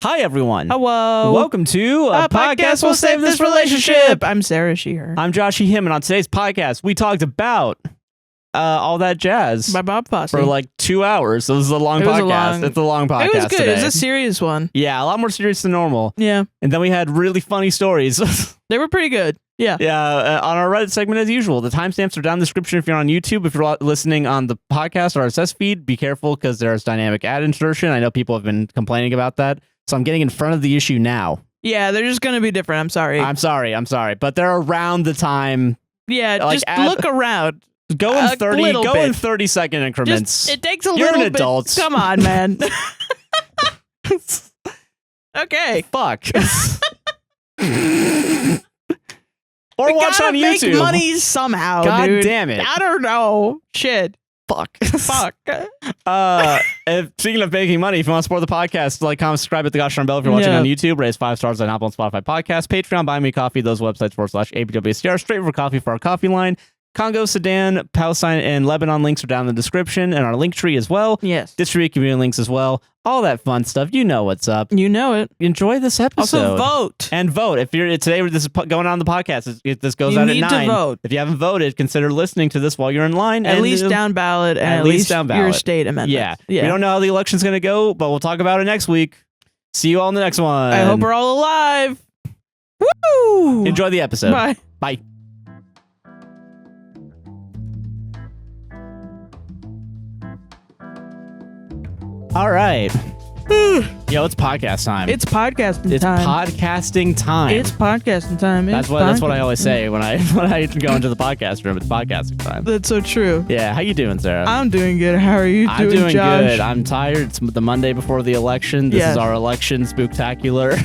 Hi, everyone. Hello. Welcome to a podcast will save this relationship. I'm Sarah, she, her. I'm Josh, he, him, and on today's podcast, we talked about all that jazz By Bob Fosse. for like 2 hours. So this is a long podcast. It's a long podcast. It was good. Today. It was a serious one. Yeah, a lot more serious than normal. Yeah. And then we had really funny stories. They were pretty good. Yeah. Yeah, on our Reddit segment as usual. The timestamps are down in the description if you're on YouTube. If you're listening on the podcast or RSS feed, be careful because there's dynamic ad insertion. I know people have been complaining about that. So I'm getting in front of the issue now. Yeah, they're just going to be different. I'm sorry. I'm sorry. But they're around the time. Yeah, like just look around. Go in 30-second increments. It takes a You're little an bit. adult. Come on, man. Okay. Fuck. Or we watch on YouTube. Make money somehow, God dude. damn it. I don't know. Shit. Fuck. Fuck. Speaking of making money, if you want to support the podcast, like, comment, subscribe, hit the gosh darn bell if you're watching on YouTube. Raise 5 stars on Apple and Spotify podcasts. Patreon, Buy Me Coffee, those websites /APWSTR. Straight for coffee for our coffee line. Congo, Sudan, Palestine, and Lebanon links are down in the description and our link tree as well. Yes. Distributed community links as well. All that fun stuff. You know what's up. You know it. Enjoy this episode. Also vote. And vote. If you're today, this is going on the podcast. This goes out at 9. You need to vote. If you haven't voted, consider listening to this while you're in line. At least down ballot and at least down ballot. Your state amendment. Yeah. We don't know how the election's going to go, but we'll talk about it next week. See you all in the next one. I hope we're all alive. Woo! Enjoy the episode. Bye. Bye. All right. Yo, it's podcast time. It's podcasting time. It's podcasting time. It's podcasting time. That's what I always say when I go into the podcast room. It's podcasting time. That's so true. Yeah, how you doing, Sarah? I'm doing good. How are you doing, I'm doing Josh? good. I'm tired. It's the Monday before the election. This is our election spooktacular.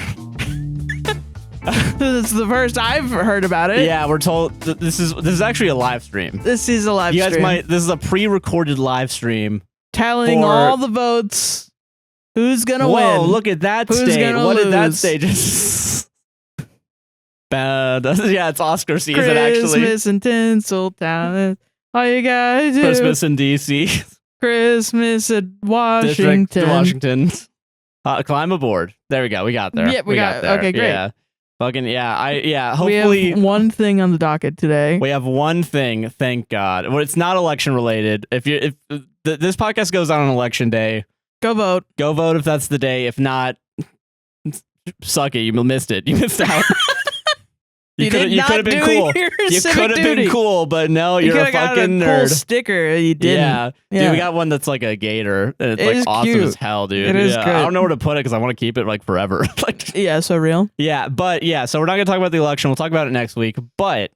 This is the first I've heard about it. Yeah, we're told this is actually a live stream. This is a live stream. You guys this is a pre-recorded live stream. Tallying all the votes. Who's gonna win? Whoa, look at that stage. What did that stage? Yeah, it's Oscar season, actually. Christmas in Tinseltown. All you gotta do. Christmas in D.C. Christmas at Washington. District, Washington. Climb aboard. There we go. We got there. Yeah, we got there. Okay, great. Yeah. Fucking, yeah. Hopefully. We have one thing on the docket today. We have one thing, thank God. Well, it's not election related. If this podcast goes on election day, go vote. Go vote if that's the day. If not, suck it. You missed it. You missed out. You could have been cool. You could have been cool, but no, you're a fucking nerd. Cool sticker. You didn't. Yeah. Dude, we got one that's like a gator. And it's like awesome as hell, dude. It is good. I don't know where to put it because I want to keep it like forever. Yeah, so real. Yeah, but so we're not gonna talk about the election. We'll talk about it next week. But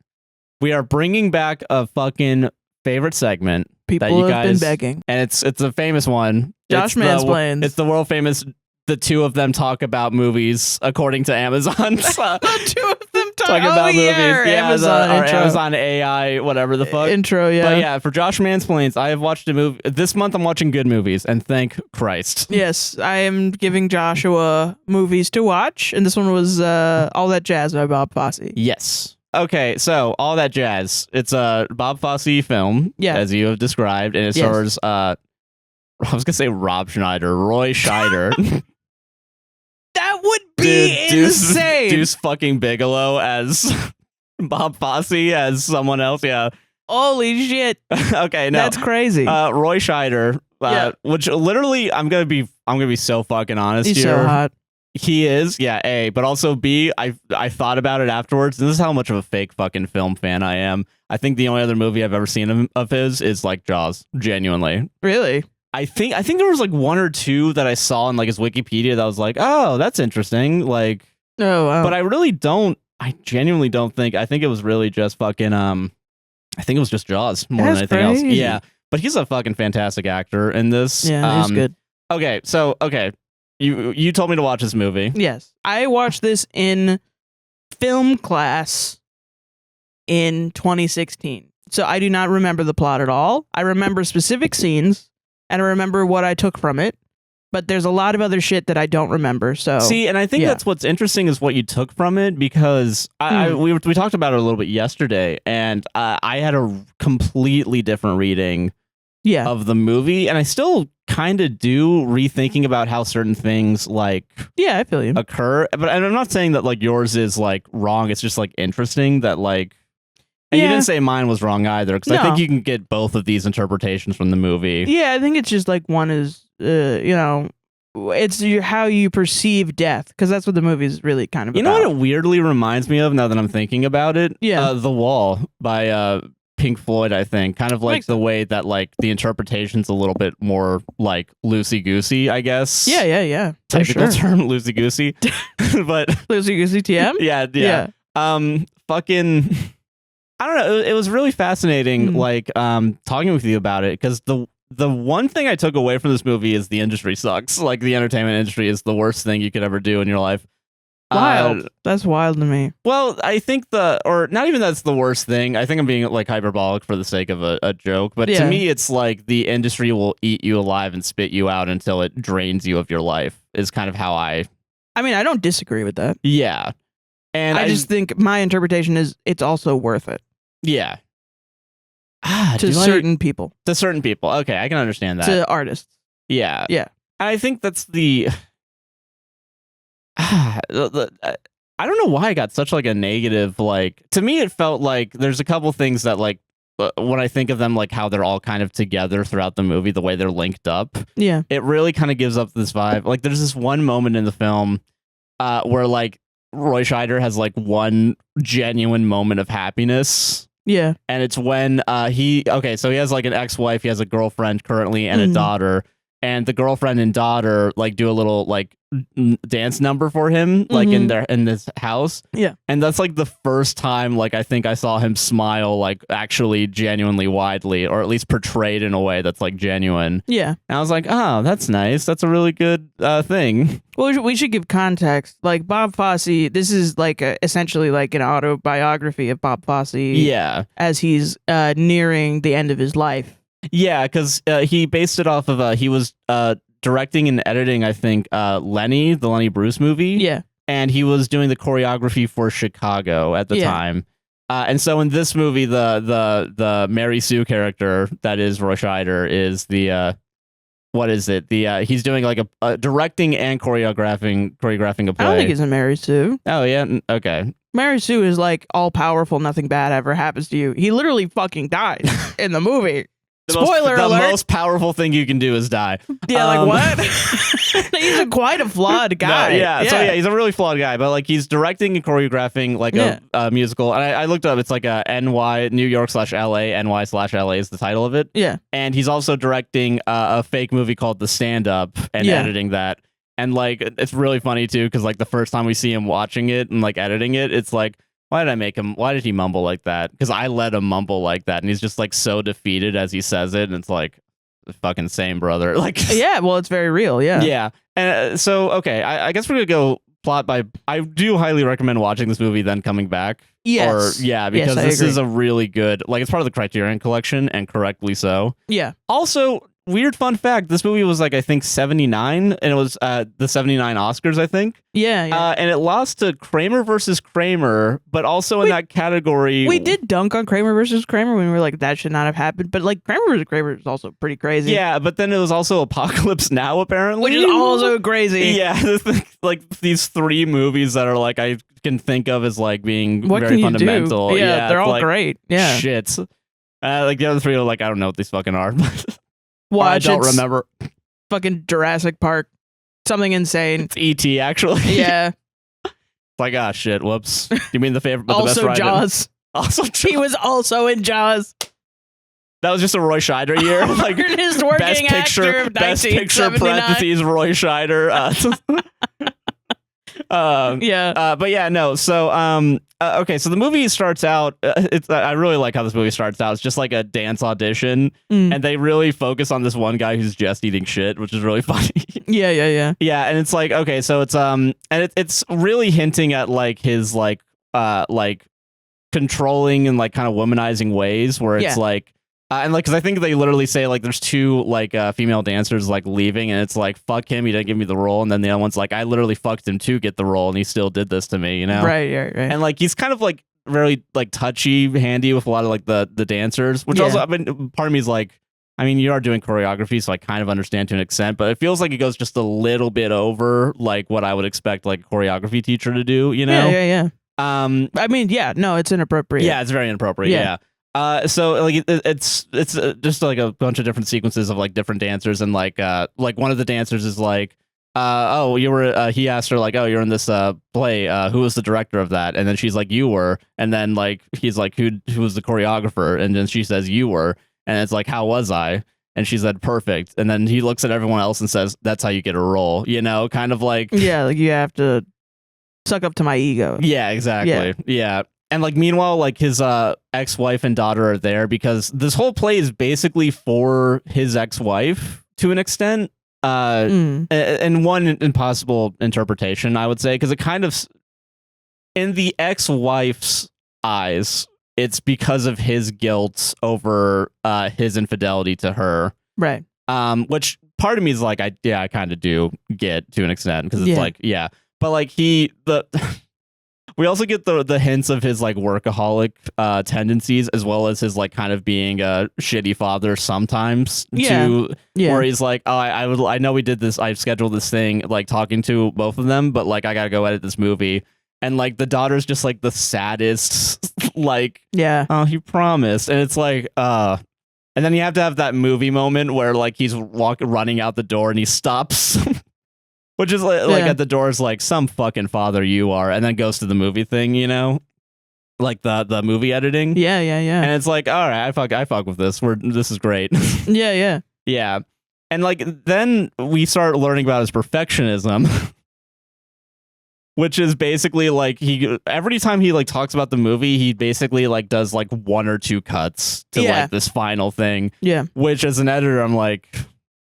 we are bringing back a fucking favorite segment. People that you have guys, been begging. And it's a famous one. Josh Mansplains. It's the world famous. The two of them talk about movies according to Amazon. The two of them talk about movies. Yeah, Amazon our Amazon AI, whatever the fuck. Intro, yeah. But yeah, for Josh Mansplains, I have watched a movie. This month I'm watching good movies, and thank Christ. Yes, I am giving Joshua movies to watch, and this one was All That Jazz by Bob Fosse. Yes. Okay, so All That Jazz. It's a Bob Fosse film, as you have described, and it stars, I was going to say Rob Schneider, Roy Scheider. That would be insane. Deuce fucking Bigelow as Bob Fosse as someone else. Yeah. Holy shit. Okay, no. That's crazy. Roy Scheider, which literally I'm gonna be so fucking honest He's here. So hot. He is, yeah, A, but also B, I thought about it afterwards, and this is how much of a fake fucking film fan I am. I think the only other movie I've ever seen of his is like Jaws, genuinely. Really? I think there was like one or two that I saw in like his Wikipedia that was like, oh, that's interesting. Like, oh, wow. But I genuinely don't think. I think it was really just fucking. I think it was just Jaws more than anything else. Yeah, but he's a fucking fantastic actor in this. Yeah, he's good. Okay, so you told me to watch this movie. Yes, I watched this in film class in 2016. So I do not remember the plot at all. I remember specific scenes. And I remember what I took from it, but there's a lot of other shit that I don't remember. So see, and I think that's what's interesting is what you took from it, because we talked about it a little bit yesterday, and I had a completely different reading Yeah. of the movie, and I still kind of do rethinking about how certain things like I feel you. occur. But I'm not saying that like yours is like wrong. It's just like interesting that like. And you didn't say mine was wrong either, because I think you can get both of these interpretations from the movie. Yeah, I think it's just like one is, it's how you perceive death, because that's what the movie is really kind of about. You know what it weirdly reminds me of now that I'm thinking about it? Yeah. The Wall by Pink Floyd, I think. Kind of like the way that like the interpretation's a little bit more like loosey-goosey, I guess. Yeah. Technical term, loosey-goosey. But loosey-goosey TM? Yeah. Fucking... I don't know. It was really fascinating, like, talking with you about it, because the one thing I took away from this movie is the industry sucks. Like, the entertainment industry is the worst thing you could ever do in your life. Wild. That's wild to me. Well, I think or not even that's the worst thing. I think I'm being, like, hyperbolic for the sake of a joke. But to me, it's like the industry will eat you alive and spit you out until it drains you of your life, is kind of how I mean, I don't disagree with that. Yeah. And I just think my interpretation is it's also worth it. Yeah. To certain people. To certain people. Okay, I can understand that. To artists. Yeah. Yeah. I think that's the... I don't know why I got such like a negative, like... To me, it felt like there's a couple things that like, when I think of them, like how they're all kind of together throughout the movie, the way they're linked up. Yeah. It really kind of gives up this vibe. Like there's this one moment in the film where like Roy Scheider has like one genuine moment of happiness. Yeah. And it's when so he has like an ex-wife, he has a girlfriend currently and a daughter, and the girlfriend and daughter like do a little like dance number for him, like in this house. Yeah. And that's like the first time like I think I saw him smile like actually genuinely widely, or at least portrayed in a way that's like genuine. Yeah. And I was like, oh, that's nice. That's a really good thing. Well, we should give context. Like Bob Fosse, this is like essentially like an autobiography of Bob Fosse. Yeah. As he's nearing the end of his life. Yeah, because he based it off of he was directing and editing, I think, Lenny, the Lenny Bruce movie. Yeah. And he was doing the choreography for Chicago at the time. And so in this movie, the Mary Sue character that is Roy Scheider is the what is it? He's doing like a directing and choreographing a play. I don't think he's in Mary Sue. Oh yeah, okay. Mary Sue is like all powerful, nothing bad ever happens to you. He literally fucking dies in the movie. Spoiler alert. The most powerful thing you can do is die. Yeah, like what? He's quite a flawed guy. No, so he's a really flawed guy, but like he's directing and choreographing like a musical. And I looked up, it's like a New York / LA, NY / LA is the title of it. Yeah. And he's also directing a fake movie called The Stand Up and editing that. And like it's really funny too, because like the first time we see him watching it and like editing it, it's like, why did he mumble like that? Because I let him mumble like that, and he's just like so defeated as he says it, and it's like, fucking same, brother. Like, yeah, well, it's very real, yeah. Yeah. And so, okay, I guess we're gonna go plot by. I do highly recommend watching this movie, then coming back. Yes. Because this is a really good, like, it's part of the Criterion Collection, and correctly so. Yeah. Also, weird fun fact, this movie was like, I think 79, and it was the 79 Oscars, I think. Yeah. And it lost to Kramer versus Kramer, but also in that category. We did dunk on Kramer versus Kramer when we were like, that should not have happened. But like Kramer versus Kramer is also pretty crazy. Yeah, but then it was also Apocalypse Now, apparently. Which is also crazy. Yeah, like these three movies that are like, I can think of as like being very fundamental. Yeah, they're all like, great. Yeah. Shit. Like the other three are like, I don't know what these fucking are. Watch, I don't remember. Fucking Jurassic Park. Something insane. It's E.T. actually. Yeah. Like, ah, shit, whoops. You mean the favorite, but the best Also ride? Jaws. Also Jaws. He was also in Jaws. That was just a Roy Scheider year. Like, Earnest working actor of best picture parentheses Roy Scheider. But yeah, no. So, okay. So the movie starts out. I really like how this movie starts out. It's just like a dance audition, and they really focus on this one guy who's just eating shit, which is really funny. Yeah. Yeah, and it's like, okay, so it's and it's really hinting at like his like controlling and like kind of womanizing ways, where it's like. And like, because I think they literally say like there's two like female dancers like leaving, and it's like, fuck him, he didn't give me the role, and then the other one's like, I literally fucked him to get the role, and he still did this to me, you know? Right. And like he's kind of like very like touchy handy with a lot of like the dancers, which also, I mean, part of me is like, I mean, you are doing choreography, so I kind of understand to an extent, but it feels like it goes just a little bit over like what I would expect like a choreography teacher to do, you know? Yeah. I mean, yeah, no, it's inappropriate. Yeah, it's very inappropriate. Yeah. So like it's just like a bunch of different sequences of like different dancers, and like one of the dancers is like, oh, you were he asked her like, oh, you're in this play, who was the director of that? And then she's like, you were. And then like he's like, who was the choreographer? And then she says, you were. And it's like, how was I? And she said, perfect. And then he looks at everyone else and says, that's how you get a role, you know, kind of like, yeah, like you have to suck up to my ego. Yeah, exactly. Yeah. And like meanwhile, like his ex-wife and daughter are there because this whole play is basically for his ex-wife to an extent. And one impossible interpretation, I would say, because it kind of, in the ex-wife's eyes, it's because of his guilt over his infidelity to her. Right. Which part of me is like, I kind of do get to an extent, because it's like, yeah. But like we also get the hints of his like workaholic tendencies, as well as his like kind of being a shitty father sometimes. Where he's like, oh, I know we did this. I've scheduled this thing, like talking to both of them, but like I gotta go edit this movie. And like the daughter's just like the saddest, like, oh, he promised, and it's like, and then you have to have that movie moment where like he's running out the door and he stops. Which is like at the door is like, some fucking father you are, and then goes to the movie thing, you know, like the movie editing. Yeah. And it's like, all right, I fuck with this. This is great. Yeah. And like then we start learning about his perfectionism, which is basically like every time he like talks about the movie, he basically like does like one or two cuts to like this final thing. Yeah. Which as an editor, I'm like,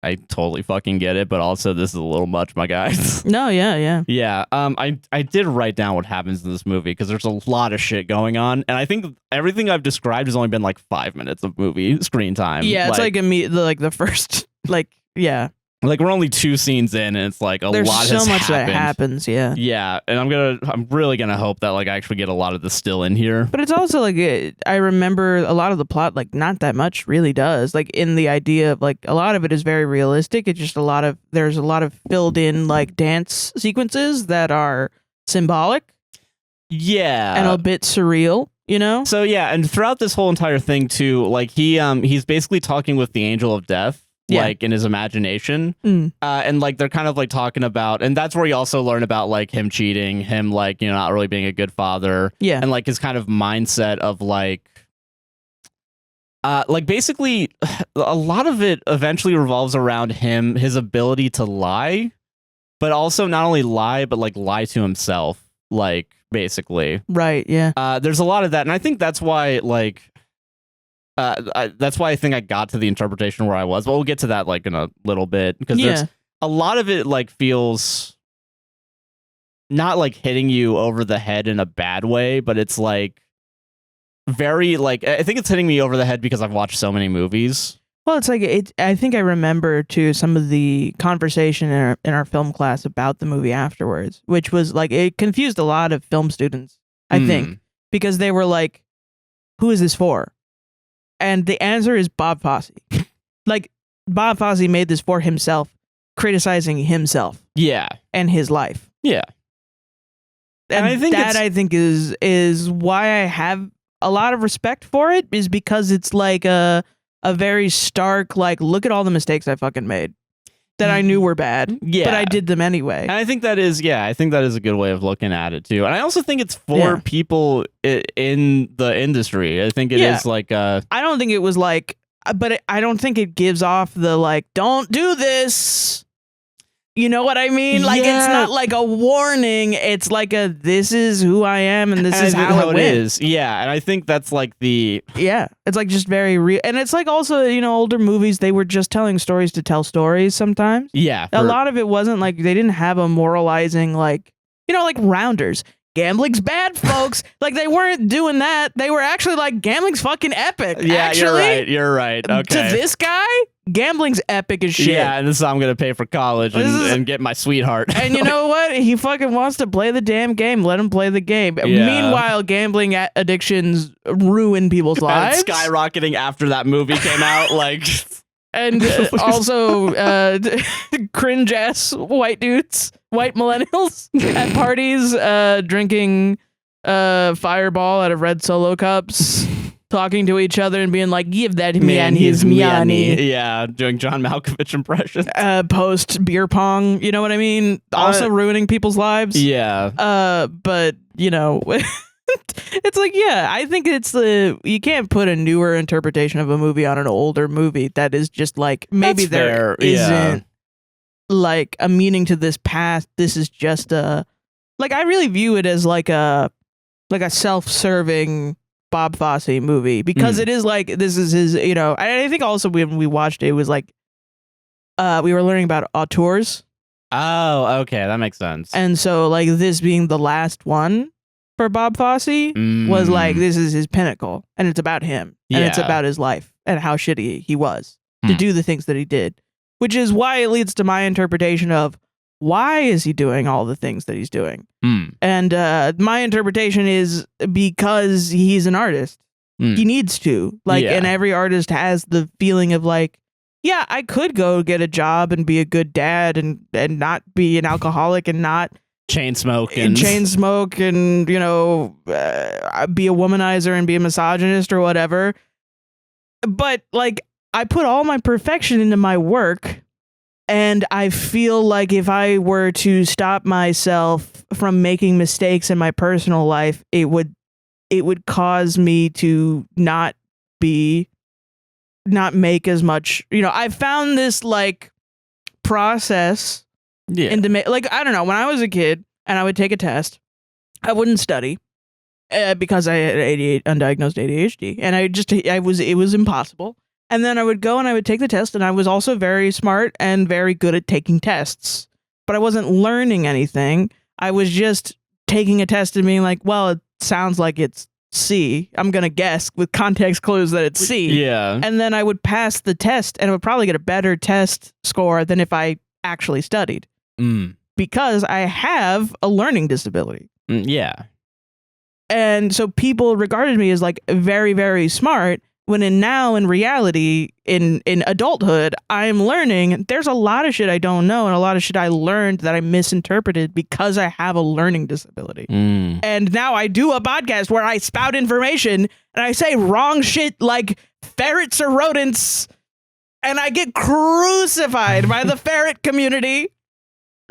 I totally fucking get it, but also this is a little much, my guys. No, yeah. Yeah. I did write down what happens in this movie because there's a lot of shit going on, and I think everything I've described has only been like 5 minutes of movie screen time. Yeah, it's like the first like we're only 2 scenes in, and it's like there's lot so has much happened. that happens. Yeah, and I'm really gonna hope that like I actually get a lot of this still in here. But it's also like I remember a lot of the plot, like not that much really does. Like in the idea of like a lot of it is very realistic. It's just there's a lot of filled in like dance sequences that are symbolic. Yeah, and a bit surreal. You know. So yeah, and throughout this whole entire thing too, like he's basically talking with the angel of death. Like in his imagination, and like they're kind of like talking about, and that's where you also learn about like him cheating, him like, you know, not really being a good father, and like his kind of mindset of like basically a lot of it eventually revolves around his ability to lie, but also not only lie but like lie to himself, like basically, right? Yeah. There's a lot of that, and I think that's why like. That's why I think I got to the interpretation where I was. But we'll get to that like in a little bit, because there's a lot of it like feels not like hitting you over the head in a bad way, but it's like very like I think it's hitting me over the head because I've watched so many movies. Well, it's like I think I remember too some of the conversation in our film class about the movie afterwards, which was like it confused a lot of film students. I think because they were like, "Who is this for?" And the answer is Bob Fosse. Like, Bob Fosse made this for himself, criticizing himself. Yeah. And his life. Yeah. And I think that I think is why I have a lot of respect for it, is because it's like a very stark, like, look at all the mistakes I fucking made that I knew were bad. Yeah. But I did them anyway. And I think that is, I think that is a good way of looking at it too. And I also think it's for people in the industry. I think it is like I don't think it was like, but I don't think it gives off the like, don't do this. You know what I mean? Like, it's not like a warning. It's like this is who I am, and this is how it is. Yeah, and I think that's like it's like just very real. And it's like also, you know, older movies, they were just telling stories to tell stories sometimes. Yeah. A lot of it wasn't like, they didn't have a moralizing, like, you know, like Rounders. Gambling's bad, folks. Like, they weren't doing that. They were actually like, gambling's fucking epic. Yeah, actually, you're right. Okay. To this guy, gambling's epic as shit. Yeah, and this is how I'm going to pay for college and get my sweetheart. And you know what? He fucking wants to play the damn game. Let him play the game. Yeah. Meanwhile, gambling addictions ruin people's lives. And skyrocketing after that movie came out. Like, And also cringe ass white dudes, white millennials at parties, drinking Fireball out of red Solo cups, talking to each other and being like, "Give that man his miani." Yeah, doing John Malkovich impressions. Post beer pong, you know what I mean? Also ruining people's lives. Yeah. But you know, it's like, yeah, I think you can't put a newer interpretation of a movie on an older movie that is just like, maybe there isn't like a meaning to this past. This is just I really view it as like a self-serving Bob Fosse movie, because it is like, this is his, you know. I think also when we watched it was like, we were learning about auteurs. Oh, okay, that makes sense. And so like this being the last one for Bob Fosse was like, this is his pinnacle, and it's about him, and it's about his life and how shitty he was to do the things that he did, which is why it leads to my interpretation of why is he doing all the things that he's doing. And my interpretation is because he's an artist. He needs to, like, and every artist has the feeling of like, yeah, I could go get a job and be a good dad and not be an alcoholic and not chain smoke and you know, be a womanizer and be a misogynist or whatever. But like, I put all my perfection into my work, and I feel like if I were to stop myself from making mistakes in my personal life, it would cause me to not make as much, you know. I found this like process into like, I don't know, when I was a kid and I would take a test, I wouldn't study because I had undiagnosed ADHD, and it was impossible. And then I would go and I would take the test, and I was also very smart and very good at taking tests, but I wasn't learning anything. I was just taking a test and being like, well, it sounds like it's C. I'm going to guess with context clues that it's C. Yeah. And then I would pass the test, and I would probably get a better test score than if I actually studied. Because I have a learning disability. Yeah. And so people regarded me as like very, very smart, when in reality, in adulthood, I'm learning there's a lot of shit I don't know, and a lot of shit I learned that I misinterpreted because I have a learning disability. And now I do a podcast where I spout information and I say wrong shit like ferrets are rodents, and I get crucified by the ferret community,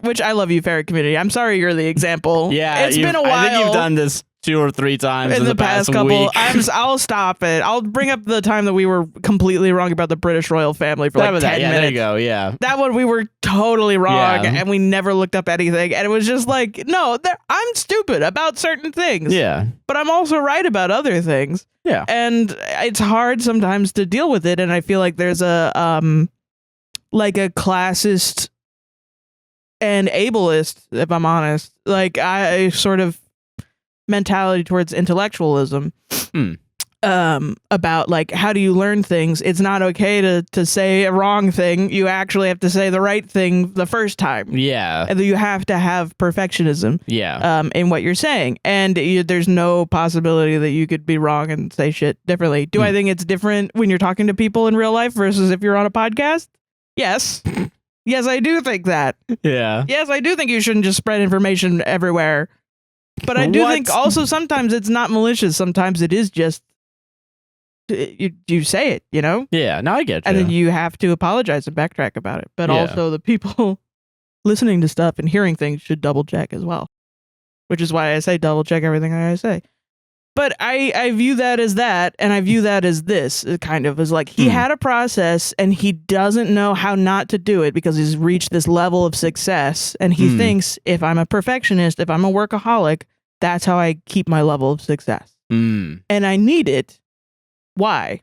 which I love you, ferret community. I'm sorry you're the example. Yeah, it's been a while. I think you've done this 2 or 3 times in the past couple week. I'll stop it. I'll bring up the time that we were completely wrong about the British royal family for like 10 minutes. There you go. Yeah, that one we were totally wrong, and we never looked up anything, and it was just like, no, I'm stupid about certain things. Yeah, but I'm also right about other things. Yeah, and it's hard sometimes to deal with it, and I feel like there's a like a classist and ableist, if I'm honest, like I sort of mentality towards intellectualism, about like, how do you learn things? It's not okay to say a wrong thing. You actually have to say the right thing the first time. Yeah, and you have to have perfectionism. Yeah, in what you're saying, and there's no possibility that you could be wrong and say shit differently. Do I think it's different when you're talking to people in real life versus if you're on a podcast? Yes. Yes, I do think that. Yeah. Yes, I do think you shouldn't just spread information everywhere. But I do think also sometimes it's not malicious. Sometimes it is just you say it, you know? Yeah, no, I get you. And then you have to apologize and backtrack about it. But also the people listening to stuff and hearing things should double check as well. Which is why I say double check everything I say. But I view that as that, and I view that as this, kind of, as like, he had a process, and he doesn't know how not to do it because he's reached this level of success, and he thinks, if I'm a perfectionist, if I'm a workaholic, that's how I keep my level of success. And I need it. Why?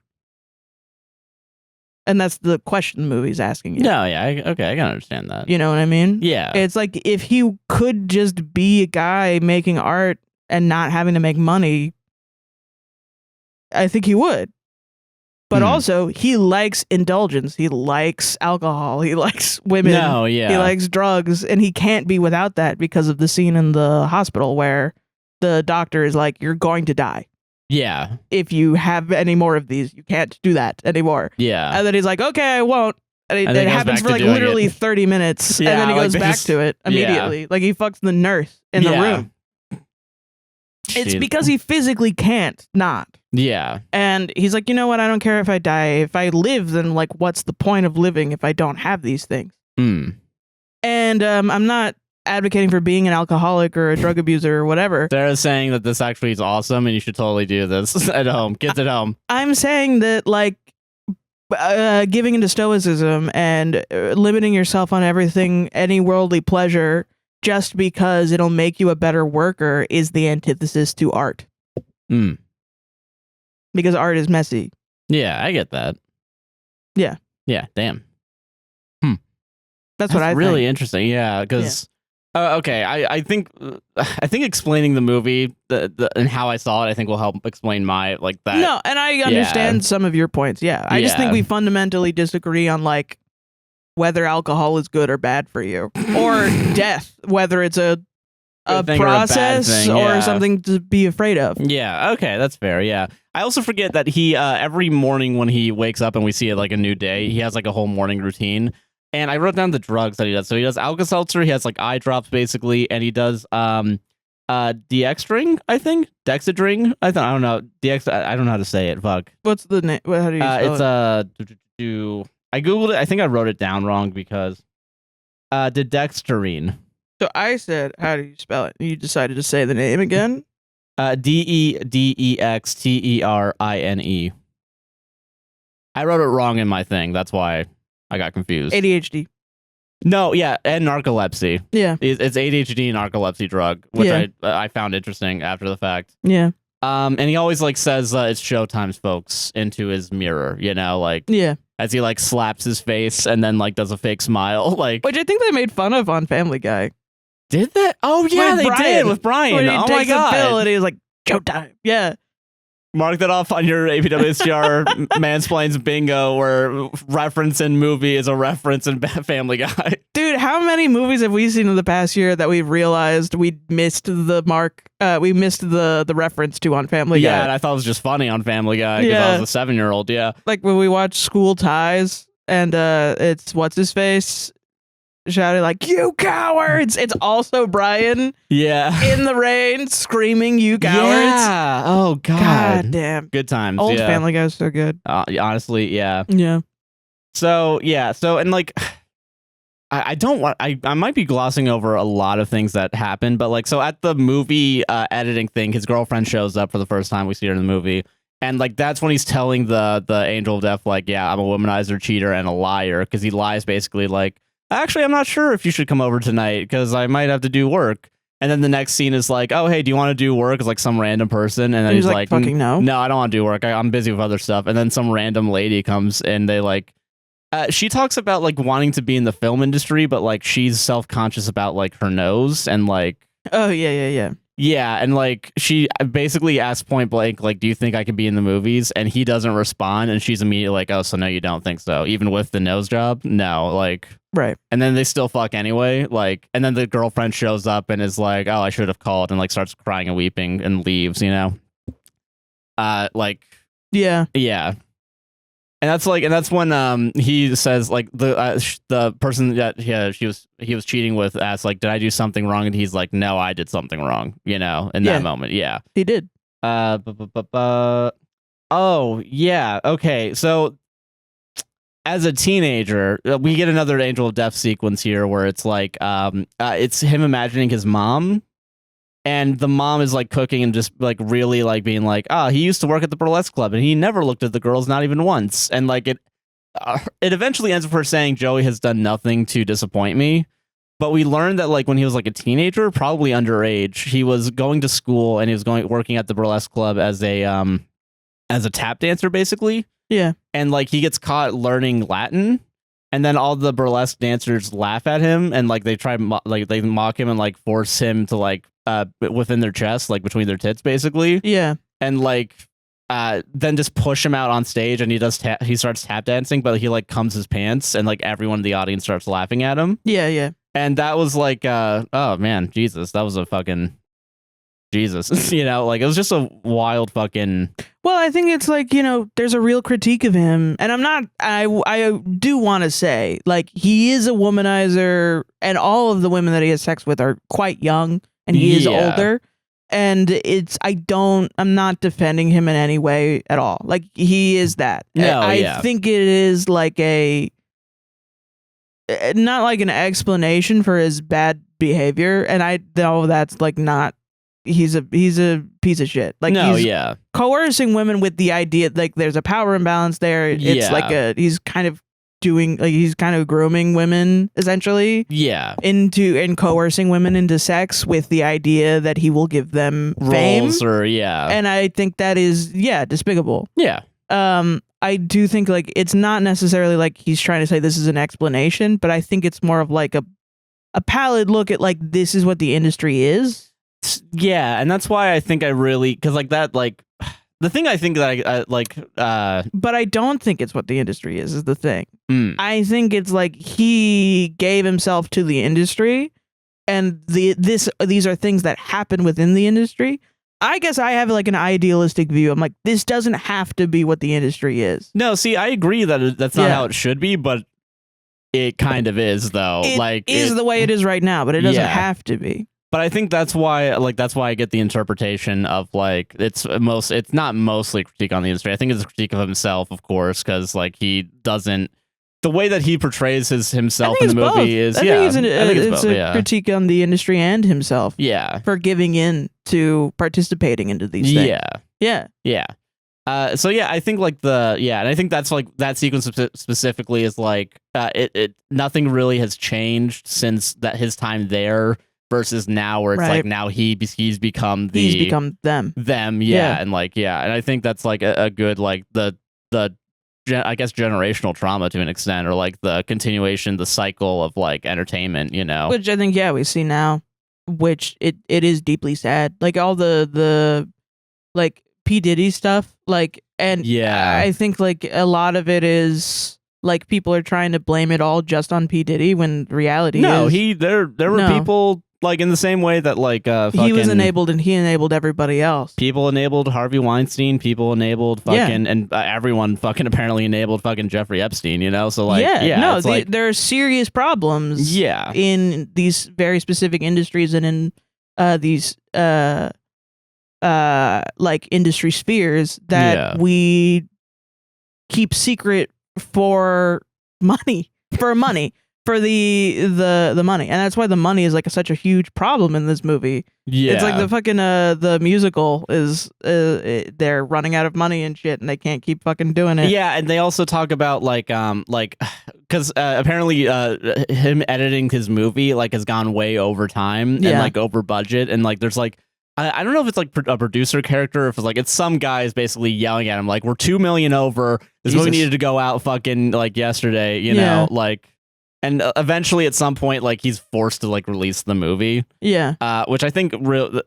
And that's the question the movie's asking you. No, yeah, okay, I can understand that. You know what I mean? Yeah. It's like, if he could just be a guy making art and not having to make money, I think he would. But also, he likes indulgence. He likes alcohol. He likes women. No, yeah. He likes drugs. And he can't be without that because of the scene in the hospital where the doctor is like, you're going to die. Yeah. If you have any more of these, you can't do that anymore. Yeah. And then he's like, okay, I won't. And And then it he goes happens back for to like doing literally it. 30 minutes. Yeah, and then he like goes they back just- to it immediately. Like he fucks the nurse in the room. It's Shit. because he physically can't not. Yeah. And he's like, you know what? I don't care if I die. If I live, then like, what's the point of living if I don't have these things? Hmm. And I'm not advocating for being an alcoholic or a drug abuser or whatever. Sarah's saying that this actually is awesome and you should totally do this at home. Kids at home. I'm saying that like giving into stoicism and limiting yourself on everything, any worldly pleasure, just because it'll make you a better worker is the antithesis to art. Hmm. Because art is messy. Yeah, I get that. Yeah. Yeah, damn. That's what I really think. interesting. Yeah, because okay, I think explaining the movie and how I saw it, I think will help explain my like that. No, and I understand some of your points. Yeah, I just think Yeah. we fundamentally disagree on like whether alcohol is good or bad for you, or death, whether it's a Good thing or a bad process thing, or yeah. something to be afraid of. Yeah, okay, that's fair. Yeah, I also forget that he every morning when he wakes up and we see it like a new day, he has like a whole morning routine. And I wrote down the drugs that he does. So he does Alka-Seltzer, he has like eye drops basically, and he does Dexedrine, I think. Dexedrine? I don't know. I don't know how to say it. Fuck. What's the name? How do you spell It's it? I googled it. I think I wrote it down wrong because Dexedrine. So I said, how do you spell it? You decided to say the name again? Dexterine. I wrote it wrong in my thing. That's why I got confused. ADHD. No, yeah, and narcolepsy. Yeah. It's ADHD and narcolepsy drug, which Yeah. I found interesting after the fact. Yeah. And he always like says it's showtimes, folks, into his mirror, you know, like Yeah. as he like slaps his face and then like does a fake smile, like Which I think they made fun of on Family Guy. did that? Oh yeah, With they Brian. did with Brian. When he Oh my takes a pill god! and he's like, showtime. Yeah. Mark that off on your APWSTR Mansplains bingo, where reference in movie is a reference in Family Guy. Dude, how many movies have we seen in the past year that we've realized we missed the mark? We missed the reference to on Family Yeah, Guy. and I thought it was just funny on Family Guy because Yeah. I was a 7-year-old. Yeah. Like when we watch School Ties and it's what's his face shouting like, you cowards. It's also Brian Yeah. in the rain screaming, you cowards. Yeah. Oh God god. damn. Good times. Old yeah. Family Guy is so good. Honestly, yeah. Yeah. So yeah. So and like, I don't want. I might be glossing over a lot of things that happen, but like, so at the movie editing thing, his girlfriend shows up for the first time. We see her in the movie. And like that's when he's telling the angel of death, like, yeah, I'm a womanizer, cheater, and a liar, because he lies basically like, actually, I'm not sure if you should come over tonight because I might have to do work. And then the next scene is like, oh, hey, do you want to do work? It's like some random person. And then he's like, fucking no. no, I don't want to do work. I'm busy with other stuff. And then some random lady comes and they like, she talks about like wanting to be in the film industry, but like she's self-conscious about like her nose and like, Oh, yeah. yeah, and like she basically asks point blank, like, do you think I could be in the movies? And he doesn't respond, and she's immediately like, oh, so no, you don't think so? Even with the nose job? No, like, Right. and then they still fuck anyway, like, and then the girlfriend shows up and is like, oh, I should have called, and like starts crying and weeping and leaves, you know? Like, Yeah. yeah. And that's like, and that's when he says like the person that he was cheating with asks like, did I do something wrong? And he's like, no, I did something wrong. You know, in that moment, yeah. He did. Oh yeah, okay. So as a teenager, we get another Angel of Death sequence here where it's like it's him imagining his mom. And the mom is like cooking and just like really like being like, he used to work at the burlesque club and he never looked at the girls, not even once. And like it eventually ends with her saying, Joey has done nothing to disappoint me. But we learned that like when he was like a teenager, probably underage, he was going to school and he was working at the burlesque club as a tap dancer, basically. Yeah. And like he gets caught learning Latin. And then all the burlesque dancers laugh at him and like they try they mock him and like force him to like within their chest, like between their tits, basically. Yeah. And like then just push him out on stage and he starts tap dancing, but he like comes his pants and like everyone in the audience starts laughing at him. Yeah. And that was like oh man, Jesus, that was a fucking Jesus, you know, like it was just a wild fucking. Well, I think it's like, you know, there's a real critique of him, and I do want to say, like, he is a womanizer, and all of the women that he has sex with are quite young, and he is older. And I'm not defending him in any way at all. Like, he is that. No, I think it is like not like an explanation for his bad behavior. And I know that's like not, he's a piece of shit. Like, he's coercing women with the idea, like, there's a power imbalance there. It's like he's kind of grooming women essentially and coercing women into sex with the idea that he will give them roles fame and I think that is despicable. I do think like it's not necessarily like he's trying to say this is an explanation, but I think it's more of like a pallid look at like this is what the industry is. And that's why I think I really, because like that, like the thing I think that I like, but I don't think it's what the industry is the thing. I think it's like he gave himself to the industry, and these are things that happen within the industry. I guess I have like an idealistic view. I'm like, this doesn't have to be what the industry is. No, see, I agree that that's not how it should be, but it kind of is, though. It is the way it is right now, but it doesn't have to be. But I think that's why I get the interpretation of like it's not mostly critique on the industry. I think it's a critique of himself, of course, because like he doesn't, the way that he portrays himself in the movie is it's a critique on the industry and himself. For giving in to participating into these things. So I think like and I think that's like that sequence specifically is like it nothing really has changed since that his time there. Versus now, where it's like now he's become them. And like and I think that's like a good like the I guess generational trauma to an extent, or like the continuation, the cycle of like entertainment, you know. Which I think we see now, which it is deeply sad. Like all the like P. Diddy stuff, like and I think like a lot of it is like people are trying to blame it all just on P. Diddy when reality is there were people. Like in the same way that like he was enabled and he enabled everybody else. People enabled Harvey Weinstein. People enabled fucking and everyone fucking apparently enabled fucking Jeffrey Epstein. You know, so like there are serious problems. In these very specific industries and in these like industry spheres that we keep secret for money. For the money, and that's why the money is like such a huge problem in this movie. It's like the fucking the musical is they're running out of money and shit, and they can't keep fucking doing it. And they also talk about like because apparently him editing his movie like has gone way over time and like over budget, and like there's like I don't know if it's like a producer character or if it's like it's some guys basically yelling at him like we're $2 million over. This movie needed to go out fucking like yesterday, you know, like. And eventually, at some point, like he's forced to like release the movie. Which I think we'll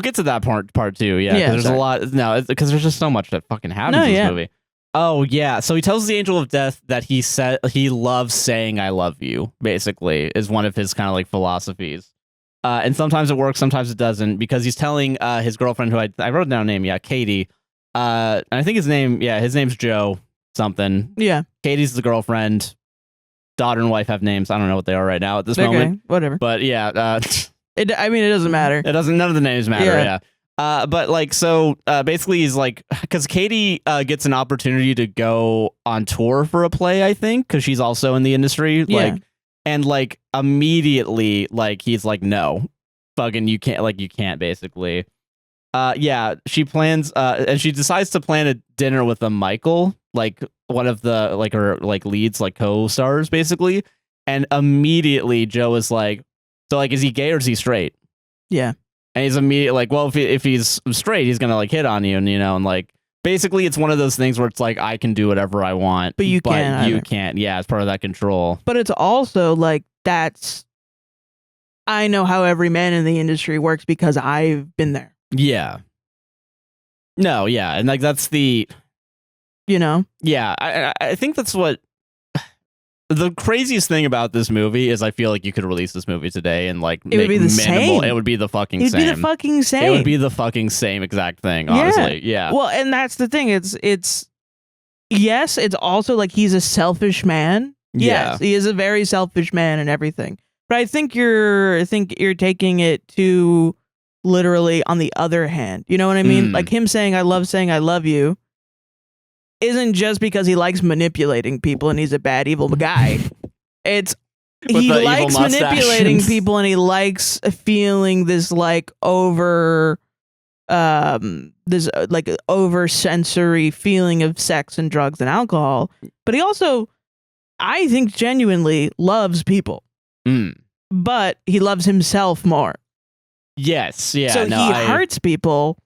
get to that part too. There's a lot. No, because there's just so much that fucking happens in this movie. Oh yeah. So he tells the Angel of Death that he said he loves saying "I love you." Basically, is one of his kind of like philosophies. And sometimes it works, sometimes it doesn't, because he's telling his girlfriend, who I wrote down her name, Katie. And I think his name's Joe something. Katie's the girlfriend. Daughter and wife have names. I don't know what they are right now at this moment. Whatever. But it doesn't matter. None of the names matter. But like, so basically he's like, because Katie gets an opportunity to go on tour for a play, I think, because she's also in the industry. Like, and like immediately, like he's like, no, fucking you can't basically. She plans and she decides to plan a dinner with a Michael, like one of the like her like leads, like co-stars basically, and immediately Joe is like, so like is he gay or is he straight? And he's immediately like, well, if he's straight, he's gonna like hit on you, and you know, and like basically it's one of those things where it's like I can do whatever I want, but you can't. It's part of that control. But it's also like I know how every man in the industry works because I've been there. And like that's the, you know, I think that's what The craziest thing about this movie is I feel like you could release this movie today and like it would be the minimal. same. It would be the fucking It'd same. be the fucking same. It would be the fucking same exact thing, honestly. Yeah. Well, and that's the thing. It's yes, it's also like he's a selfish man. Yeah. Yes, he is a very selfish man and everything. But I think you're taking it too literally on the other hand. You know what I mean? Like him saying I love you isn't just because he likes manipulating people and he's a bad evil guy. It's he likes manipulating people and he likes feeling this like over sensory feeling of sex and drugs and alcohol. But he also, I think, genuinely loves people. But he loves himself more. Yes, yeah. So he hurts people.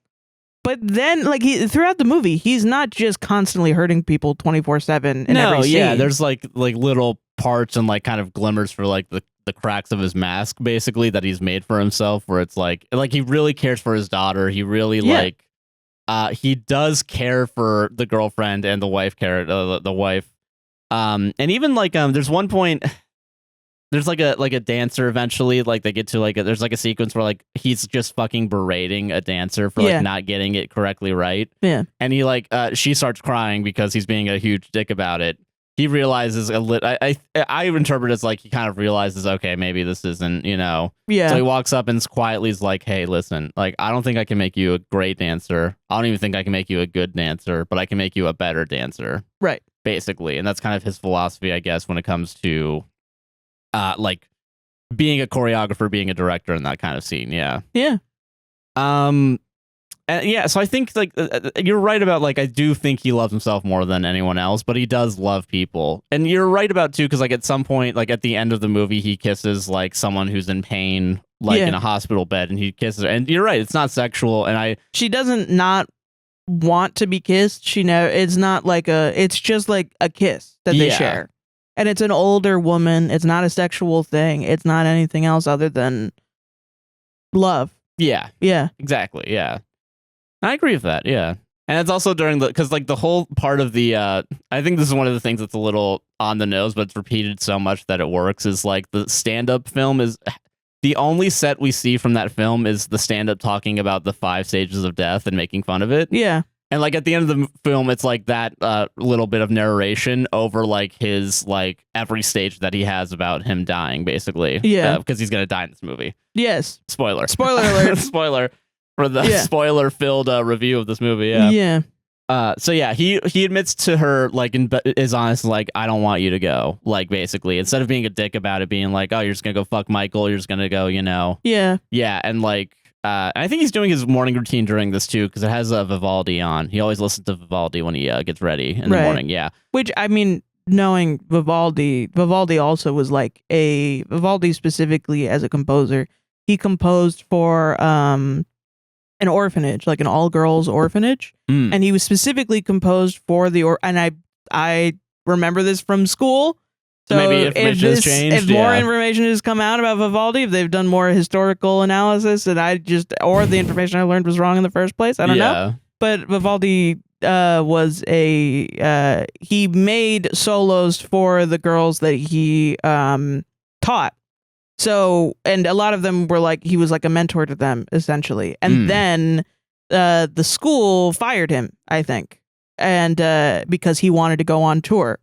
But then, like, throughout the movie, he's not just constantly hurting people 24/7 in every scene. Yeah, there's like little parts and like kind of glimmers for like the cracks of his mask, basically, that he's made for himself, where it's like he really cares for his daughter. He really he does care for the girlfriend and the wife the wife. And even like there's one point. There's like a dancer eventually, like they get to like there's like a sequence where like he's just fucking berating a dancer for like not getting it correctly right. Yeah. And he like she starts crying because he's being a huge dick about it. He realizes I interpret it as like he kind of realizes, okay, maybe this isn't, you know. Yeah. So he walks up and quietly is like, hey, listen, like I don't think I can make you a great dancer. I don't even think I can make you a good dancer, but I can make you a better dancer. Right. Basically. And that's kind of his philosophy, I guess, when it comes to like being a choreographer, being a director in that kind of scene. Yeah. Yeah. And yeah, so I think like you're right about like I do think he loves himself more than anyone else, but he does love people. And you're right about too, because like at some point, like at the end of the movie, he kisses like someone who's in pain, like in a hospital bed, and he kisses her. And you're right, it's not sexual. And she doesn't not want to be kissed. It's not like it's just like a kiss that they share. And it's an older woman. It's not a sexual thing. It's not anything else other than love. Yeah. Yeah. Exactly. Yeah. I agree with that. Yeah. And it's also during because like the whole part of the, I think this is one of the things that's a little on the nose, but it's repeated so much that it works, is like the stand-up film is the only set we see from that film is the stand-up talking about the 5 stages of death and making fun of it. Yeah. And like at the end of the film, it's like that little bit of narration over like his like every stage that he has about him dying, basically. Yeah, because he's gonna die in this movie. Yes. Spoiler alert. Spoiler for the spoiler-filled review of this movie. Yeah. Yeah. So yeah, he admits to her like is honest, like I don't want you to go. Like basically, instead of being a dick about it, being like, oh, you're just gonna go fuck Michael. You're just gonna go, you know. Yeah. Yeah, and like. I think he's doing his morning routine during this too, because it has Vivaldi on. He always listens to Vivaldi when he gets ready in the morning. Yeah, which I mean, knowing Vivaldi also was like Vivaldi specifically as a composer. He composed for an orphanage, like an all-girls orphanage, and he was specifically composed for and I remember this from school. So maybe information has changed. If more information has come out about Vivaldi, if they've done more historical analysis, and or the information I learned was wrong in the first place, I don't know. But Vivaldi was he made solos for the girls that he taught. So, and a lot of them were like, he was like a mentor to them, essentially. And then the school fired him, I think, and because he wanted to go on tour.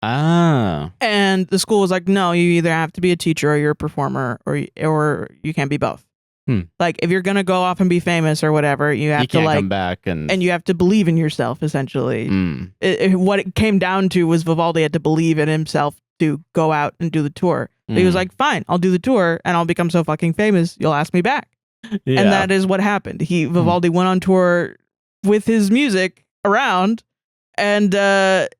Ah. And the school was like, no, you either have to be a teacher or you're a performer, or you can't be both. Like, if you're gonna go off and be famous or whatever, you have to like come back and you have to believe in yourself, essentially. What it came down to was Vivaldi had to believe in himself to go out and do the tour. So he was like, fine, I'll do the tour and I'll become so fucking famous, you'll ask me back. Yeah. And that is what happened. Vivaldi went on tour with his music around. And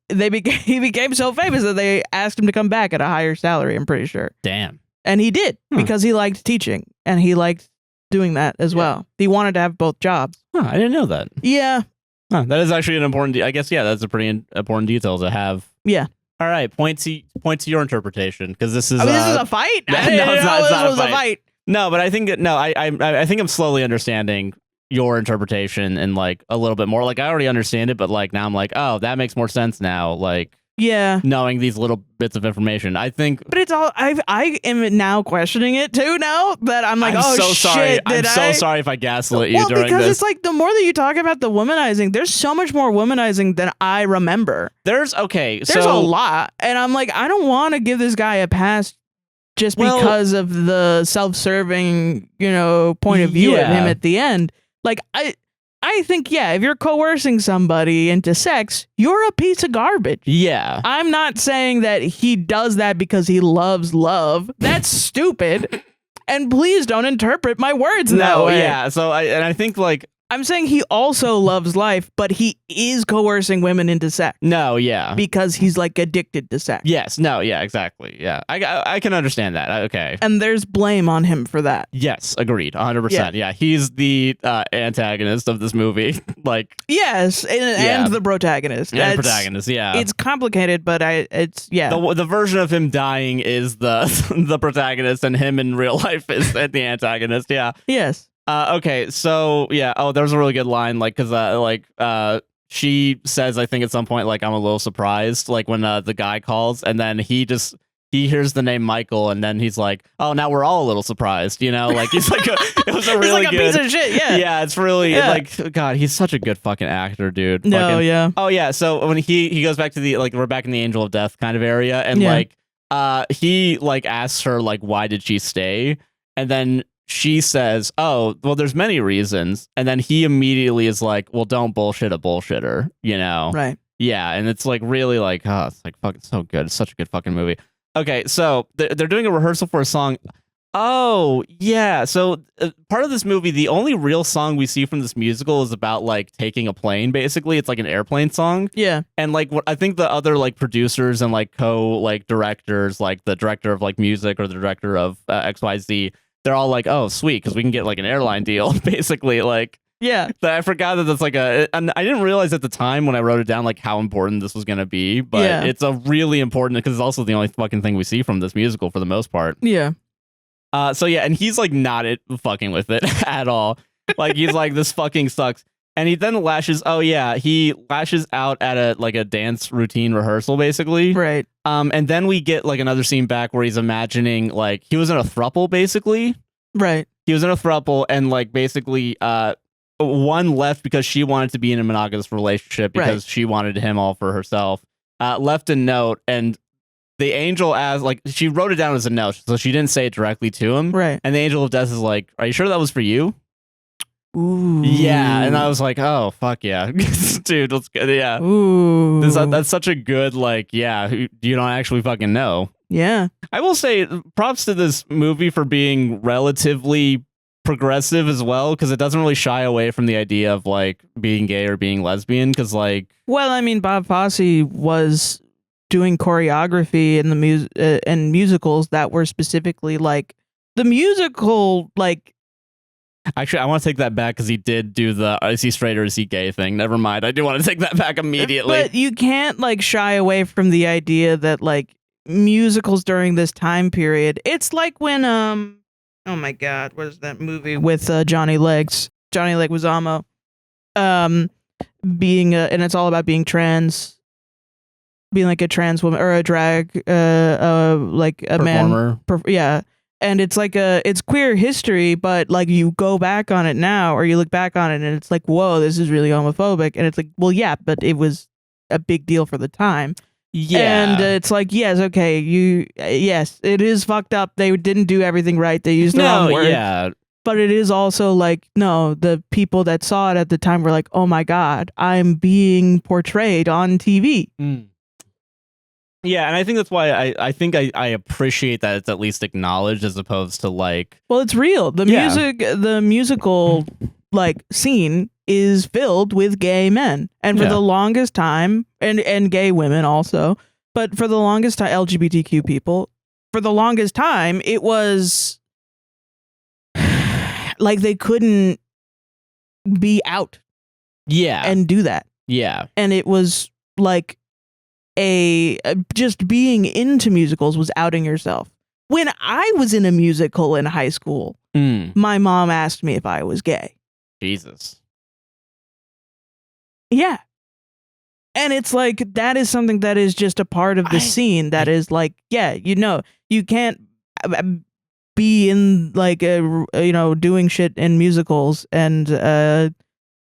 he became so famous that they asked him to come back at a higher salary, I'm pretty sure. Damn. And he did, because he liked teaching, and he liked doing that as well. He wanted to have both jobs. I didn't know that. Yeah. That is actually an important, I guess, that's a pretty important detail to have. Yeah. All right, point to your interpretation, because this is... this is a fight? No, it's not a fight. No, but I think, I think I'm slowly understanding your interpretation and like a little bit more. Like I already understand it, but like now I'm like, oh, that makes more sense now. Like Yeah. knowing these little bits of information. I think, But it's all I am now questioning it too. Now that I'm like, I'm oh so sorry. shit, I'm so sorry if I gaslit you during because this. it's like the more that you talk about the womanizing, there's so much more womanizing than I remember. There's a lot, and I'm like, I don't want to give this guy a pass just because of the self-serving, point of view of him at the end. Like I think, if you're coercing somebody into sex, you're a piece of garbage. Yeah. I'm not saying that he does that because he loves love. That's stupid. And please don't interpret my words that way. Yeah. So I think like, I'm saying he also loves life, but he is coercing women into sex. No, yeah. Because he's like addicted to sex. Yes, no, yeah, exactly. Yeah. I can understand that. Okay. And there's blame on him for that. Yes, agreed. 100%. Yeah. He's the antagonist of this movie. Like, yes, and the protagonist. And the protagonist, yeah. It's complicated, but The version of him dying is the protagonist, and him in real life is the antagonist, yeah. Yes. Okay, so yeah. Oh, there's a really good line, like, because she says, I think at some point, like, I'm a little surprised, like when the guy calls, and then he hears the name Michael, and then he's like, oh, now we're all a little surprised, like he's like, it was a really he's like good a piece of shit, yeah. Yeah, it's really like, God, he's such a good fucking actor, dude. No, yeah. Oh yeah, so when he goes back to the we're back in the Angel of Death kind of area, and he like asks her like, why did she stay, and then she says, oh, well, there's many reasons. And then he immediately is like, well, don't bullshit a bullshitter, Right. Yeah. And it's like really like, oh, it's like fucking so good. It's such a good fucking movie. Okay. So they're doing a rehearsal for a song. Oh, yeah. So part of this movie, the only real song we see from this musical is about like taking a plane, basically. It's like an airplane song. Yeah. And like what I think the other like producers and like directors, like the director of like music or the director of XYZ, they're all like, oh, sweet, because we can get like an airline deal, basically. Like, yeah. I forgot that that's like and I didn't realize at the time when I wrote it down, like how important this was going to be. But it's a really important, because it's also the only fucking thing we see from this musical for the most part. Yeah. So yeah, and he's like not fucking with it at all. Like he's like, this fucking sucks. And he then lashes out at a dance routine rehearsal, basically. Right. And then we get like another scene back where he's imagining like he was in a throuple, basically. Right. He was in a throuple, and like basically one left because she wanted to be in a monogamous relationship because she wanted him all for herself. Left a note, and the angel, as like, she wrote it down as a note, so she didn't say it directly to him. Right. And the angel of death is like, are you sure that was for you? Ooh. Yeah, and I was like, oh, fuck yeah. Dude, let's go. Yeah. Ooh. That's such a good, like, yeah, you don't actually fucking know. Yeah. I will say props to this movie for being relatively progressive as well, because it doesn't really shy away from the idea of like being gay or being lesbian, because like, well, I mean, Bob Fosse was doing choreography in the and musicals that were specifically like the musical, like, actually, I want to take that back, because he did do the is he straight or is he gay thing. Never mind. I do want to take that back immediately. But you can't like shy away from the idea that like musicals during this time period, it's like when oh my god, what is that movie with Johnny Leguizamo, being and it's all about being trans, being like a trans woman or a drag like a performer. Yeah. And it's like it's queer history, but like you go back on it now, or you look back on it and it's like, whoa, this is really homophobic. And it's like, well, yeah, but it was a big deal for the time. Yeah. And it's like, yes, okay, yes, it is fucked up. They didn't do everything right. They used the wrong word. Yeah. But it is also like, no, the people that saw it at the time were like, oh my God, I'm being portrayed on TV. Mm. Yeah, and I think that's why I think I appreciate that it's at least acknowledged, as opposed to like, well, it's real. The musical like scene is filled with gay men, and for the longest time, and gay women also, but for the longest time, LGBTQ people, for the longest time, it was like they couldn't be out, and do that, and it was like just being into musicals was outing yourself. When I was in a musical in high school, my mom asked me if I was gay. Jesus. Yeah. And it's like, that is something that is just a part of the scene that is like, yeah, you can't be in like, doing shit in musicals and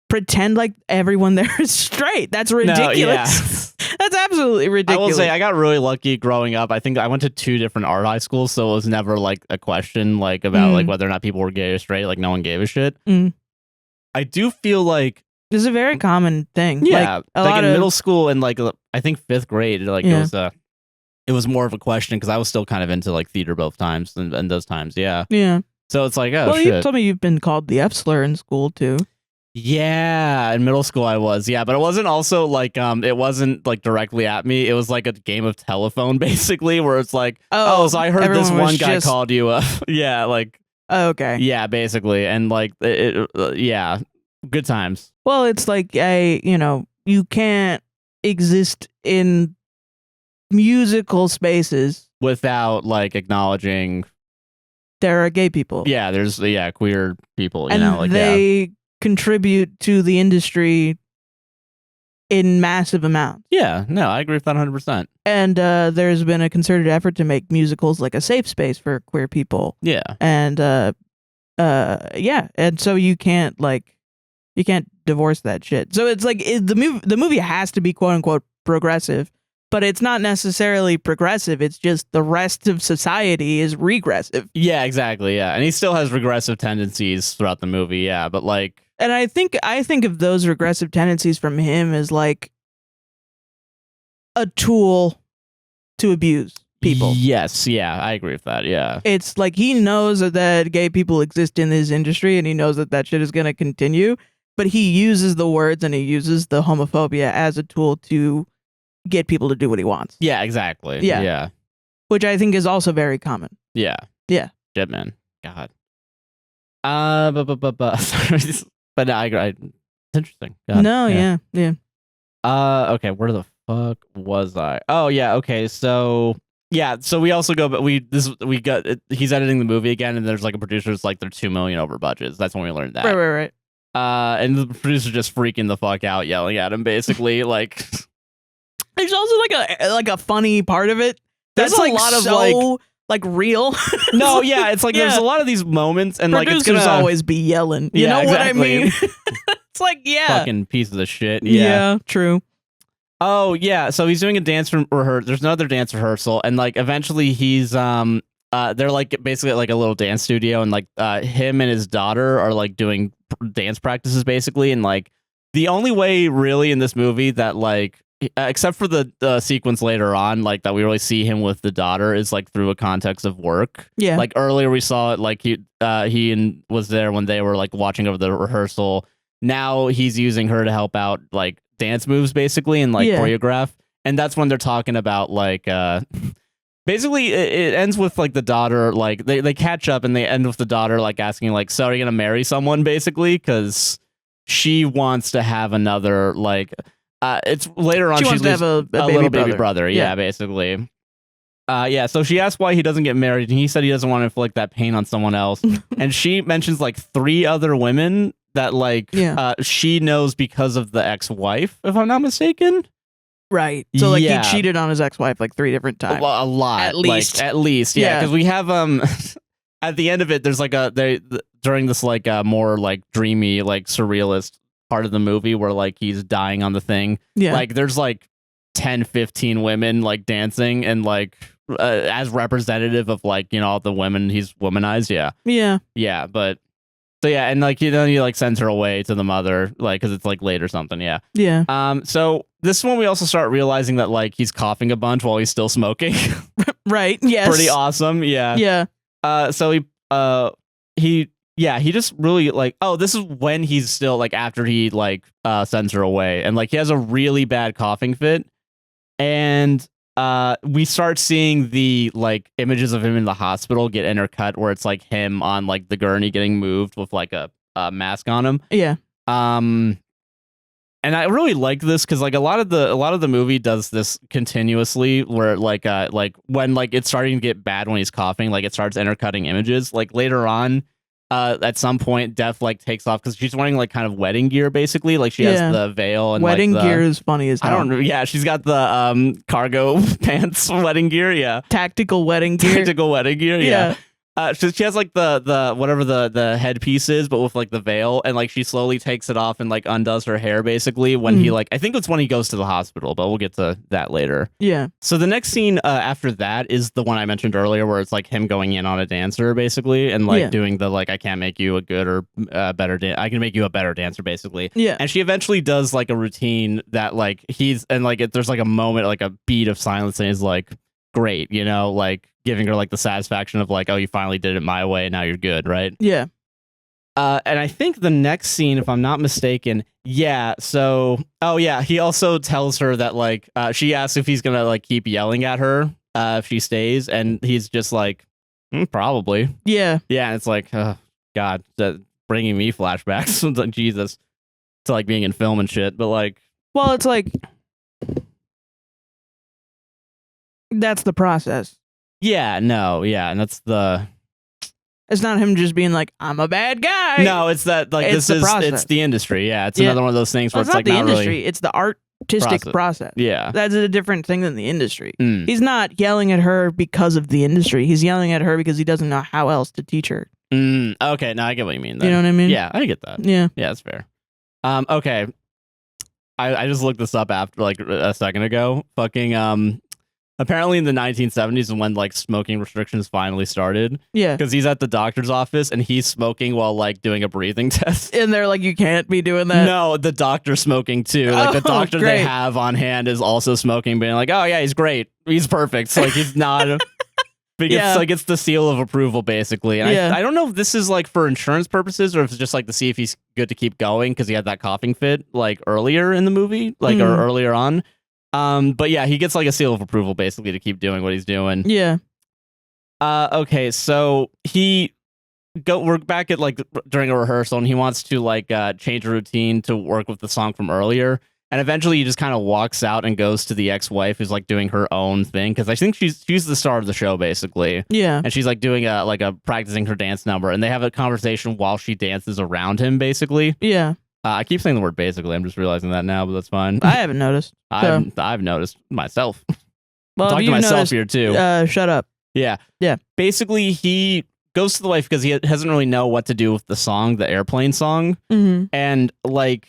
pretend like everyone there is straight. That's ridiculous. No, yeah. That's absolutely ridiculous. I will say I got really lucky growing up. I think I went to 2 different art high schools, so it was never like a question like about like whether or not people were gay or straight. Like no one gave a shit. I do feel like this is a very common thing. Yeah, like in middle school and like I think 5th grade, like it was more of a question because I was still kind of into like theater both times and those times. Yeah. Yeah. So it's like, oh, well, shit. You told me you've been called the F slur in school too. Yeah, in middle school I was, yeah, but it wasn't also like it wasn't like directly at me. It was like a game of telephone basically, where it's like, so I heard this one guy called you yeah, like okay, yeah, basically, and like yeah, good times. Well, it's like you can't exist in musical spaces without like acknowledging there are gay people. Yeah, there's queer people, and like they contribute to the industry in massive amounts. Yeah, no, I agree with that 100%. And there's been a concerted effort to make musicals like a safe space for queer people. Yeah. And and so you can't divorce that shit. So it's like the movie has to be quote unquote progressive, but it's not necessarily progressive. It's just the rest of society is regressive. Yeah, exactly. Yeah, and he still has regressive tendencies throughout the movie. Yeah, but like. And I think of those regressive tendencies from him as like a tool to abuse people. Yes, yeah, I agree with that. Yeah. It's like he knows that gay people exist in this industry and he knows that shit is going to continue, but he uses the words and he uses the homophobia as a tool to get people to do what he wants. Yeah, exactly. Yeah. Yeah. Which I think is also very common. Yeah. Yeah. Shit, man. God. Sorry. But no, it's interesting. God. No, yeah. Okay, where the fuck was I? Oh yeah, okay. So we also go, but he's editing the movie again, and there's like a producer's like they're $2 million over budgets. That's when we learned that. Right. And the producer just freaking the fuck out, yelling at him, basically. Like, there's also like a funny part of it. There's a lot of like real. No, yeah, it's like there's a lot of these moments, and producers like it's gonna always be yelling. You know exactly. what I mean? It's like fucking pieces of shit. Yeah, true. Oh yeah, so he's doing a dance rehearsal. There's another dance rehearsal, and like eventually he's they're like basically at like a little dance studio, and like him and his daughter are like doing dance practices basically, and like the only way really in this movie that like. Except for the sequence later on, like that we really see him with the daughter is like through a context of work. Yeah. Like earlier we saw it like he was there when they were like watching over the rehearsal. Now he's using her to help out like dance moves basically and like choreograph. And that's when they're talking about like basically it ends with like the daughter like they catch up and they end with the daughter like asking like, so are you gonna marry someone basically? Because she wants to have another like. It's later on. She wants to have a little baby brother. Yeah, basically. So she asked why he doesn't get married, and he said he doesn't want to inflict that pain on someone else. And she mentions like 3 other women that like she knows because of the ex-wife, if I'm not mistaken. Right. So like he cheated on his ex-wife like 3 different times. A lot, at least. Like, at least, yeah. Because we have at the end of it, there's like during this like more like dreamy like surrealist part of the movie where like he's dying on the thing, like there's like 10-15 women like dancing and like as representative of like all the women he's womanized. But so and like he like sends her away to the mother like because it's like late or something. So this is when we also start realizing that like he's coughing a bunch while he's still smoking. Right. Yes. Pretty awesome. So he just really like, this is when he's still like after he like sends her away and like he has a really bad coughing fit, and we start seeing the like images of him in the hospital get intercut where it's like him on like the gurney getting moved with like a mask on him. And I really like this because like a lot of the movie does this continuously where like when like it's starting to get bad when he's coughing, like it starts intercutting images like later on. at some point, Def like takes off because she's wearing like kind of wedding gear, basically. Like she has the veil and wedding like, gear is funny as hell. I don't know. Yeah, she's got the cargo pants wedding gear. Yeah, tactical wedding gear. Tactical wedding gear. Yeah. She has like the whatever the headpiece is, but with like the veil, and like she slowly takes it off and like undoes her hair basically when he like I think it's when he goes to the hospital, but we'll get to that later. Yeah. So the next scene after that is the one I mentioned earlier, where it's like him going in on a dancer basically, and like doing the like I can't make you a good or better I can make you a better dancer basically. Yeah. And she eventually does like a routine that like he's and like there's like a moment like a beat of silence and he's like great, you know, like giving her like the satisfaction of like, oh, you finally did it my way, now you're good, right? Yeah. And I think the next scene, if I'm not mistaken, he also tells her that like she asks if he's gonna like keep yelling at her if she stays, and he's just like, probably. Yeah. Yeah, and it's like, oh, God, bringing me flashbacks. It's like, Jesus, to like being in film and shit, but like, well, it's like that's the process. Yeah, no, yeah, and that's the. It's not him just being like, I'm a bad guy. No, it's that like it's it's the industry. Yeah, it's another one of those things where it's not like the not industry. Really it's the artistic process. Yeah, that's a different thing than the industry. He's not yelling at her because of the industry. He's yelling at her because he doesn't know how else to teach her. Okay, now I get what you mean. Then. You know what I mean? Yeah, I get that. Yeah, that's fair. Okay, I just looked this up after like a second ago. Fucking apparently in the 1970s is when like smoking restrictions finally started. Yeah. Because he's at the doctor's office and he's smoking while like doing a breathing test. And they're like, you can't be doing that. No, the doctor's smoking too. Like the doctor they have on hand is also smoking, being like, oh yeah, he's great. He's perfect. So like he's not because like it's the seal of approval basically. And I don't know if this is like for insurance purposes or if it's just like to see if he's good to keep going because he had that coughing fit like earlier in the movie, like or earlier on. But yeah, he gets like a seal of approval basically to keep doing what he's doing. Yeah. Okay, so we're back at like during a rehearsal and he wants to like change a routine to work with the song from earlier. And eventually he just kind of walks out and goes to the ex-wife who's like doing her own thing. Because I think she's the star of the show basically. Yeah. And she's like doing a practicing her dance number. And they have a conversation while she dances around him basically. Yeah. I keep saying the word basically. I'm just realizing that now, but that's fine. I haven't noticed. I've noticed myself. Well, talk to myself here too. Shut up. Yeah. Yeah. Basically, he goes to the wife because he doesn't really know what to do with the song, the airplane song. And like,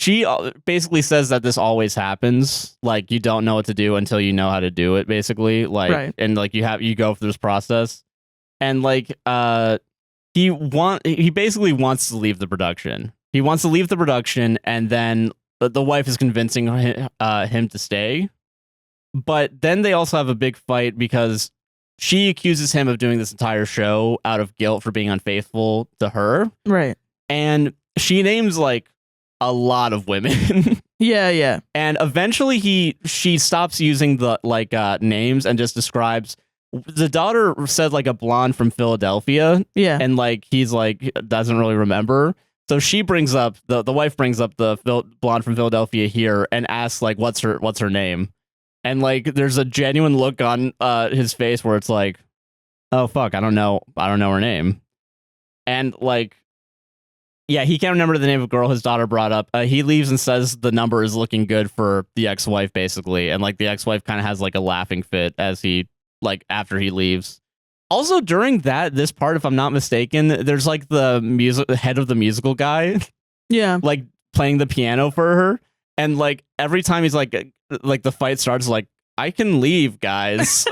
she basically says that this always happens. Like, you don't know what to do until you know how to do it. Basically, like, and like you go through this process, and like, he basically wants to leave the production. He wants to leave the production, and then the wife is convincing him to stay. But then they also have a big fight because she accuses him of doing this entire show out of guilt for being unfaithful to her. Right. And she names like a lot of women. Yeah. And eventually she stops using the like names and just describes. The daughter said like a blonde from Philadelphia. Yeah. And like he's like doesn't really remember. So she brings up the wife brings up the blonde from Philadelphia here and asks like what's her name, and like there's a genuine look on his face where it's like, oh fuck, I don't know her name, and like yeah, he can't remember the name of the girl his daughter brought up. He leaves and says the number is looking good for the ex-wife basically, and like the ex-wife kind of has like a laughing fit as he like after he leaves. Also, during this part, if I'm not mistaken, there's like the head of the musical guy, like playing the piano for her, and like every time he's like the fight starts, like I can leave, guys,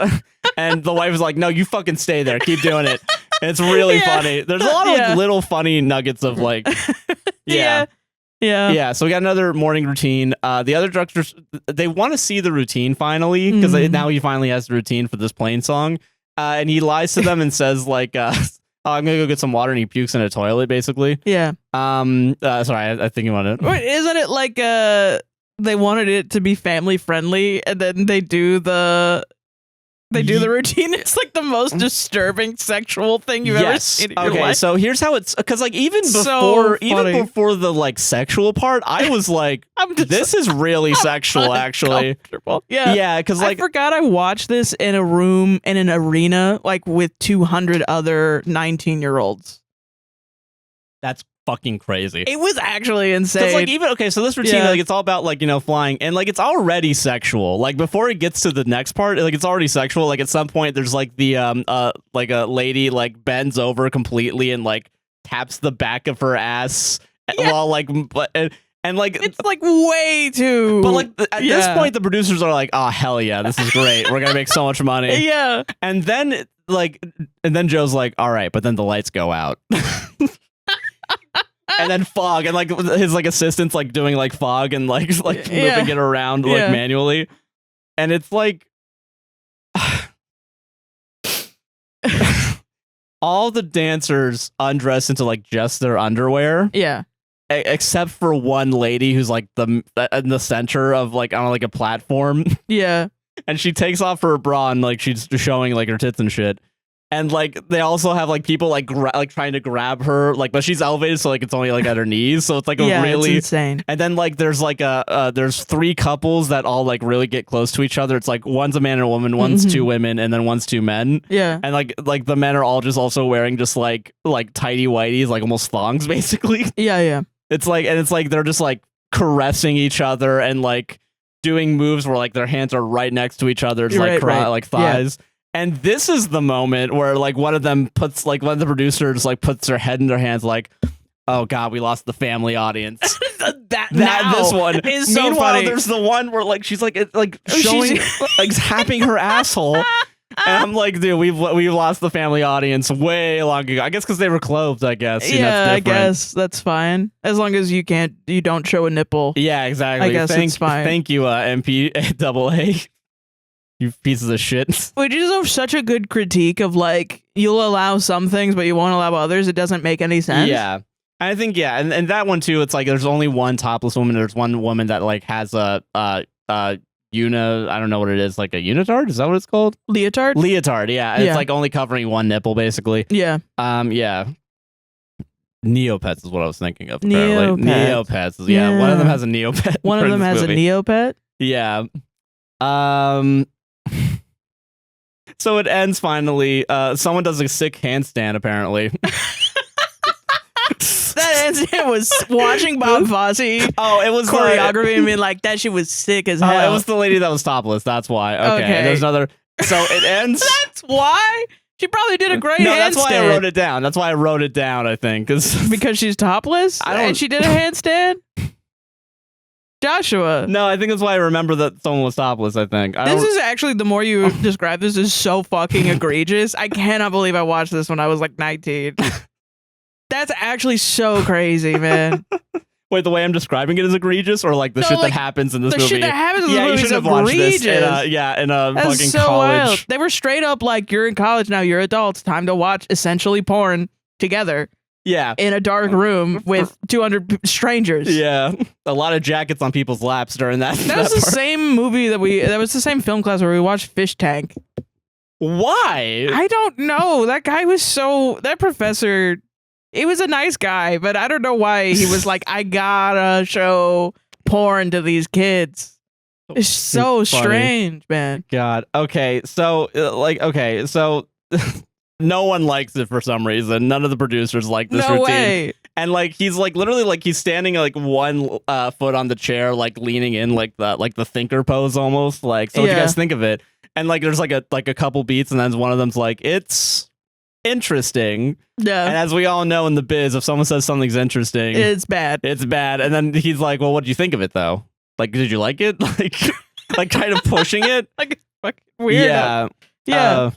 and the wife is like, no, you fucking stay there, keep doing it. And it's really funny. There's a lot of like little funny nuggets of like, Yeah. So we got another morning routine. The other directors, they want to see the routine finally because now he finally has the routine for this plane song. And he lies to them and says like, oh, I'm gonna go get some water, and he pukes in a toilet, basically. Yeah. Sorry, I think you wanted. Wait, isn't it like they wanted it to be family friendly, and then they do the routine? It's like the most disturbing sexual thing you've ever seen in your life. So here's how it's because like even before the like sexual part, I was like, this is really sexual, actually. Yeah, because like I forgot I watched this in a room in an arena like with 200 other 19-year-olds. That's fucking crazy. It was actually insane. Like even so this routine like it's all about like flying and like it's already sexual. Like before it gets to the next part, like it's already sexual. Like at some point there's like the like a lady like bends over completely and like taps the back of her ass while like and like it's like way too. But like at this point the producers are like, oh hell yeah, this is great. We're gonna make so much money. Yeah. And then Joe's like, all right, but then the lights go out. And then fog and like his like assistants like doing like fog and like moving it around like manually. And it's like all the dancers undress into like just their underwear. Yeah. Except for one lady who's like in the center of like on like a platform. Yeah. And she takes off her bra and like she's showing like her tits and shit. And like they also have like people like trying to grab her, like, but she's elevated, so like it's only like at her knees, so it's like a really it's insane. And then like there's like there's 3 couples that all like really get close to each other. It's like one's a man and a woman, one's 2 women, and then one's 2 men. Yeah. And like the men are all just also wearing just like tighty whities, like almost thongs, basically. Yeah. It's like they're just like caressing each other and like doing moves where like their hands are right next to each other's like thighs. Yeah. And this is the moment where like one of the producers like puts their head in their hands like, oh god, we lost the family audience. This one is so Meanwhile, funny. there's the one where like she's like showing like tapping her asshole. And I'm like, dude, we've lost the family audience way long ago. I guess because they were clothed. I guess. Yeah, I guess that's fine as long as you don't show a nipple. Yeah, exactly. I guess it's fine. Thank you, MPAA. You pieces of shit. Which is such a good critique of like you'll allow some things but you won't allow others. It doesn't make any sense. Yeah. I think and that one too, it's like there's only one topless woman. There's one woman that like has a I don't know what it is, like a unitard? Is that what it's called? Leotard, yeah. It's like only covering one nipple basically. Yeah. Yeah. Neopets is what I was thinking of. Apparently. Neopets. Yeah. One of them has a Neopet. One of them has movie. a Neopet? Yeah. So it ends finally. Someone does a sick handstand, apparently. That handstand was watching Bob Fosse. Oh, it was choreography and being like, that shit was sick as hell. It was the lady that was topless. That's why. Okay. And there's another. So it ends. That's why? She probably did a great handstand. No, that's why I wrote it down. I think because she's topless and she did a handstand. Joshua. No, I think that's why I remember that someone was topless, I think. This is actually, the more you describe this, is so fucking egregious. I cannot believe I watched this when I was like 19. That's actually so crazy, man. Wait, the way I'm describing it is egregious, or like the shit that happens in this movie? The shit that happens in this movie you should have watched this in a That's fucking so college. Wild. They were straight up like, you're in college now, you're adults, time to watch essentially porn together. Yeah. In a dark room with 200 strangers. Yeah. A lot of jackets on people's laps during that. That was the same movie that was the same film class where we watched Fish Tank. Why? I don't know. That guy was that professor, he was a nice guy, but I don't know why he was like, I gotta show porn to these kids. It's so strange, man. God. Okay. So, no one likes it for some reason. None of the producers like this routine. Way. And like he's like literally like he's standing like one foot on the chair, like leaning in like the thinker pose almost. Like, so what do you guys think of it? And like there's like a couple beats, and then one of them's like, it's interesting. Yeah. And as we all know in the biz, if someone says something's interesting, it's bad. It's bad. And then he's like, well, what do you think of it though? Like, did you like it? Like kind of pushing it. Like fucking weird. Yeah. Yeah.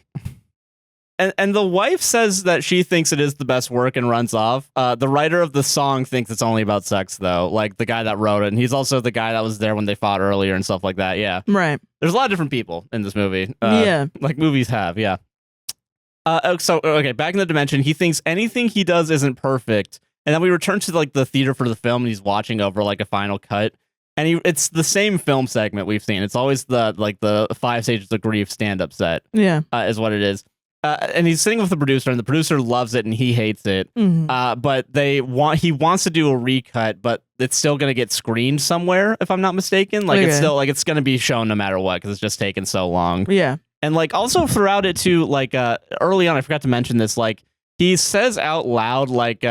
And the wife says that she thinks it is the best work and runs off. The writer of the song thinks it's only about sex, though. Like the guy that wrote it. And he's also the guy that was there when they fought earlier and stuff like that. Yeah. Right. There's a lot of different people in this movie. Yeah. Like movies have. Yeah. Okay, back in the dimension, he thinks anything he does isn't perfect. And then we return to like the theater for the film, and he's watching over like a final cut. And it's the same film segment we've seen. It's always the 5 Stages of Grief stand-up set. Yeah. Is what it is. And he's sitting with the producer, and the producer loves it and he hates it. Mm-hmm. But he wants to do a recut, but it's still going to get screened somewhere, if I'm not mistaken. Like it's still it's going to be shown no matter what, because it's just taken so long. Yeah. And like also throughout it too, like early on, I forgot to mention this, like he says out loud like,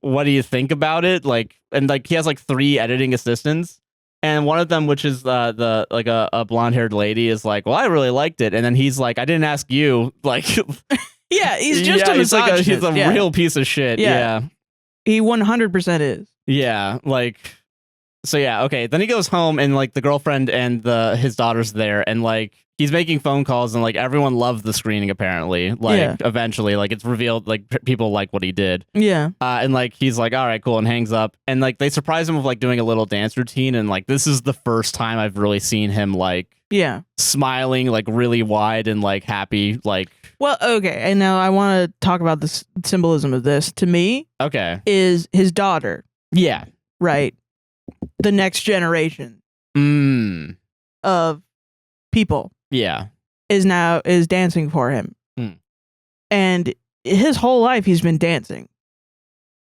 what do you think about it? Like, and like he has like 3 editing assistants. And one of them, which is the like a blonde haired lady, is like, well, I really liked it. And then he's like, I didn't ask you. Like, yeah, he's just a he's like misogynist. he's a real piece of shit. Yeah. He 100% is. Yeah, like, so yeah, okay. Then he goes home and like the girlfriend and his daughter's there, and like he's making phone calls, and like everyone loved the screening apparently. Like eventually, like it's revealed like people like what he did. Yeah. And like he's like, all right, cool, and hangs up. And like they surprise him with like doing a little dance routine, and like this is the first time I've really seen him like smiling like really wide and like happy, like. Well, okay, and now I want to talk about the symbolism of this. To me, is his daughter. Yeah. Right. The next generation of people. Yeah. Is dancing for him. And his whole life he's been dancing.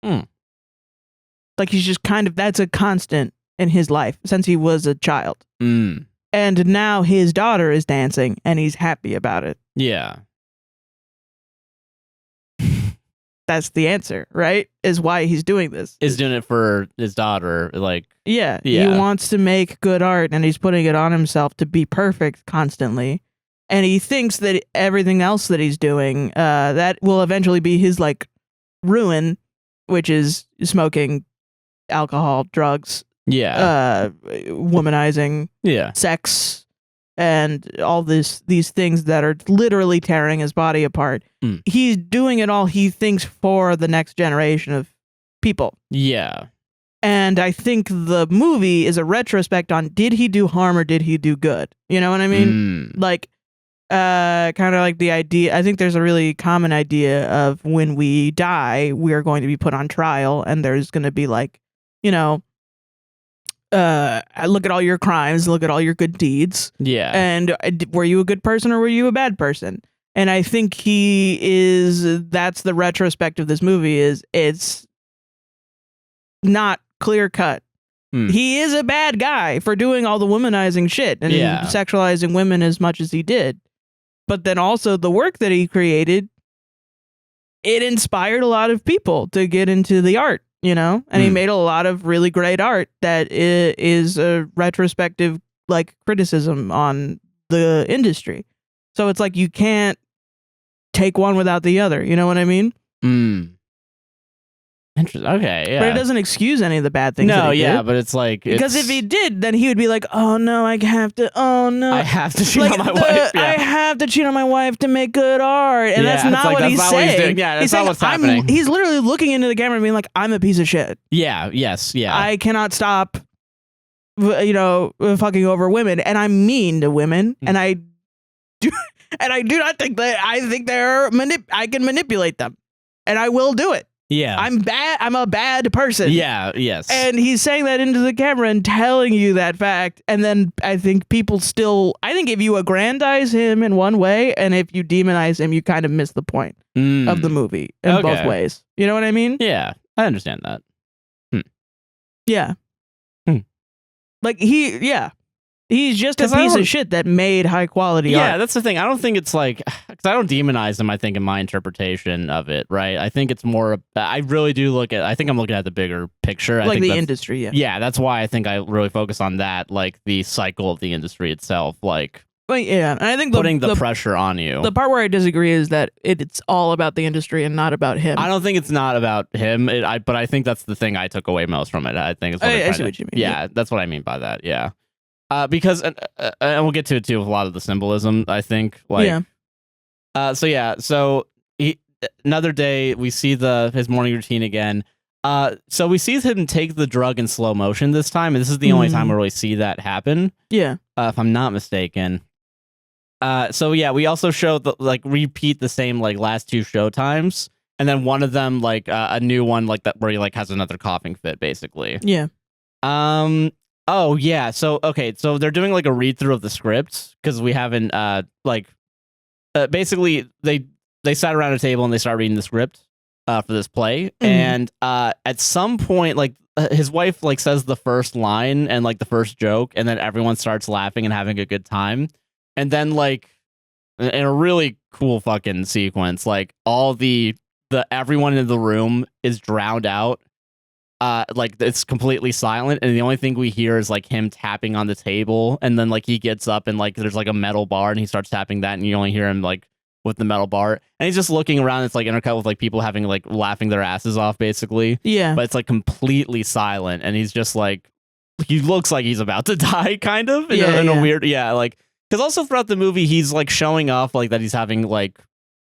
Like he's just kind of, that's a constant in his life since he was a child. And now his daughter is dancing and he's happy about it. Yeah. That's the answer, right? Is why he's doing this. Is doing it for his daughter, like... Yeah, he wants to make good art, and he's putting it on himself to be perfect constantly. And he thinks that everything else that he's doing, that will eventually be his, like, ruin, which is smoking, alcohol, drugs, womanizing, sex, and all these things that are literally tearing his body apart. He's doing it all, he thinks, for the next generation of people. Yeah. And I think the movie is a retrospect on, did he do harm or did he do good? You know what I mean? Like, kind of like the idea, I think there's a really common idea of when we die, we are going to be put on trial, and there's going to be like, you know, look at all your crimes, look at all your good deeds. Yeah. And were you a good person or were you a bad person? And I think that's the retrospect of this movie, is it's not clear cut. He is a bad guy for doing all the womanizing shit and sexualizing women as much as he did. But then also the work that he created, it inspired a lot of people to get into the art. You know, and he made a lot of really great art that is a retrospective, like, criticism on the industry. So it's like you can't take one without the other. You know what I mean? Interesting. Okay, yeah. But it doesn't excuse any of the bad things. No, that he did. but it's like, because if he did, then he would be like, "Oh no, I have to. Oh no, I have to cheat on my wife. Yeah. I have to cheat on my wife to make good art." And that's not what he's saying. Yeah, that's not what's happening. He's literally looking into the camera and being like, "I'm a piece of shit." Yeah. Yes. Yeah. I cannot stop, you know, fucking over women, and I'm mean to women, and I do not think that I think I can manipulate them, and I will do it. Yeah. I'm bad. I'm a bad person. Yeah. Yes. And he's saying that into the camera and telling you that fact. And then I think people I think if you aggrandize him in one way and if you demonize him, you kind of miss the point of the movie in both ways. You know what I mean? Yeah. I understand that. Yeah. Like he's just a piece of shit that made high quality art. Yeah, that's the thing. I don't think it's like, because I don't demonize him, I think, in my interpretation of it, right? I think it's more, I really do I think I'm looking at the bigger picture. Like the industry, yeah. Yeah, that's why I think I really focus on that, like the cycle of the industry itself, like. Well, yeah, and I think putting the pressure on you. The part where I disagree is that it's all about the industry and not about him. I don't think it's not about him, but I think that's the thing I took away most from it. I think it's what I see what you mean. Yeah, that's what I mean by that, yeah. Because and we'll get to it too with a lot of the symbolism, I think. Like, so another day we see his morning routine again. So we see him take the drug in slow motion this time, and this is the only time we really see that happen. Yeah, if I'm not mistaken. So yeah, we also show repeat the same like last 2 show times, and then one of them like a new one like that where he like has another coughing fit, basically. Yeah. Oh yeah, so so they're doing like a read through of the script because we haven't basically they sat around a table and they start reading the script for this play, and at some point like his wife like says the first line and like the first joke, and then everyone starts laughing and having a good time, and then like in a really cool fucking sequence, like all the everyone in the room is drowned out. Like it's completely silent, and the only thing we hear is like him tapping on the table, and then like he gets up and like there's like a metal bar, and he starts tapping that, and you only hear him like with the metal bar, and he's just looking around. It's like intercut with like people having like laughing their asses off, basically. Yeah, but it's like completely silent, and he's just like he looks like he's about to die, kind of in a weird like because also throughout the movie he's like showing off like that he's having like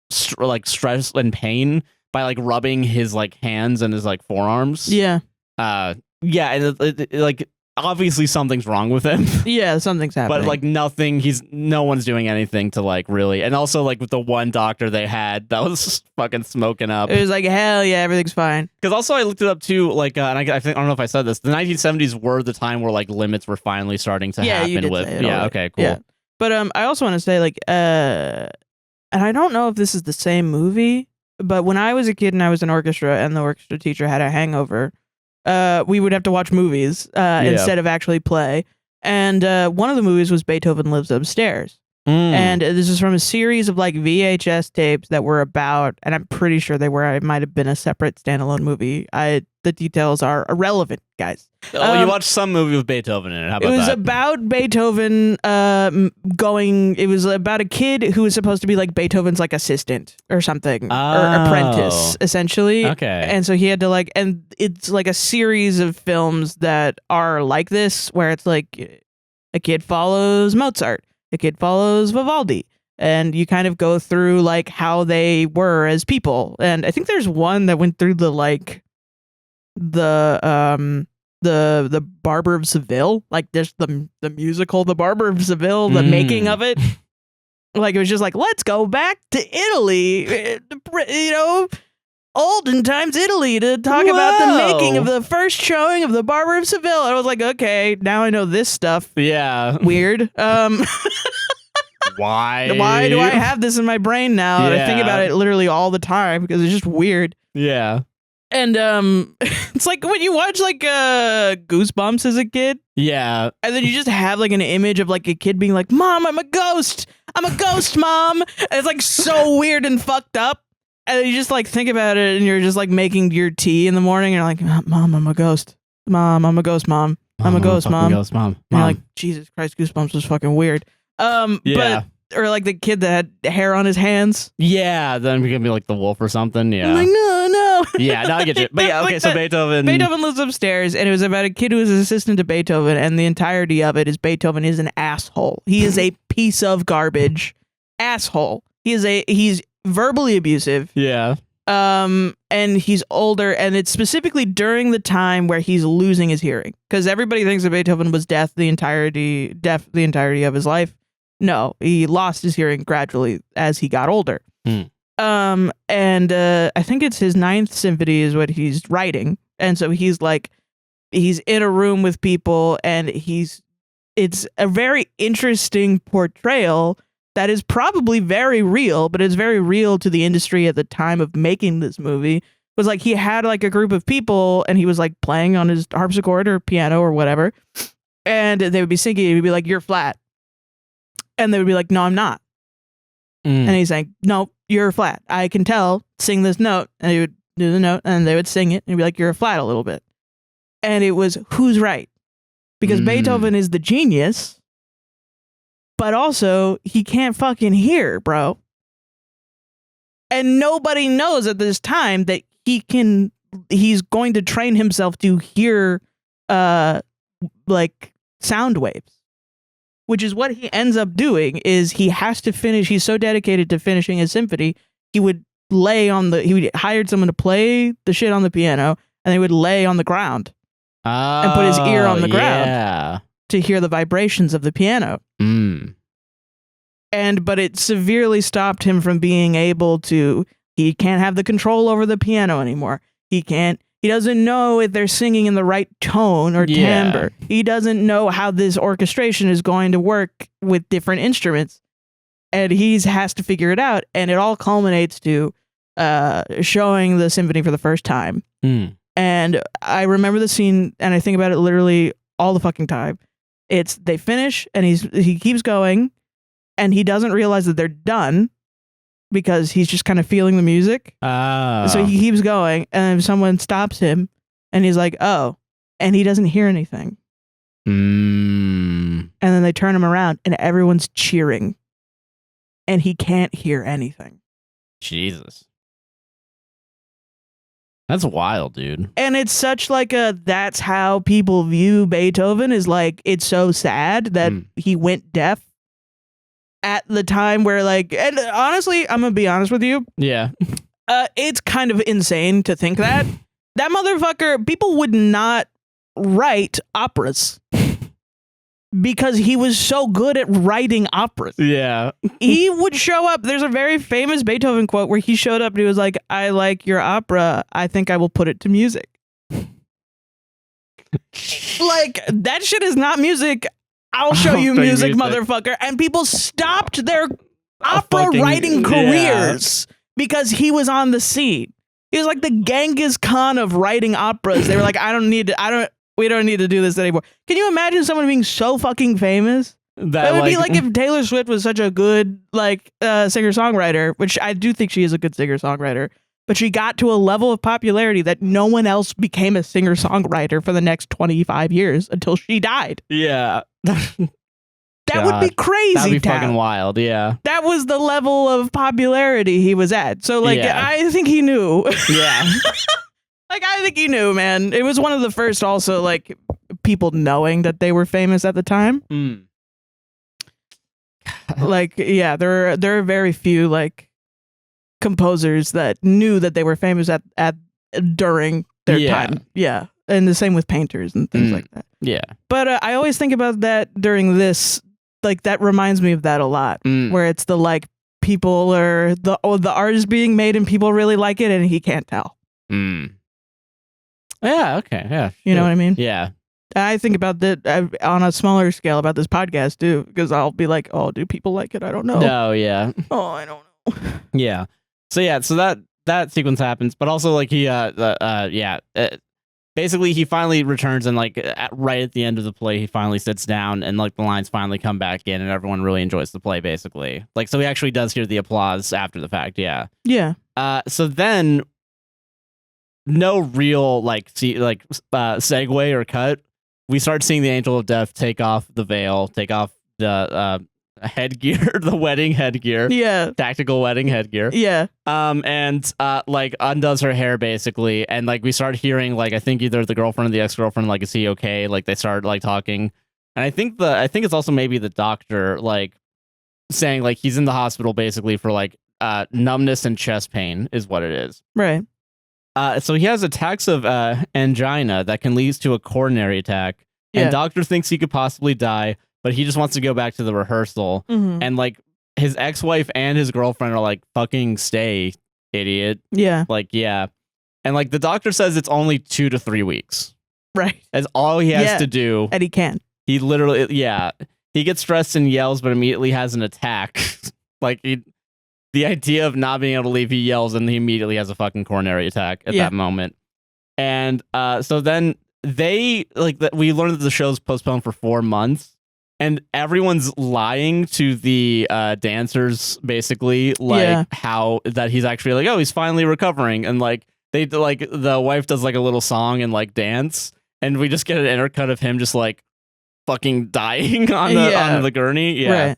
stress and pain by like rubbing his like hands and his like forearms. Yeah. And like obviously something's wrong with him. Yeah, something's happening. But like no one's doing anything to like really. And also like with the one doctor they had that was fucking smoking up. It was like, hell yeah, everything's fine. Because also I looked it up too, like and I think I don't know if I said this. The 1970s were the time where like limits were finally starting to happen you did with. Say it Yeah, already. okay, cool. Yeah. But I also want to say like and I don't know if this is the same movie. But when I was a kid and I was in orchestra and the orchestra teacher had a hangover, we would have to watch movies instead of actually play. And one of the movies was Beethoven Lives Upstairs. And this is from a series of like VHS tapes that were about, and I'm pretty sure it might have been a separate standalone movie. The details are irrelevant, guys. Oh, you watched some movie with Beethoven in it. How about that? It was about Beethoven it was about a kid who was supposed to be like Beethoven's like assistant or something, or apprentice, essentially. Okay. And so he had to like, and it's like a series of films that are like this, where it's like a kid follows Mozart, a kid follows Vivaldi, and you kind of go through like how they were as people. And I think there's one that went through the Barber of Seville, like there's the musical The Barber of Seville, the making of it. Like it was just like, let's go back to Italy, olden times Italy, to talk about the making of the first showing of The Barber of Seville. And I was like, okay, now I know this stuff. Yeah. Weird. Why do I have this in my brain now? And I think about it literally all the time because it's just weird. Yeah. And it's like when you watch like Goosebumps as a kid. Yeah. And then you just have like an image of like a kid being like, Mom, I'm a ghost. I'm a ghost, Mom. And it's like so weird and fucked up. And then you just like think about it and you're just like making your tea in the morning and you're like, Mom, I'm a ghost. Mom, I'm a ghost, Mom. I'm a ghost, Mom. Ghost, Mom. And you're like, Jesus Christ, Goosebumps was fucking weird. Yeah. Or like the kid that had hair on his hands. Yeah, then we can be like the wolf or something. Yeah. I'm like, no. Yeah, now I get you. But yeah, okay, so Beethoven Lives Upstairs, and it was about a kid who was an assistant to Beethoven, and the entirety of it is Beethoven is an asshole. He is a piece of garbage. Asshole. He's verbally abusive. Yeah. And he's older, and it's specifically during the time where he's losing his hearing. Because everybody thinks that Beethoven was deaf the entirety of his life. No, he lost his hearing gradually as he got older. And I think it's his 9th symphony is what he's writing. And so he's in a room with people, and it's a very interesting portrayal that is probably very real, but it's very real to the industry at the time of making this movie. It was like he had like a group of people, and he was like playing on his harpsichord or piano or whatever, and they would be singing, and he'd be like, "You're flat." And they would be like, "No, I'm not." And he's like, "No, you're flat. I can tell. Sing this note." And he would do the note, and they would sing it, and he'd be like, "You're flat a little bit." And it was, who's right? Because Beethoven is the genius, but also he can't fucking hear, bro. And nobody knows at this time that he's going to train himself to hear like sound waves. Which is what he ends up doing, is he has to finish. He's so dedicated to finishing his symphony, he would hired someone to play the shit on the piano, and they would lay on the ground and put his ear on the ground to hear the vibrations of the piano. But it severely stopped him from being able to, he can't have the control over the piano anymore. He doesn't know if they're singing in the right tone or timbre. He doesn't know how this orchestration is going to work with different instruments. And he has to figure it out. And it all culminates to showing the symphony for the first time. And I remember the scene, and I think about it literally all the fucking time. They finish, and he keeps going, and he doesn't realize that they're done. because he's just kind of feeling the music. So he keeps going, and if someone stops him, and he's like, "Oh," and he doesn't hear anything. And then they turn him around, and everyone's cheering, and he can't hear anything. Jesus. That's wild, dude. And it's such like that's how people view Beethoven, is like, it's so sad that he went deaf at the time where, like, and honestly, I'm gonna be honest with you. Yeah. It's kind of insane to think that motherfucker, people would not write operas because he was so good at writing operas. Yeah. He would show up. There's a very famous Beethoven quote where he showed up and he was like, "I like your opera. I think I will put it to music." Like, that shit is not music. I'll show you music, motherfucker. And people stopped their opera writing careers because he was on the scene. He was like the Genghis Khan of writing operas. They were like, we don't need to do this anymore. Can you imagine someone being so fucking famous? That would be like if Taylor Swift was such a good singer-songwriter, which I do think she is a good singer-songwriter, but she got to a level of popularity that no one else became a singer-songwriter for the next 25 years until she died. Yeah. That would be crazy. That'd be fucking wild, yeah. That was the level of popularity he was at. So, like, I think he knew. Yeah. Like, I think he knew, man. It was one of the first also, like, people knowing that they were famous at the time. Like, yeah, there are very few, like, composers that knew that they were famous at during their time. Yeah. And the same with painters and things like that. Yeah. But I always think about that during this, like, that reminds me of that a lot, where it's the, like, people are, the art is being made and people really like it and he can't tell. Yeah, okay, yeah. You know what I mean? Yeah. I think about that on a smaller scale about this podcast, too, because I'll be like, oh, do people like it? I don't know. No, yeah. Oh, I don't know. Yeah. So that sequence happens, but also, like, he, basically, he finally returns and, like, right at the end of the play, he finally sits down and, like, the lines finally come back in and everyone really enjoys the play, basically. Like, so he actually does hear the applause after the fact, yeah. Yeah. So then, no real, segue or cut. We start seeing the Angel of Death take off the veil, take off the headgear, the wedding headgear. Yeah. Tactical wedding headgear. Yeah. And undoes her hair basically. And like we start hearing like I think either the girlfriend or the ex-girlfriend, like, is he okay? Like they start like talking. And I think it's also maybe the doctor like saying like he's in the hospital basically for like numbness and chest pain is what it is. Right. So he has attacks of angina that can lead to a coronary attack. Yeah. And doctor thinks he could possibly die, but he just wants to go back to the rehearsal. And like his ex-wife and his girlfriend are like, fucking stay, idiot. Yeah. Like, yeah. And like the doctor says it's only 2 to 3 weeks. Right. That's all he has to do. And he can. He literally, he gets stressed and yells, but immediately has an attack. Like the idea of not being able to leave, he yells and he immediately has a fucking coronary attack at that moment. And so then we learned that the show's postponed for 4 months. And everyone's lying to the dancers, basically, like how that he's actually like, oh, he's finally recovering, and like they like the wife does like a little song and like dance, and we just get an intercut of him just like fucking dying on the gurney, and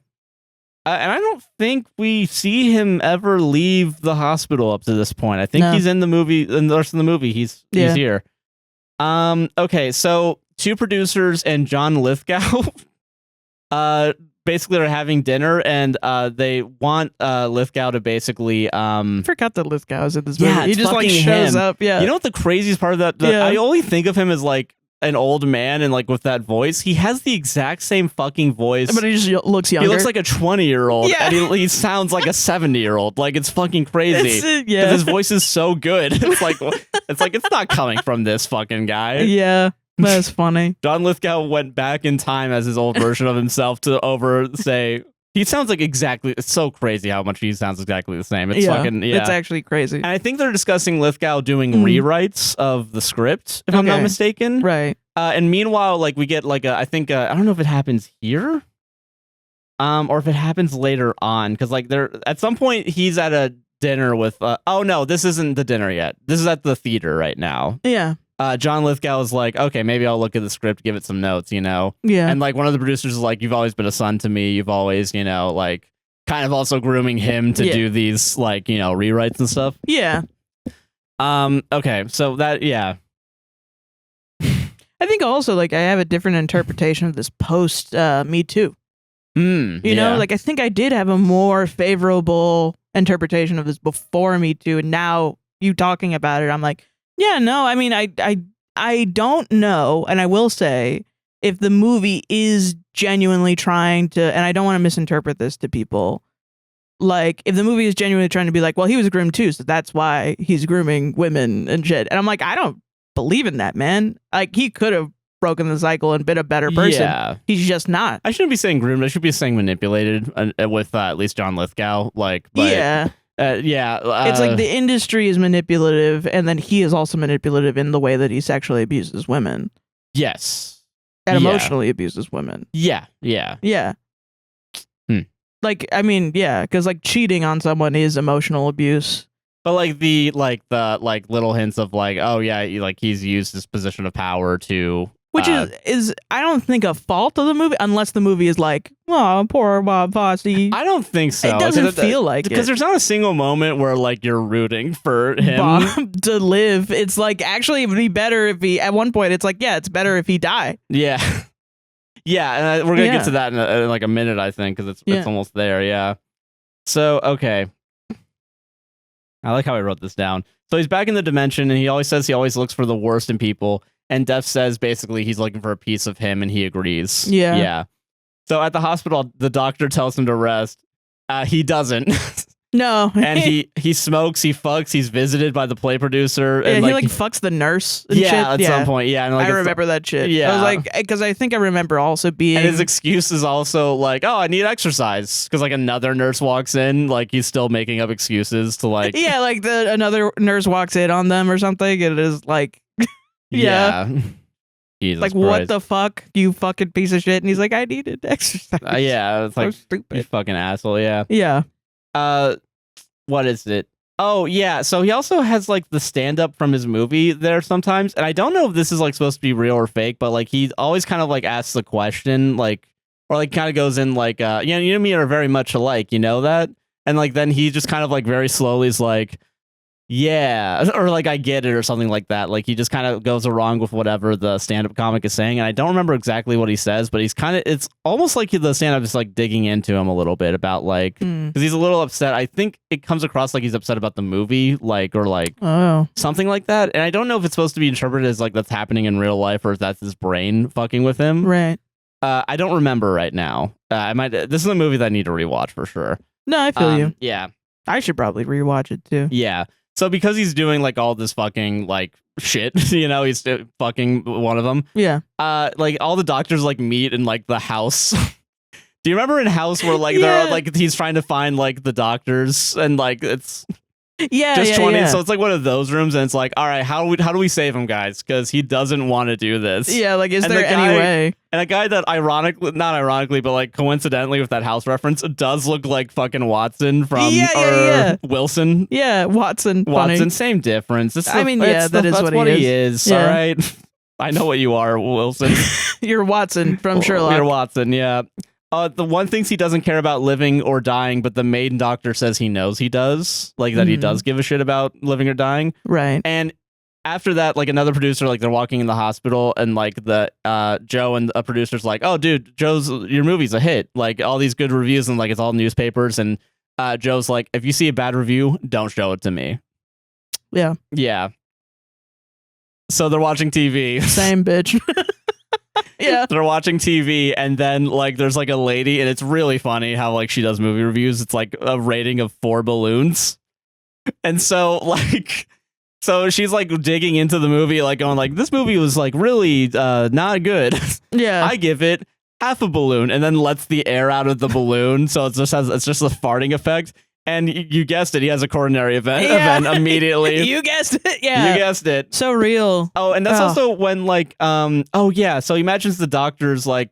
I don't think we see him ever leave the hospital up to this point. I think he's in the movie, in the rest of the movie, he's here. Okay, so 2 producers and John Lithgow. Basically are having dinner and they want Lithgow to basically I forgot that Lithgow is in this movie. He just like shows up. Yeah. You know what the craziest part of that? I only think of him as like an old man and like with that voice. He has the exact same fucking voice. But he just looks younger. He looks like a 20-year-old and he sounds like a 70-year-old. Like it's fucking crazy. Because his voice is so good. It's like it's not coming from this fucking guy. Yeah. That's funny. John Lithgow went back in time as his old version of himself to say he sounds like exactly. It's so crazy how much he sounds exactly the same. It's fucking It's actually crazy. And I think they're discussing Lithgow doing rewrites of the script, if I'm not mistaken. Right. And meanwhile, like we get like I don't know if it happens here. Or if it happens later on, because like there at some point he's at a dinner with oh no, this isn't the dinner yet. This is at the theater right now. Yeah. John Lithgow is like, okay, maybe I'll look at the script, give it some notes, you know? Yeah. And like one of the producers is like, you've always been a son to me. You've always, you know, like kind of also grooming him to do these like, you know, rewrites and stuff. Yeah. Okay, so that, yeah. I think also like I have a different interpretation of this post Me Too. You know, like I think I did have a more favorable interpretation of this before Me Too, and now you talking about it, I'm like, yeah, no, I mean, I don't know, and I will say, if the movie is genuinely trying to, and I don't want to misinterpret this to people, like, if the movie is genuinely trying to be like, well, he was groomed too, so that's why he's grooming women and shit, and I'm like, I don't believe in that, man. Like, he could have broken the cycle and been a better person. Yeah. He's just not. I shouldn't be saying groomed, I should be saying manipulated with at least John Lithgow, like, but... Yeah. It's like the industry is manipulative, and then he is also manipulative in the way that he sexually abuses women. Yes. And emotionally abuses women. Yeah. Like, I mean, yeah, because like cheating on someone is emotional abuse. But like the little hints of like, oh yeah, like he's used his position of power to... Which is I don't think a fault of the movie, unless the movie is like, oh, poor Bob Fosse. I don't think so. It doesn't feel like it. Because there's not a single moment where like you're rooting for him. Bob to live. It's like, actually, it would be better if he, at one point, it's like, yeah, it's better if he die. Yeah. Yeah, and we're going to get to that in like a minute, I think, because it's almost there, yeah. So, okay. I like how I wrote this down. So he's back in the dimension, and he always says he always looks for the worst in people. And Def says basically he's looking for a piece of him, and he agrees. Yeah. So at the hospital, the doctor tells him to rest. He doesn't. No. And he smokes, he fucks, he's visited by the play producer. And and he like fucks the nurse and shit. At some point, yeah. And like, I remember that shit. Yeah. I was like, because I think I remember also being... And his excuse is also like, oh, I need exercise. Because like another nurse walks in, like he's still making up excuses to like... Yeah, like another nurse walks in on them or something, and it is like... Yeah. Jesus like, Christ. what the fuck, you fucking piece of shit? And he's like, I needed exercise. Yeah, it's like, so stupid. You fucking asshole, yeah. Yeah. What is it? Oh, yeah, so he also has, like, the stand-up from his movie there sometimes, and I don't know if this is, like, supposed to be real or fake, but, like, he always kind of, like, asks the question, like, or, like, kind of goes in, like, you and me are very much alike, you know that? And, like, then he just kind of, like, very slowly is like, yeah, or like I get it or something like that. Like he just kind of goes along with whatever the stand-up comic is saying, and I don't remember exactly what he says, but he's kind of, it's almost like the stand-up is like digging into him a little bit about like, because he's a little upset. I think it comes across like he's upset about the movie, like, or like something like that. And I don't know if it's supposed to be interpreted as like that's happening in real life or if that's his brain fucking with him. Right. I don't remember right now. This is a movie that I need to rewatch for sure. No, I feel you. Yeah. I should probably rewatch it too. Yeah. So because he's doing like all this fucking like shit, you know, he's fucking one of them. Yeah. Like all the doctors like meet in like the house. Do you remember in House where like they're like he's trying to find like the doctors and like it's just 20. Yeah. So it's like one of those rooms and it's like, all right, how do we save him, guys? Because he doesn't want to do this. Yeah, like is there any way? And a guy that not ironically, but like coincidentally with that House reference does look like fucking Watson from Wilson. Yeah, Watson. Watson, same difference. That's what he is. Yeah. All right. I know what you are, Wilson. You're Watson from Sherlock. You're Watson, yeah. The one thinks he doesn't care about living or dying, but the main doctor says he knows he does. Like that he does give a shit about living or dying. Right. And after that, like another producer, like they're walking in the hospital and like the Joe and a producer's like, oh dude, your movie's a hit. Like all these good reviews and like it's all newspapers. And Joe's like, if you see a bad review, don't show it to me. Yeah. Yeah. So they're watching TV. Same bitch. Yeah. They're watching TV and then like there's like a lady and it's really funny how like she does movie reviews. It's like a rating of 4 balloons. And so she's like digging into the movie, like going like, this movie was like really not good. Yeah. I give it half a balloon and then lets the air out of the balloon. So it's just a farting effect. And you guessed it. He has a coronary event immediately. You guessed it. Yeah. You guessed it. So real. Oh, and that's also when like, so he imagines the doctor's like,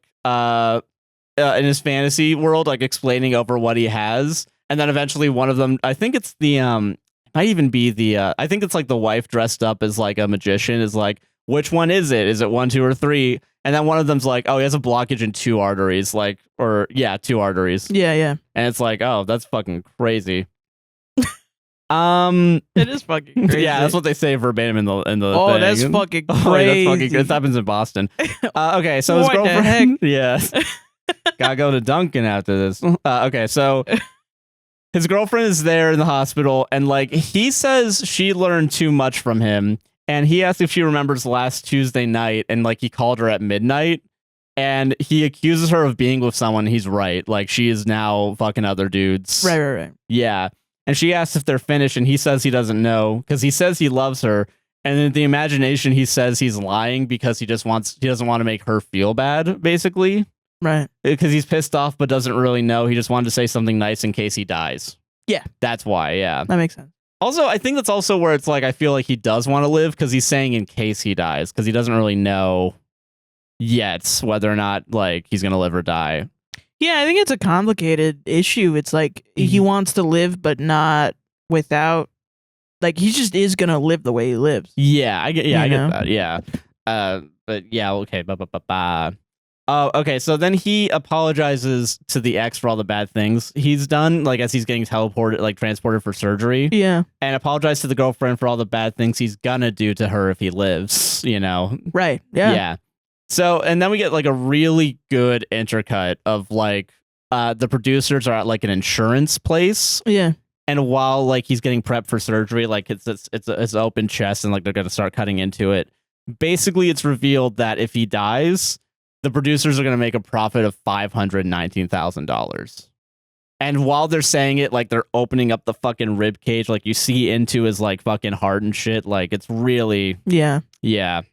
in his fantasy world, like explaining over what he has, and then eventually one of them, I think it's the might even be the I think it's like the wife dressed up as like a magician is like, which one is it? Is it 1, 2, or 3? And then one of them's like, oh, he has a blockage in 2 arteries, like, or yeah, 2 arteries. Yeah. And it's like, oh, that's fucking crazy. It is fucking crazy. Yeah, that's what they say verbatim in the Oh, thing. that's fucking crazy. Oh, yeah, that's fucking good. This happens in Boston. Okay, so his What the girlfriend. Yes. Gotta go to Duncan after this. Okay, so his girlfriend is there in the hospital, and like he says she learned too much from him, and he asks if she remembers last Tuesday night, and like he called her at midnight, and he accuses her of being with someone. He's right, like she is now fucking other dudes. Right. Yeah. And she asks if they're finished, and he says he doesn't know because he says he loves her. And in the imagination, he says he's lying because he doesn't want to make her feel bad, basically. Right. Because he's pissed off but doesn't really know. He just wanted to say something nice in case he dies. Yeah. That's why, yeah. That makes sense. Also, I think that's also where it's like, I feel like he does want to live because he's saying in case he dies because he doesn't really know yet whether or not like he's going to live or die. Yeah, I think it's a complicated issue. It's like he wants to live, but not without. Like he just is gonna live the way he lives. Yeah, I get that. Yeah, but yeah, okay. Oh, okay. So then he apologizes to the ex for all the bad things he's done, like as he's getting transported for surgery. Yeah, and apologize to the girlfriend for all the bad things he's gonna do to her if he lives. You know. Right. Yeah. Yeah. So, and then we get like a really good intercut of like the producers are at like an insurance place. Yeah. And while like he's getting prepped for surgery, like it's open chest and like they're going to start cutting into it. Basically, it's revealed that if he dies, the producers are going to make a profit of $519,000. And while they're saying it, like they're opening up the fucking rib cage, like you see into his like fucking heart and shit. Like it's really, yeah.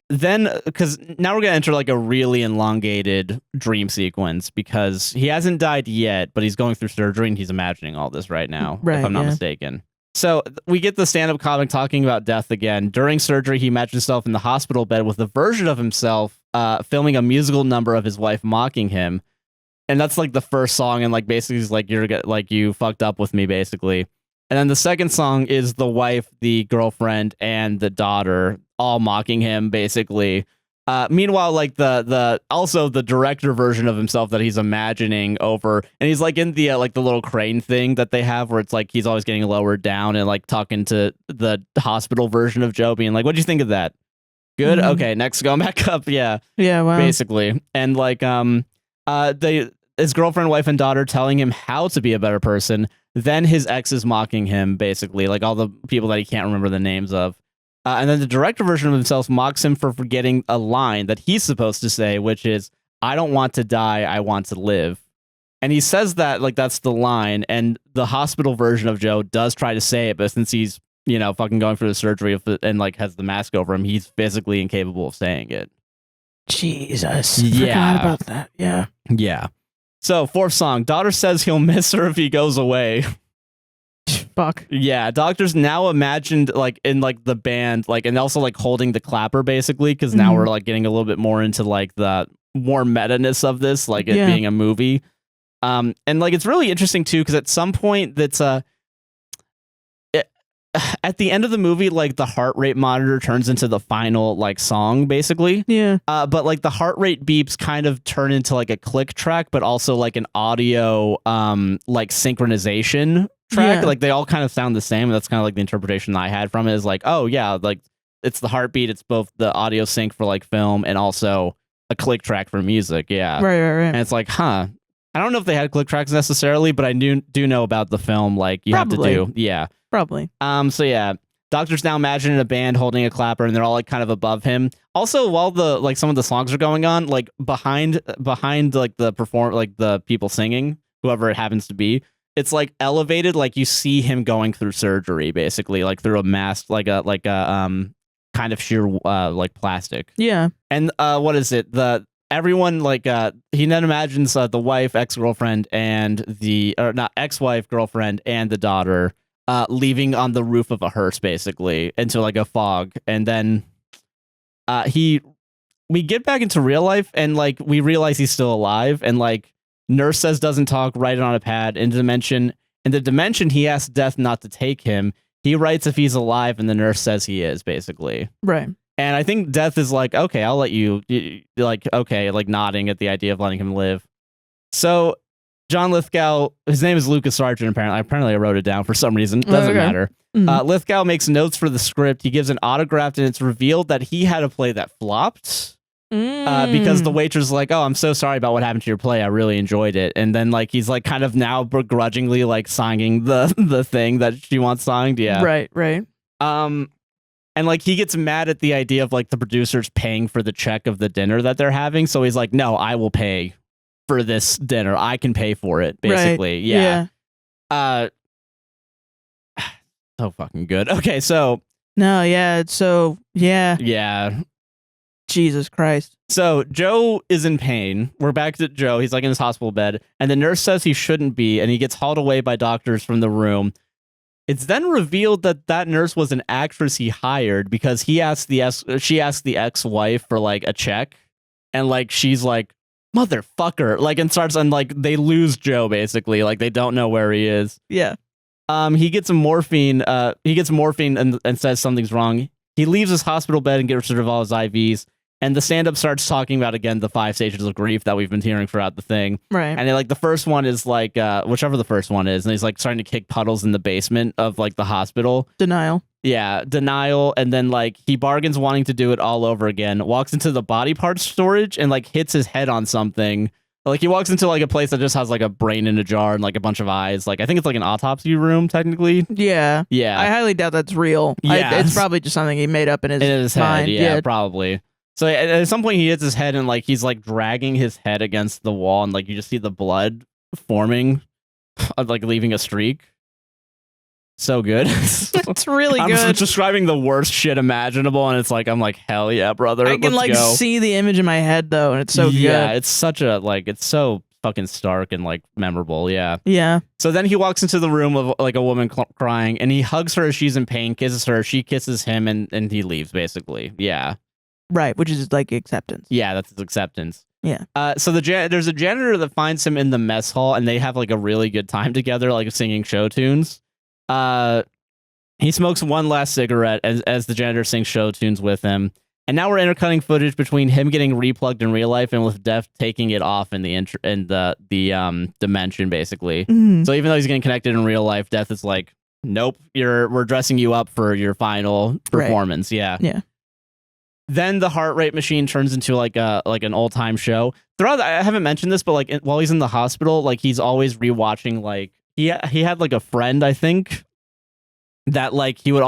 Then, because now we're gonna enter like a really elongated dream sequence because he hasn't died yet, but he's going through surgery and he's imagining all this right now, if I'm not mistaken. So we get the stand-up comic talking about death again. During surgery, he imagines himself in the hospital bed with a version of himself filming a musical number of his wife mocking him. And that's like the first song, and like basically he's like, you're like, you fucked up with me, basically. And then the second song is the wife, the girlfriend, and the daughter all mocking him, basically. Meanwhile, like the also the director version of himself that he's imagining over, and he's like in the like the little crane thing that they have where it's like he's always getting lowered down and like talking to the hospital version of Joe, being like, "What'd you think of that? Good, okay, next, go back up." Yeah, wow. Basically, and like his girlfriend, wife, and daughter telling him how to be a better person. Then his ex is mocking him, basically, like all the people that he can't remember the names of. And then the director version of himself mocks him for forgetting a line that he's supposed to say, which is, "I don't want to die, I want to live." And he says that like that's the line, and the hospital version of Joe does try to say it, but since he's, you know, fucking going through the surgery and like has the mask over him, he's physically incapable of saying it. Jesus. Yeah. Forgot about that. Yeah. Yeah. So, fourth song, daughter says he'll miss her if he goes away. Fuck. Yeah, doctor's now imagined like in like the band, like, and also like holding the clapper, basically, because now we're like getting a little bit more into like the more meta-ness of this, like it being a movie. And like it's really interesting too, because at some point that's at the end of the movie, like the heart rate monitor turns into the final like song, basically. Yeah. But like the heart rate beeps kind of turn into like a click track, but also like an audio like synchronization track. Yeah. Like they all kind of sound the same. And that's kind of like the interpretation that I had from it, is like, oh yeah, like it's the heartbeat. It's both the audio sync for like film and also a click track for music. Yeah. Right. And it's like, huh. I don't know if they had click tracks necessarily, but I do know about the film. Like you Probably. have to do. Yeah. Probably. So yeah, doctor's now imagining a band holding a clapper, and they're all like kind of above him. Also, while the like some of the songs are going on, like behind like the people singing, whoever it happens to be, it's like elevated, like you see him going through surgery, basically, like through a mask, like a kind of sheer like plastic. Yeah. And what is it? Everyone like he then imagines the wife, ex-girlfriend, and not ex-wife, girlfriend, and the daughter leaving on the roof of a hearse, basically, into like a fog. And then we get back into real life, and like we realize he's still alive, and like Nurse says doesn't talk, write it on a pad. In the dimension, he asks Death not to take him. He writes if he's alive, and the nurse says he is, basically. Right. And I think Death is like, okay, I'll let you, like, okay, like nodding at the idea of letting him live. So John Lithgow, his name is Lucas Sargent, apparently. Apparently I wrote it down for some reason. Doesn't matter. Mm-hmm. Lithgow makes notes for the script. He gives an autograph, and it's revealed that he had a play that flopped. Because the waitress is like, oh, I'm so sorry about what happened to your play. I really enjoyed it. And then like he's like kind of now begrudgingly like signing the thing that she wants signed. Yeah. Right. And like he gets mad at the idea of like the producers paying for the check of the dinner that they're having. So he's like, no, I will pay for this dinner. I can pay for it, basically. Right. Yeah. So fucking good. Okay, so yeah. Jesus Christ. So Joe is in pain. We're back to Joe. He's like in his hospital bed, and the nurse says he shouldn't be, and he gets hauled away by doctors from the room. It's then revealed that nurse was an actress he hired because she asked the ex-wife for like a check, and like she's like, motherfucker, like, and starts, and like they lose Joe, basically. Like they don't know where he is. Yeah. He gets some morphine. And says something's wrong. He leaves his hospital bed and gets rid of all his IVs. And the stand-up starts talking about, again, the 5 stages of grief that we've been hearing throughout the thing. Right. And like the first one is like, whichever the first one is, and he's like starting to kick puddles in the basement of like the hospital. Denial. Yeah, denial. And then like he bargains wanting to do it all over again, walks into the body parts storage and like hits his head on something. Like he walks into like a place that just has like a brain in a jar and like a bunch of eyes. Like I think it's like an autopsy room, technically. Yeah. Yeah. I highly doubt that's real. Yeah. It's probably just something he made up in his mind. Head. Yeah, probably. So at some point he hits his head and like he's like dragging his head against the wall and like you just see the blood forming, like leaving a streak. So good. It's really good. I'm describing the worst shit imaginable, and it's like I'm like, hell yeah, brother. I can let's like go. see the image in my head though, and it's so good. Yeah, it's such a like it's so fucking stark and like memorable. Yeah. Yeah. So then he walks into the room of like a woman crying, and he hugs her as she's in pain, kisses her, she kisses him, and he leaves, basically. Yeah. Right, which is like acceptance. Yeah, that's his acceptance. Yeah. So there's a janitor that finds him in the mess hall, and they have like a really good time together, like singing show tunes. He smokes one last cigarette as the janitor sings show tunes with him. And now we're intercutting footage between him getting replugged in real life and with Death taking it off in the dimension, basically. Mm-hmm. So even though he's getting connected in real life, Death is like, nope, we're dressing you up for your final performance. Right. Yeah. Yeah. Then the heart rate machine turns into like an old time show. Throughout, I haven't mentioned this, but like while he's in the hospital, like he's always rewatching. Like he had like a friend, I think, that like he would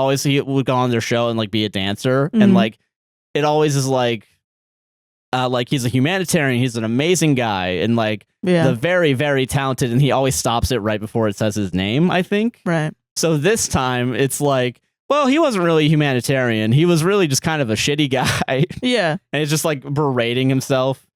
go on their show and like be a dancer, and like it always is like he's a humanitarian, he's an amazing guy, and like the very very talented, and he always stops it right before it says his name, I think. Right. So this time it's like, well, he wasn't really a humanitarian. He was really just kind of a shitty guy. Yeah. And he's just like berating himself.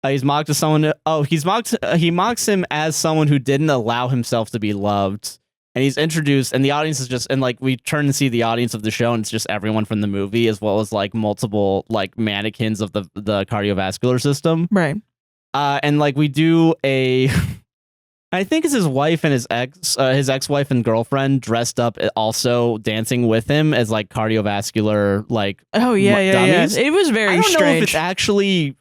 He's mocked as someone. He mocks him as someone who didn't allow himself to be loved. And he's introduced, and the audience is just, and like we turn to see the audience of the show, and it's just everyone from the movie, as well as like multiple like mannequins of the cardiovascular system. Right. And like we do I think it's his wife and his ex-wife and girlfriend dressed up, also dancing with him as like cardiovascular, like dummies. It was very strange. I don't know if it's actually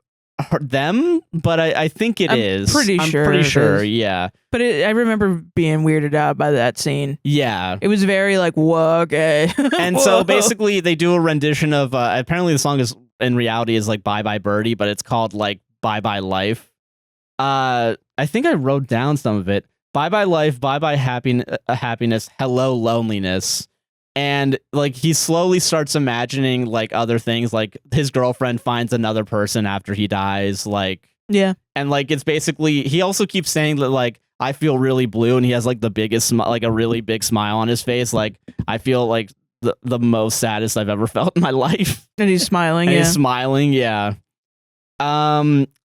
them, but I think it is. I'm pretty sure. Yeah. But I remember being weirded out by that scene. Yeah. It was very like, whoa, okay. And so basically they do a rendition of, apparently the song is in reality is like Bye Bye Birdie, but it's called like Bye Bye Life. I think I wrote down some of it. Bye bye life, bye bye happiness, hello loneliness. And like he slowly starts imagining like other things, like his girlfriend finds another person after he dies, like and like it's basically, he also keeps saying that like I feel really blue, and he has like the biggest like a really big smile on his face, like I feel like the most saddest I've ever felt in my life. And he's smiling. He's smiling, yeah.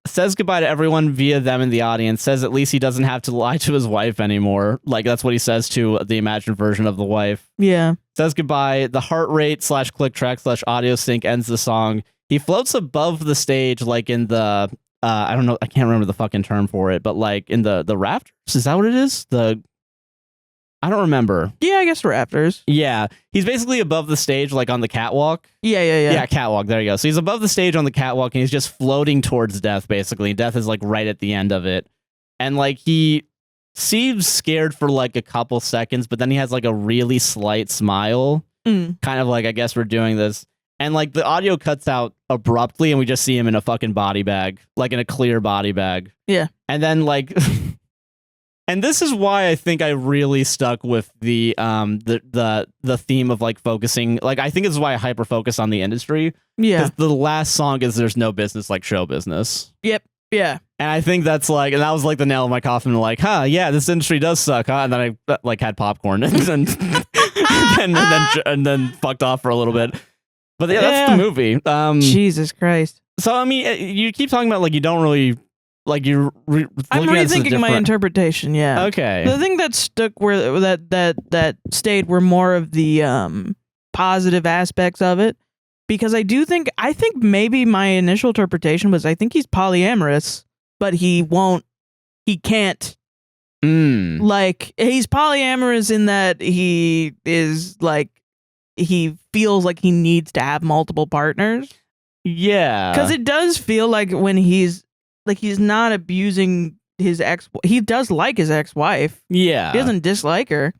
Says goodbye to everyone via them in the audience, says at least he doesn't have to lie to his wife anymore. Like that's what he says to the imagined version of the wife. Yeah. Says goodbye. The heart rate /click track/audio sync ends the song. He floats above the stage like in the I don't know, I can't remember the fucking term for it, but like in the rafters, is that what it is? I don't remember. Yeah, I guess rafters. Yeah, he's basically above the stage, like on the catwalk. Yeah, Catwalk. There you go. So he's above the stage on the catwalk, and he's just floating towards death. Basically, death is like right at the end of it, and like he seems scared for like a couple seconds, but then he has like a really slight smile, kind of like, I guess we're doing this. And like the audio cuts out abruptly, and we just see him in a fucking body bag, like in a clear body bag. Yeah. And then like, and this is why I think I really stuck with the theme of like focusing. Like, I think this is why I hyper focus on the industry. Yeah. Because the last song is "There's no business like show business." Yep. Yeah. And I think that's like, and that was like the nail in my coffin. Like, yeah, this industry does suck, huh? And then I like had popcorn and then fucked off for a little bit. But yeah, that's the movie. Jesus Christ. So I mean, you keep talking about like you don't really like you're. I'm rethinking my interpretation. Yeah. Okay. The thing that stuck that stayed were more of the positive aspects of it, because I think maybe my initial interpretation was I think he's polyamorous, but he can't. Like, he's polyamorous in that he is like, he feels like he needs to have multiple partners. Yeah. Because it does feel like when he's not abusing his he does like his ex-wife. Yeah. He doesn't dislike her.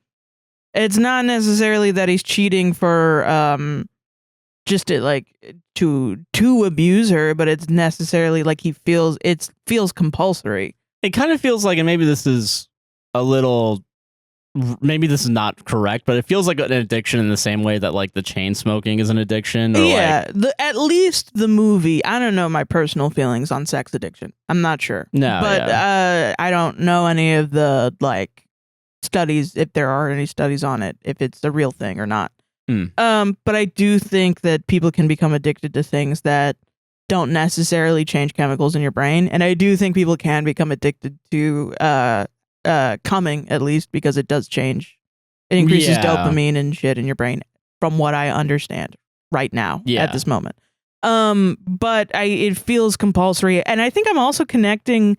It's not necessarily that he's cheating for just to abuse her, but it's necessarily like it feels compulsory. It kind of feels like, and maybe this is maybe this is not correct, but it feels like an addiction in the same way that like the chain smoking is an addiction. Or yeah, at least the movie. I don't know my personal feelings on sex addiction. I'm not sure. No, but I don't know any of the like studies, if there are any studies on it, if it's a real thing or not. But I do think that people can become addicted to things that don't necessarily change chemicals in your brain, and I do think people can become addicted to coming, at least, because it does change. It increases dopamine and shit in your brain, from what I understand right now at this moment. But it feels compulsory, and I think I'm also connecting,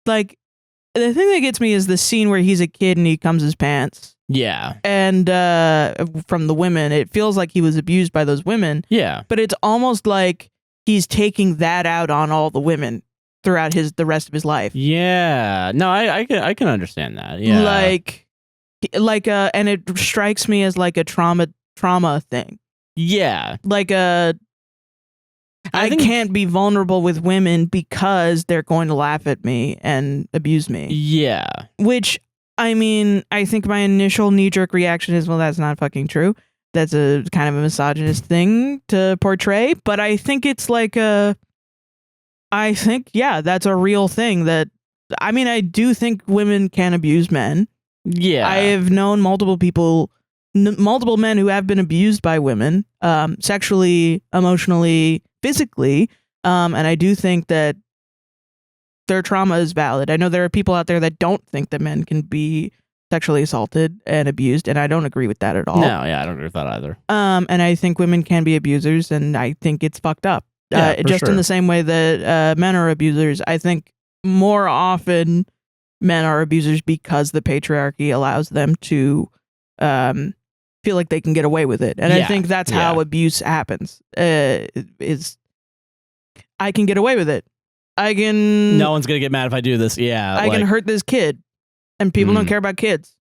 like, the thing that gets me is the scene where he's a kid and he comes his pants. Yeah. And from the women, it feels like he was abused by those women. Yeah. But it's almost like he's taking that out on all the women throughout the rest of his life. Yeah. No, I can understand that. Yeah. And it strikes me as like a trauma thing. Yeah. Like I can't be vulnerable with women because they're going to laugh at me and abuse me. Yeah. Which, I mean, I think my initial knee-jerk reaction is, well, that's not fucking true. That's a kind of a misogynist thing to portray. But I think it's like that's a real thing that, I mean, I do think women can abuse men. Yeah. I have known multiple men who have been abused by women, sexually, emotionally, physically. And I do think that their trauma is valid. I know there are people out there that don't think that men can be sexually assaulted and abused, and I don't agree with that at all. No, yeah, I don't agree with that either. And I think women can be abusers, and I think it's fucked up. Just in the same way that men are abusers. I think more often men are abusers because the patriarchy allows them to feel like they can get away with it. And I think that's how abuse happens. Is I can get away with it. No one's gonna get mad if I do this. Yeah. I can hurt this kid, and people don't care about kids.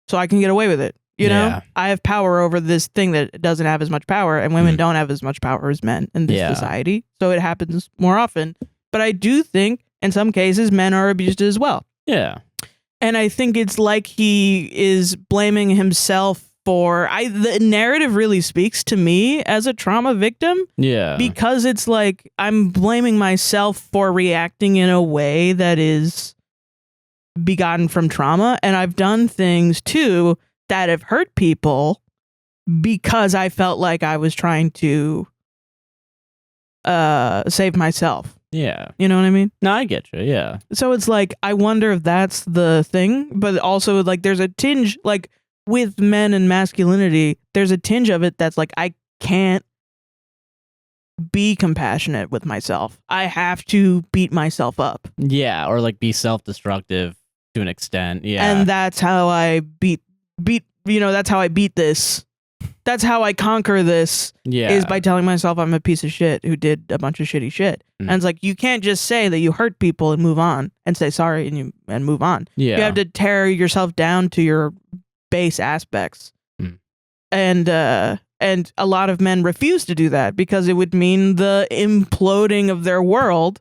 So I can get away with it. You know? I have power over this thing that doesn't have as much power, and women don't have as much power as men in this society. So it happens more often. But I do think in some cases men are abused as well. Yeah. And I think it's like he is blaming himself for the narrative really speaks to me as a trauma victim. Yeah. Because it's like I'm blaming myself for reacting in a way that is begotten from trauma. And I've done things too that have hurt people because I felt like I was trying to save myself. Yeah. You know what I mean? No, I get you. Yeah. So it's like, I wonder if that's the thing, but also like there's a tinge, like with men and masculinity, there's a tinge of it that's like, I can't be compassionate with myself. I have to beat myself up. Yeah, or like be self-destructive to an extent. Yeah. And that's how I beat that's how I beat this. That's how I conquer this. Yeah. Is by telling myself I'm a piece of shit who did a bunch of shitty shit. And it's like, you can't just say that you hurt people and move on and say sorry and move on. Yeah. You have to tear yourself down to your base aspects. And a lot of men refuse to do that because it would mean the imploding of their world,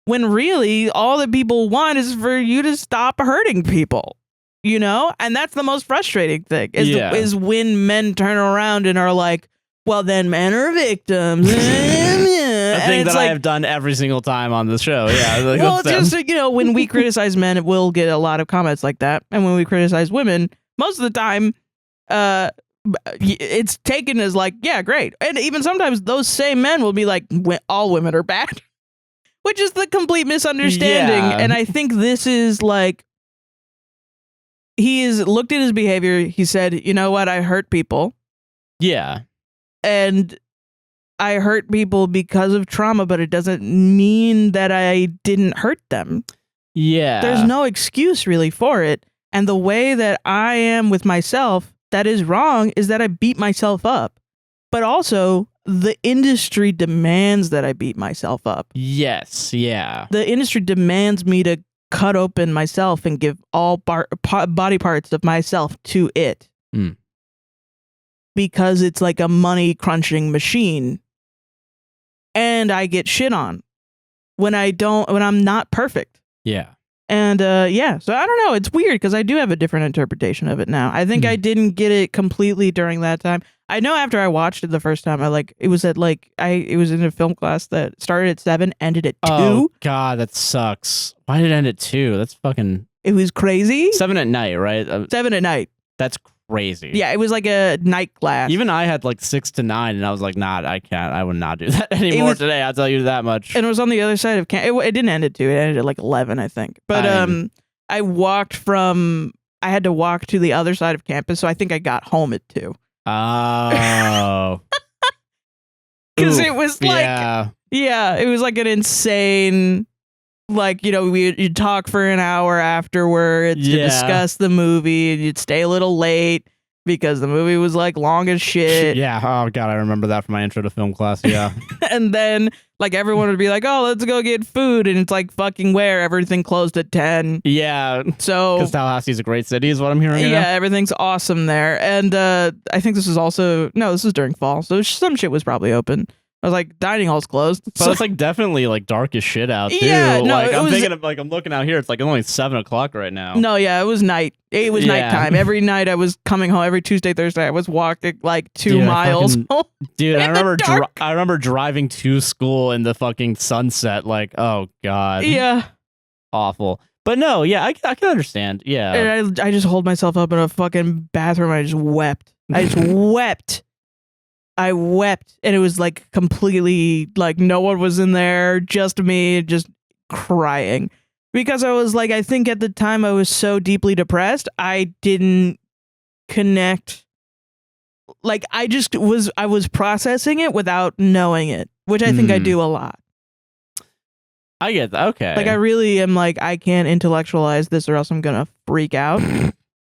when really all that people want is for you to stop hurting people, you know? And that's the most frustrating thing is when men turn around and are like, well, then men are victims. A thing that I have done every single time on the show. Yeah. Like, well, it's just, when we criticize men, we'll get a lot of comments like that. And when we criticize women, most of the time, it's taken as like, yeah, great. And even sometimes those same men will be like, all women are bad, which is the complete misunderstanding. Yeah. And I think this is like, he has looked at his behavior. He said, you know what? I hurt people. Yeah. And I hurt people because of trauma, but it doesn't mean that I didn't hurt them. Yeah. There's no excuse really for it. And the way that I am with myself that is wrong is that I beat myself up. But also, the industry demands that I beat myself up. Yes, yeah. The industry demands me to cut open myself and give all body parts of myself to it. Because it's like a money crunching machine. And I get shit on when I'm not perfect. Yeah. And so I don't know. It's weird because I do have a different interpretation of it now. I think I didn't get it completely during that time. I know after I watched it the first time, it was in a film class that started at 7, ended at 2. Oh God, that sucks. Why did it end at 2? That's fucking. It was crazy. 7 at night, right? 7 at night. That's crazy. Yeah, it was like a night class. Even I had like 6 to 9, and I was like, nah, I can't. I would not do that anymore today. I'll tell you that much. And it was on the other side of it didn't end at 2. It ended at like 11, I think. But I had to walk to the other side of campus, so I think I got home at 2. Oh. Because it was like, it was like an insane, like, you'd talk for an hour afterwards to discuss the movie, and you'd stay a little late because the movie was like long as shit. Yeah. Oh God, I remember that from my intro to film class. Yeah. And then like everyone would be like, oh, let's go get food. And it's like, fucking where? Everything closed at 10. Yeah. So because Tallahassee's a great city is what I'm hearing. Yeah, everything's awesome there. And I think this is during fall. So some shit was probably open. I was like, dining hall's closed. So it's like definitely like dark as shit out too. Yeah, no, like I'm looking out here. It's like only 7 o'clock right now. No, yeah, it was night. It was nighttime. Every night I was coming home. Every Tuesday, Thursday, I was walking like 2 miles. Dude, I remember driving to school in the fucking sunset. Like, oh God. Yeah. Awful. But no, yeah, I can understand. Yeah. And I just hold myself up in a fucking bathroom. I just wept. I wept, and it was like completely like no one was in there, just me, just crying. Because I was like, I think at the time I was so deeply depressed, I didn't connect. Like I was processing it without knowing it, which I think I do a lot. I get that. Okay. Like I really am like, I can't intellectualize this or else I'm going to freak out.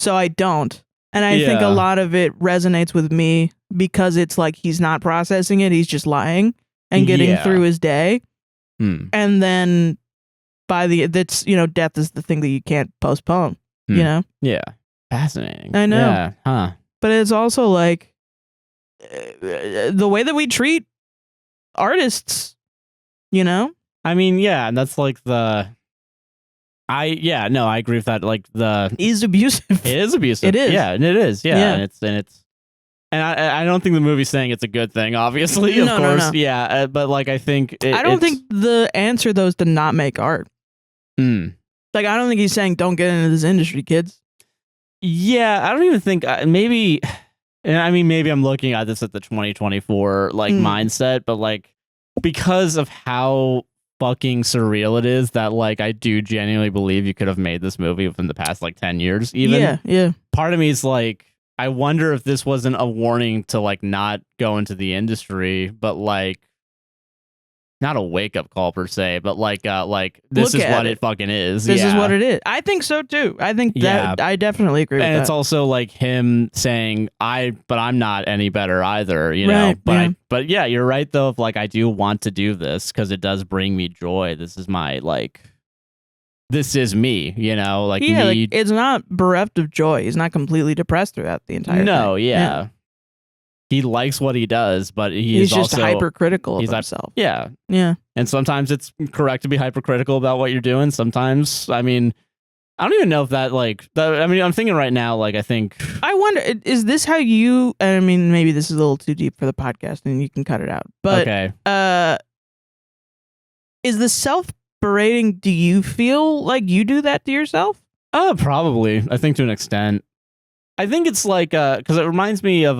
So I don't. And I think a lot of it resonates with me because it's like he's not processing it. He's just lying and getting through his day. And then death is the thing that you can't postpone, you know? Yeah. Fascinating. I know. Yeah. Huh. But it's also like the way that we treat artists, you know? I mean, yeah, and that's like I agree with that. Like is abusive. It is abusive. It is. Yeah, and it is. Yeah. And I don't think the movie's saying it's a good thing, obviously, of course. No. Yeah, but like I think I don't think the answer though is to not make art. Like I don't think he's saying don't get into this industry, kids. Yeah, I don't even think maybe I'm looking at this at the 2024 like mindset, but like because of how fucking surreal it is that like I do genuinely believe you could have made this movie within the past like 10 years even. Yeah. Part of me is like I wonder if this wasn't a warning to like not go into the industry, but like not a wake up call per se, but like this is what it fucking is. This is what it is. I think so too. I think that I definitely agree with that. And it's also like him saying but I'm not any better either, you know. But yeah, you're right though. If like I do want to do this because it does bring me joy. This is my this is me, you know. Like me. It's not bereft of joy. He's not completely depressed throughout the entire thing. Yeah. He likes what he does, but he's just also hypercritical of himself. Yeah. And sometimes it's correct to be hypercritical about what you're doing. Sometimes, I mean, I don't even know if that I'm thinking right now, I wonder, is this how you, I mean, maybe this is a little too deep for the podcast and you can cut it out, but is the self-berating, do you feel like you do that to yourself? Probably. I think to an extent. I think it's because it reminds me of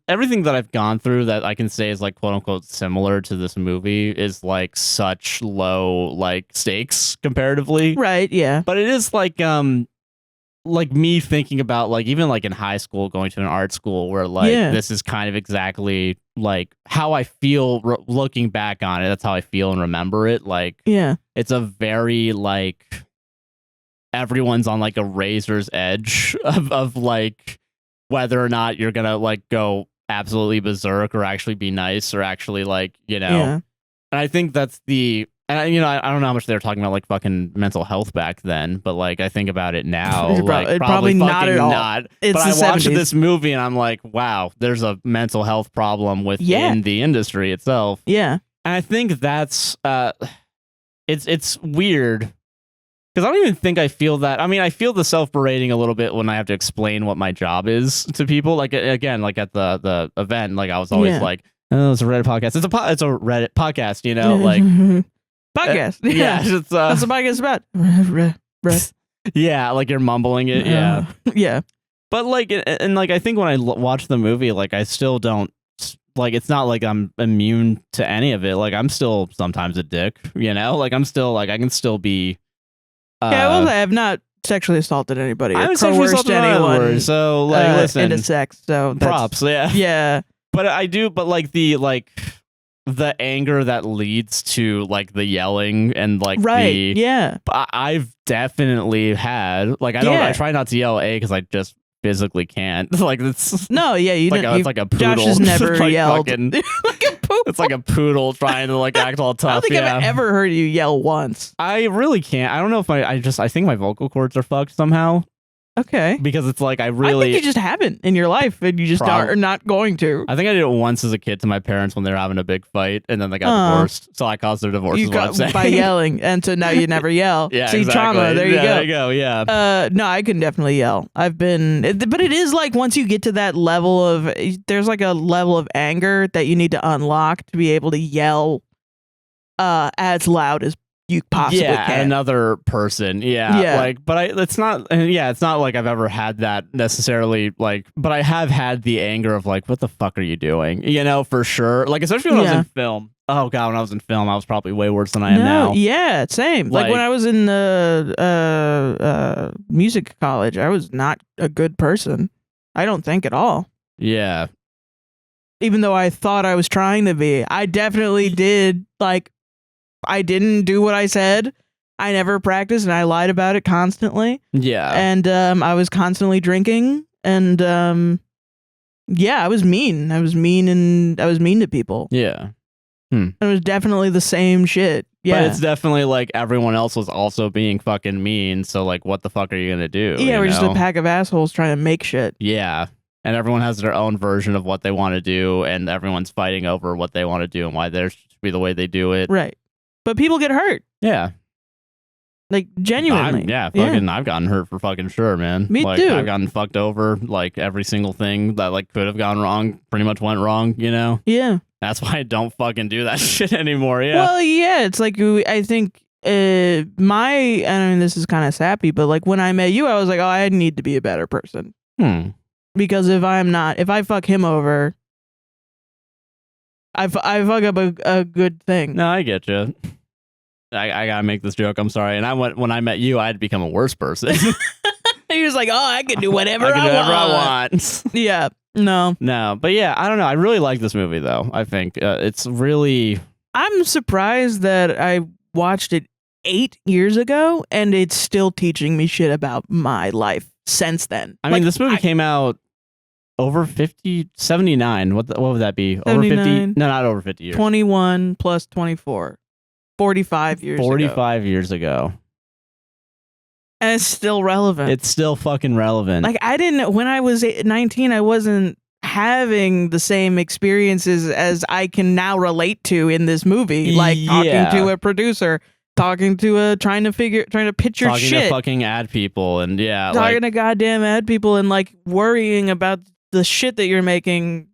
everything that I've gone through that I can say is quote unquote similar to this movie is such low stakes comparatively. Right. Yeah. But it is me thinking about even in high school going to an art school where this is kind of exactly how I feel looking back on it. That's how I feel and remember it. It's a very everyone's on a razor's edge of whether or not you're gonna go absolutely berserk or actually be nice or actually and I think that's I don't know how much they were talking about fucking mental health back then, but I think about it now, probably not at all. But I watched this movie and I'm like, wow, there's a mental health problem within the industry itself. Yeah, and I think that's it's weird. Because I don't even think I feel that. I mean, I feel the self-berating a little bit when I have to explain what my job is to people. Again, at the event, I was always oh, it's a Reddit podcast. It's a Reddit podcast, you know, podcast. It's, that's what podcast is about. Yeah, you're mumbling it. Yeah. Yeah. But I think when I watch the movie, I still don't it's not I'm immune to any of it. I'm still sometimes a dick, you know. I'm still I can still be. I have not sexually assaulted anybody. I haven't sexually assaulted anyone. So listen, into sex. So props. Yeah. Yeah. But I do. But the anger that leads to the yelling and right. Yeah. I've definitely had I try not to yell because I just physically can't. It's no. Yeah. It's like a poodle. Josh has never yelled. It's like a poodle trying to act all tough. I don't think I've ever heard you yell once. I really can't. I don't know if I think my vocal cords are fucked somehow. Okay. Because it's I think you just haven't in your life and you just are not going to. I think I did it once as a kid to my parents when they were having a big fight and then they got divorced. So I caused their divorce is what I'm saying. By yelling. And so now you never yell. Yeah, See, exactly. trauma. There you go. There you go. Yeah. No, I can definitely yell. But it is once you get to that level of, there's a level of anger that you need to unlock to be able to yell as loud as you possibly can. Another person. Yeah. It's not I've ever had that necessarily, but I have had the anger of what the fuck are you doing? You know, for sure. Especially when I was in film. Oh god, when I was in film, I was probably way worse than I am now. Yeah, same. When I was in music college, I was not a good person. I don't think at all. Yeah. Even though I thought I was trying to be. I definitely did I didn't do what I said. I never practiced and I lied about it constantly. Yeah. And I was constantly drinking and I was mean. I was mean to people. Yeah. It was definitely the same shit. Yeah. But it's definitely everyone else was also being fucking mean, so what the fuck are you gonna do? Yeah, we're just a pack of assholes trying to make shit. Yeah. And everyone has their own version of what they want to do and everyone's fighting over what they want to do and why theirs should be the way they do it. Right. But people get hurt. Yeah. Genuinely. I've gotten hurt for fucking sure, man. Me too. I've gotten fucked over. Every single thing that could have gone wrong pretty much went wrong, you know? Yeah. That's why I don't fucking do that shit anymore. Yeah. Well, yeah, it's I think I mean, this is kind of sappy, but when I met you, I was I need to be a better person. Because if I fuck him over, I fuck up a good thing. No, I get you. I gotta make this joke. I'm sorry. And when I met you, I had become a worse person. He was I can do whatever I want. Yeah. No. But yeah, I don't know. I really like this movie though. I think it's really I'm surprised that I watched it 8 years ago and it's still teaching me shit about my life since then. I mean, this movie came out over 50, 79. What would that be? 79. Over 50? No, not over 50 years. 21 plus 24. 45 years 45 years ago. And it's still relevant. It's still fucking relevant. Like, when I was 19, I wasn't having the same experiences as I can now relate to in this movie. Like, talking to a producer, talking to trying to pitch your shit. Talking to fucking ad people and talking to goddamn ad people and like worrying about the shit that you're making,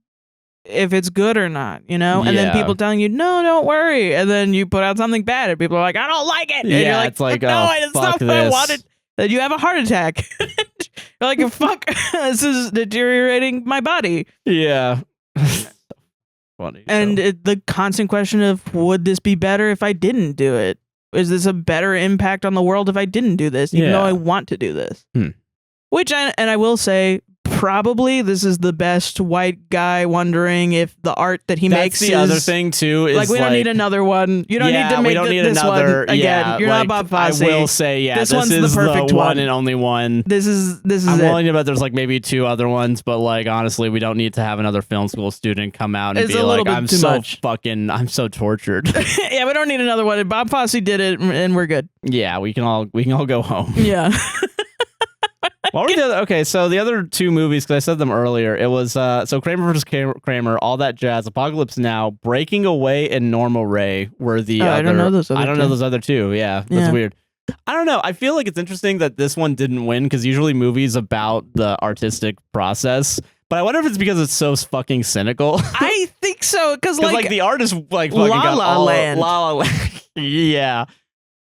if it's good or not, you know? And then people telling you, no, don't worry. And then you put out something bad and people are like, I don't like it. And you're like, it's like, no, oh, it's not what I wanted. Then you have a heart attack. You're like, fuck, this is deteriorating my body. Yeah. Funny. And the constant question of, would this be better if I didn't do it? Is this a better impact on the world if I didn't do this, even though I want to do this? Which, I will say, probably this is the best white guy wondering if the art that he makes is... That's the other thing, too. Is like, we don't need another one. You don't need to make this another, one again. You're not Bob Fosse. I will say, this one's is the perfect one and only one. This is I'm willing to bet there's like maybe 2 other ones, but like, honestly, we don't need to have another film school student come out and be like, I'm so tortured. Yeah, we don't need another one. Bob Fosse did it and we're good. Yeah, we can all go home. Yeah. Okay, so the other 2 movies, because I said them earlier, it was so Kramer vs. Kramer, All That Jazz, Apocalypse Now, Breaking Away, and Normal Ray were the other. I don't know those other I don't know those other 2. Yeah, that's weird. I don't know. I feel like it's interesting that this one didn't win, because usually movies about the artistic process. But I wonder if it's because it's so fucking cynical. I think so, because like the art is like fucking La La Land. La La Land. Yeah.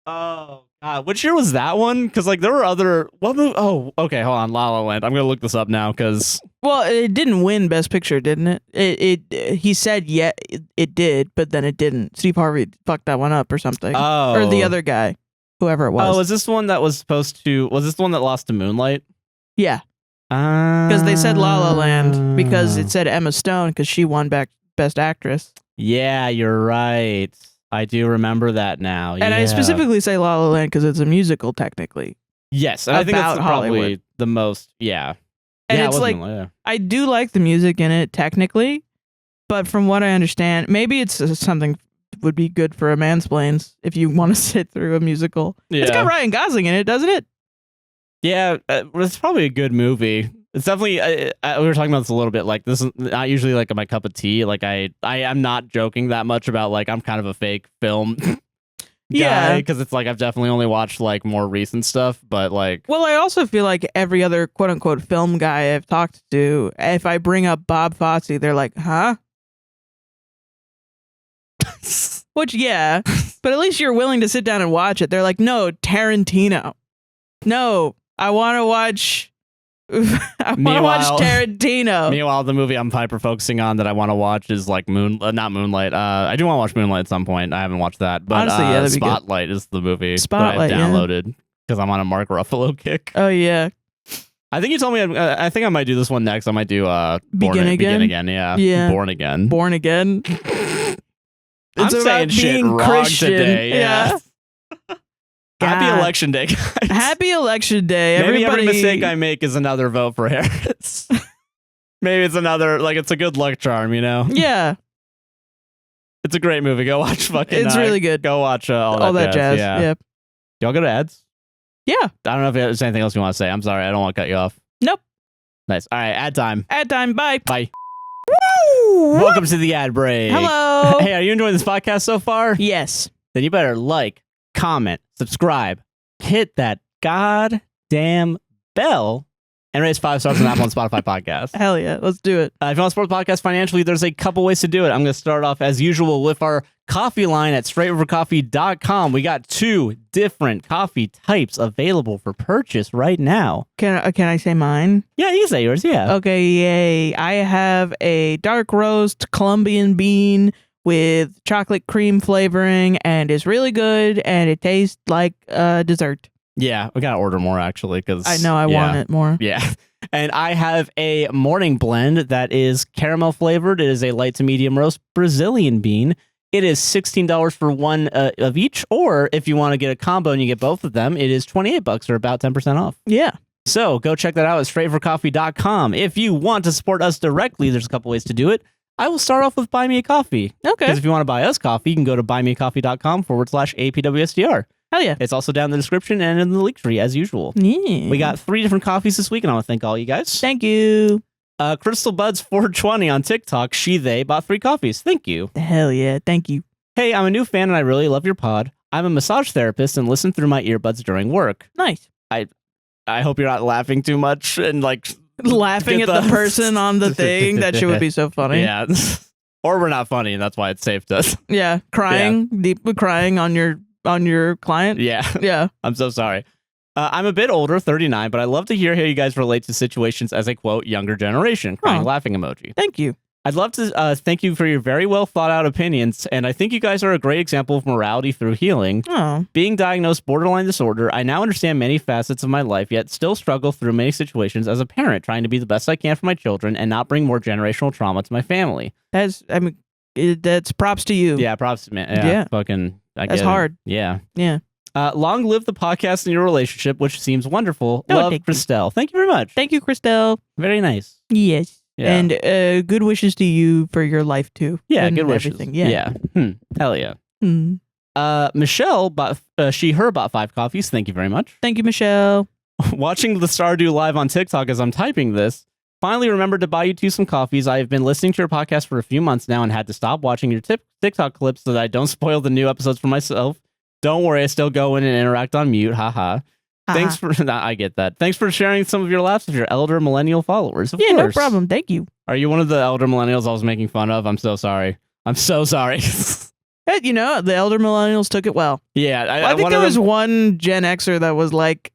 Oh. Which year was that one? Because like there were other oh, okay, hold on, La La Land. I'm gonna look this up now because it didn't win Best Picture, didn't it? He said it did, but then it didn't. Steve Harvey fucked that one up or something. Oh, or the other guy, whoever it was. Oh, was this one that was supposed to? Was this the one that lost to Moonlight? Yeah, because they said La La Land because it said Emma Stone because she won Best Actress. Yeah, you're right. I do remember that now. And I specifically say La La Land because it's a musical, technically. Yes, and I think that's probably the most, And it's like, I do like the music in it, technically, but from what I understand, maybe it's something would be good for a Mansplains if you want to sit through a musical. Yeah. It's got Ryan Gosling in it, doesn't it? Yeah, it's probably a good movie. It's definitely, we were talking about this a little bit, like, this is not usually, like, my cup of tea. Like, I'm not joking that much about, like, I'm kind of a fake film guy, because it's, like, I've definitely only watched, like, more recent stuff, but, like... Well, I also feel like every other quote-unquote film guy I've talked to, if I bring up Bob Fosse, they're like, huh? Which, yeah, but at least you're willing to sit down and watch it. They're like, no, Tarantino. No, I want to watch... I want to watch Tarantino. Meanwhile, the movie I'm hyper focusing on that I want to watch is like not Moonlight. I do want to watch Moonlight at some point. I haven't watched that, but honestly, Spotlight is the movie that I downloaded because I'm on a Mark Ruffalo kick. Oh yeah, I think you told me. I think I might do this one next. I might do Begin Again. Yeah. Born Again. It's I'm saying shit wrong Christian. Today. Yeah. Happy Election Day, guys. Happy Election Day. Maybe every mistake I make is another vote for Harris. Maybe it's another, like, it's a good luck charm, you know? Yeah. It's a great movie. Go watch fucking... It's really good. Go watch All That Jazz. Yeah. Yep. Y'all go to ads? Yeah. I don't know if there's anything else you want to say. I'm sorry. I don't want to cut you off. Nope. Nice. All right. Ad time. Ad time. Bye. Bye. Woo! Welcome to the ad break. Hello. Hey, are you enjoying this podcast so far? Yes. Then you better like, comment, subscribe, hit that goddamn bell, and raise 5 stars on Apple and Spotify podcast. Hell yeah, let's do it. If you want to support the podcast financially, there's a couple ways to do it. I'm going to start off as usual with our coffee line at straightrivercoffee.com. We got 2 different coffee types available for purchase right now. Can I say mine? Yeah, you can say yours, yeah. Okay, yay. I have a dark roast Colombian bean with chocolate cream flavoring, and it's really good, and it tastes like dessert. Yeah, we gotta order more, actually, because I know I want it more. Yeah. And I have a morning blend that is caramel flavored. It is a light to medium roast Brazilian bean. It is $16 for one of each, or if you want to get a combo and you get both of them, it is $28 or about 10% off. Yeah. So go check that out at straightforcoffee.com. If you want to support us directly, there's a couple ways to do it. I will start off with Buy Me a Coffee. Okay. Because if you want to buy us coffee, you can go to buymeacoffee.com/APWSTR. Hell yeah. It's also down in the description and in the link tree as usual. Yeah. We got 3 different coffees this week, and I want to thank all you guys. Thank you. Crystal Buds 420 on TikTok. They bought 3 coffees. Thank you. Hell yeah. Thank you. Hey, I'm a new fan and I really love your pod. I'm a massage therapist and listen through my earbuds during work. Nice. I hope you're not laughing too much and like laughing at the person on the thing. That shit would be so funny. Yeah. Or we're not funny and that's why it's safe to. Yeah. Crying, deeply crying on your client. Yeah. Yeah. I'm so sorry. I'm a bit older, 39, but I love to hear how you guys relate to situations as a, quote, younger generation. Crying laughing emoji. Thank you. I'd love to thank you for your very well thought out opinions, and I think you guys are a great example of morality through healing. Oh. Being diagnosed borderline disorder, I now understand many facets of my life, yet still struggle through many situations as a parent, trying to be the best I can for my children and not bring more generational trauma to my family. That's props to you. Yeah, props to me. Yeah. Fucking, that's hard. Yeah. Yeah. Long live the podcast and your relationship, which seems wonderful. Love, Christelle. Thank you very much. Thank you, Christelle. Very nice. Yes. Yeah. And good wishes to you for your life too. Yeah, and good wishes. Everything. Yeah. Hell yeah. Michelle bought bought 5 coffees. Thank you very much. Thank you, Michelle. Watching the Stardew live on TikTok as I'm typing this. Finally remembered to buy you 2 some coffees. I have been listening to your podcast for a few months now and had to stop watching your TikTok clips so that I don't spoil the new episodes for myself. Don't worry, I still go in and interact on mute. Haha. Thanks for I get that. Thanks for sharing some of your laughs with your elder millennial followers. Of course. No problem. Thank you. Are you one of the elder millennials I was making fun of? I'm so sorry. I'm so sorry. Hey, the elder millennials took it well. Yeah. I think there was one Gen Xer that was like,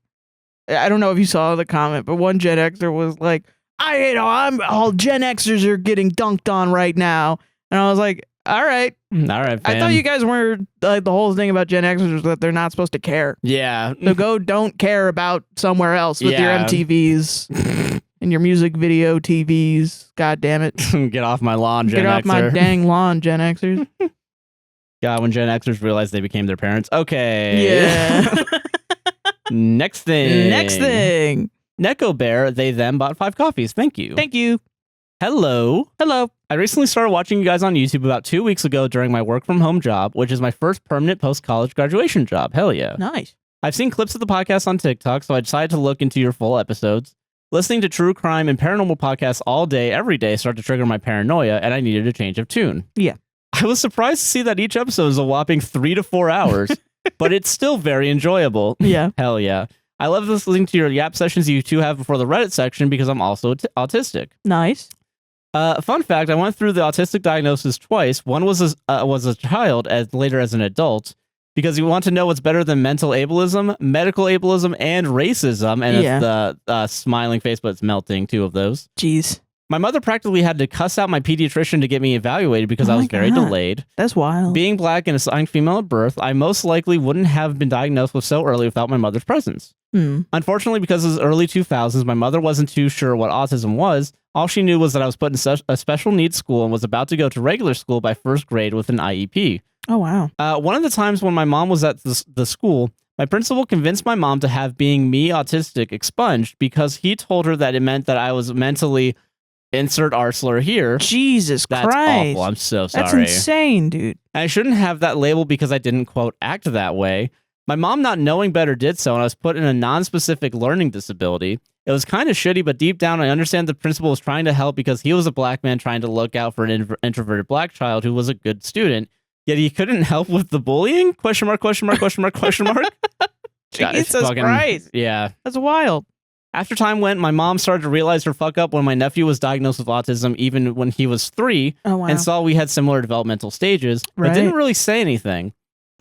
I don't know if you saw the comment, but one Gen Xer was like, I'm all Gen Xers are getting dunked on right now. And I was like, all right. Fam. I thought you guys were like the whole thing about Gen Xers was that they're not supposed to care. Yeah. So don't care about somewhere else with your MTVs and your music video TVs. God damn it. Get off my lawn, Gen Xer. Get off my dang lawn, Gen Xers. God, when Gen Xers realized they became their parents. Okay. Yeah. Next thing. Neko Bear, they them bought 5 coffees. Thank you. Thank you. Hello. I recently started watching you guys on YouTube about 2 weeks ago during my work from home job, which is my first permanent post-college graduation job. Hell yeah. Nice. I've seen clips of the podcast on TikTok, so I decided to look into your full episodes. Listening to true crime and paranormal podcasts all day, every day, started to trigger my paranoia, and I needed a change of tune. Yeah. I was surprised to see that each episode is a whopping 3 to 4 hours, but it's still very enjoyable. Yeah. Hell yeah. I love listening to your yap sessions you two have before the Reddit section because I'm also autistic. Nice. Fun fact, I went through the autistic diagnosis twice. One was a child, later as an adult, because you want to know what's better than mental ableism, medical ableism, and racism. And it's the smiling face, but it's melting, 2 of those. Jeez. My mother practically had to cuss out my pediatrician to get me evaluated because I was very delayed. That's wild. Being black and assigned female at birth, I most likely wouldn't have been diagnosed with so early without my mother's presence. Unfortunately, because it was early 2000s, my mother wasn't too sure what autism was. All she knew was that I was put in a special needs school and was about to go to regular school by 1st grade with an IEP. Oh, wow. One of the times when my mom was at the school, my principal convinced my mom to have being me autistic expunged because he told her that it meant that I was mentally insert R slur here. Jesus That's Christ. awful. I'm so sorry. That's insane, dude. I shouldn't have that label because I didn't, quote, act that way. My mom, not knowing better, did so, and I was put in a non-specific learning disability. It was kind of shitty, but deep down, I understand the principal was trying to help because he was a black man trying to look out for an introverted black child who was a good student, yet he couldn't help with the bullying? Question mark, question mark, question mark, question mark? Jesus Christ. Yeah. That's wild. After time went, my mom started to realize her fuck up when my nephew was diagnosed with autism even when he was 3 and saw we had similar developmental stages, but didn't really say anything.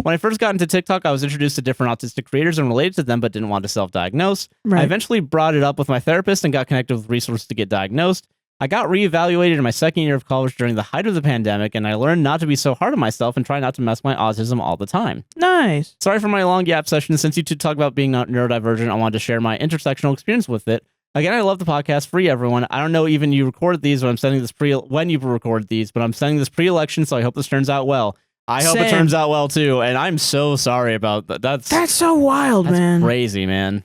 When I first got into TikTok, I was introduced to different autistic creators and related to them, but didn't want to self-diagnose. I eventually brought it up with my therapist and got connected with resources to get diagnosed. I got reevaluated in my 2nd year of college during the height of the pandemic, and I learned not to be so hard on myself and try not to mess my autism all the time. Nice. Sorry for my long yap session. Since you two talk about being neurodivergent, I wanted to share my intersectional experience with it. Again, I love the podcast. Free everyone. I don't know even you record these, but I'm sending this when you record these, but I'm sending this pre-election, so I hope this turns out well. I hope it turns out well too, and I'm so sorry about that. That's so wild, man. Crazy, man.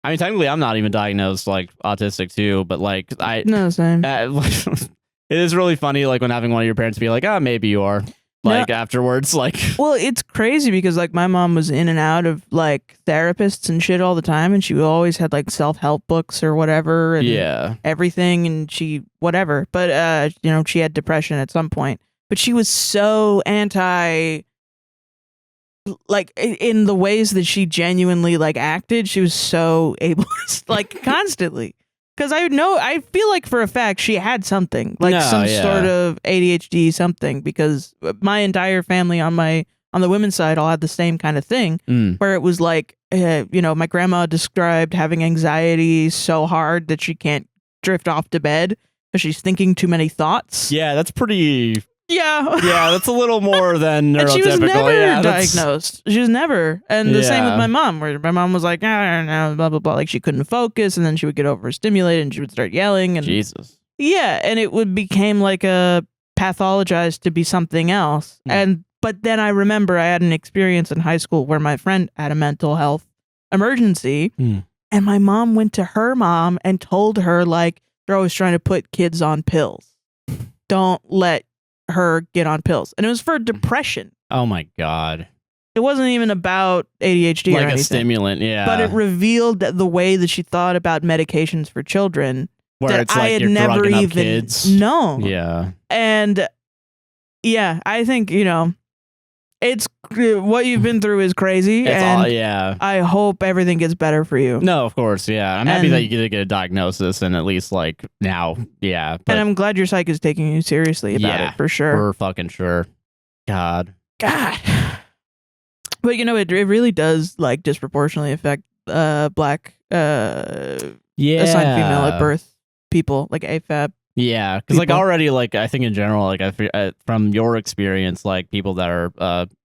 I mean, technically, I'm not even diagnosed like autistic too, but like no, same. It is really funny, like when having one of your parents be like, "Ah, maybe you are." Like afterwards, like. Well, it's crazy because like my mom was in and out of like therapists and shit all the time, and she always had like self-help books or whatever, and everything, and she whatever. But you know, she had depression at some point, but she was so anti. Like in the ways that she genuinely like acted, she was so ableist, like constantly. Because I feel like for a fact she had something, like some sort of ADHD something, because my entire family on the women's side all had the same kind of thing, where it was like, you know, my grandma described having anxiety so hard that she can't drift off to bed because she's thinking too many thoughts. Yeah, that's pretty... Yeah. Yeah, that's a little more than neurotypical. And she was never diagnosed. She was never. And the same with my mom, where my mom was like, blah, blah, blah. Like she couldn't focus, and then she would get overstimulated and she would start yelling. And Jesus. Yeah, and it became like a pathologized to be something else. But then I remember I had an experience in high school where my friend had a mental health emergency, and my mom went to her mom and told her, like, they're always trying to put kids on pills. Don't let her get on pills, and it was for depression. Oh my god! It wasn't even about ADHD like or anything, a stimulant, but it revealed the way that she thought about medications for children, where that it's like I had you're never drugging up even kids. known. Yeah, and yeah, I think, you know, it's what you've been through is crazy. I hope everything gets better for you. No, of course, yeah. I'm happy that you get a diagnosis, and at least like now, yeah. And I'm glad your psych is taking you seriously about it, for sure. For fucking sure. God. But you know, it really does like disproportionately affect black assigned female at birth people, like AFAB. Yeah, because like already, like I think in general, like from your experience, like people that are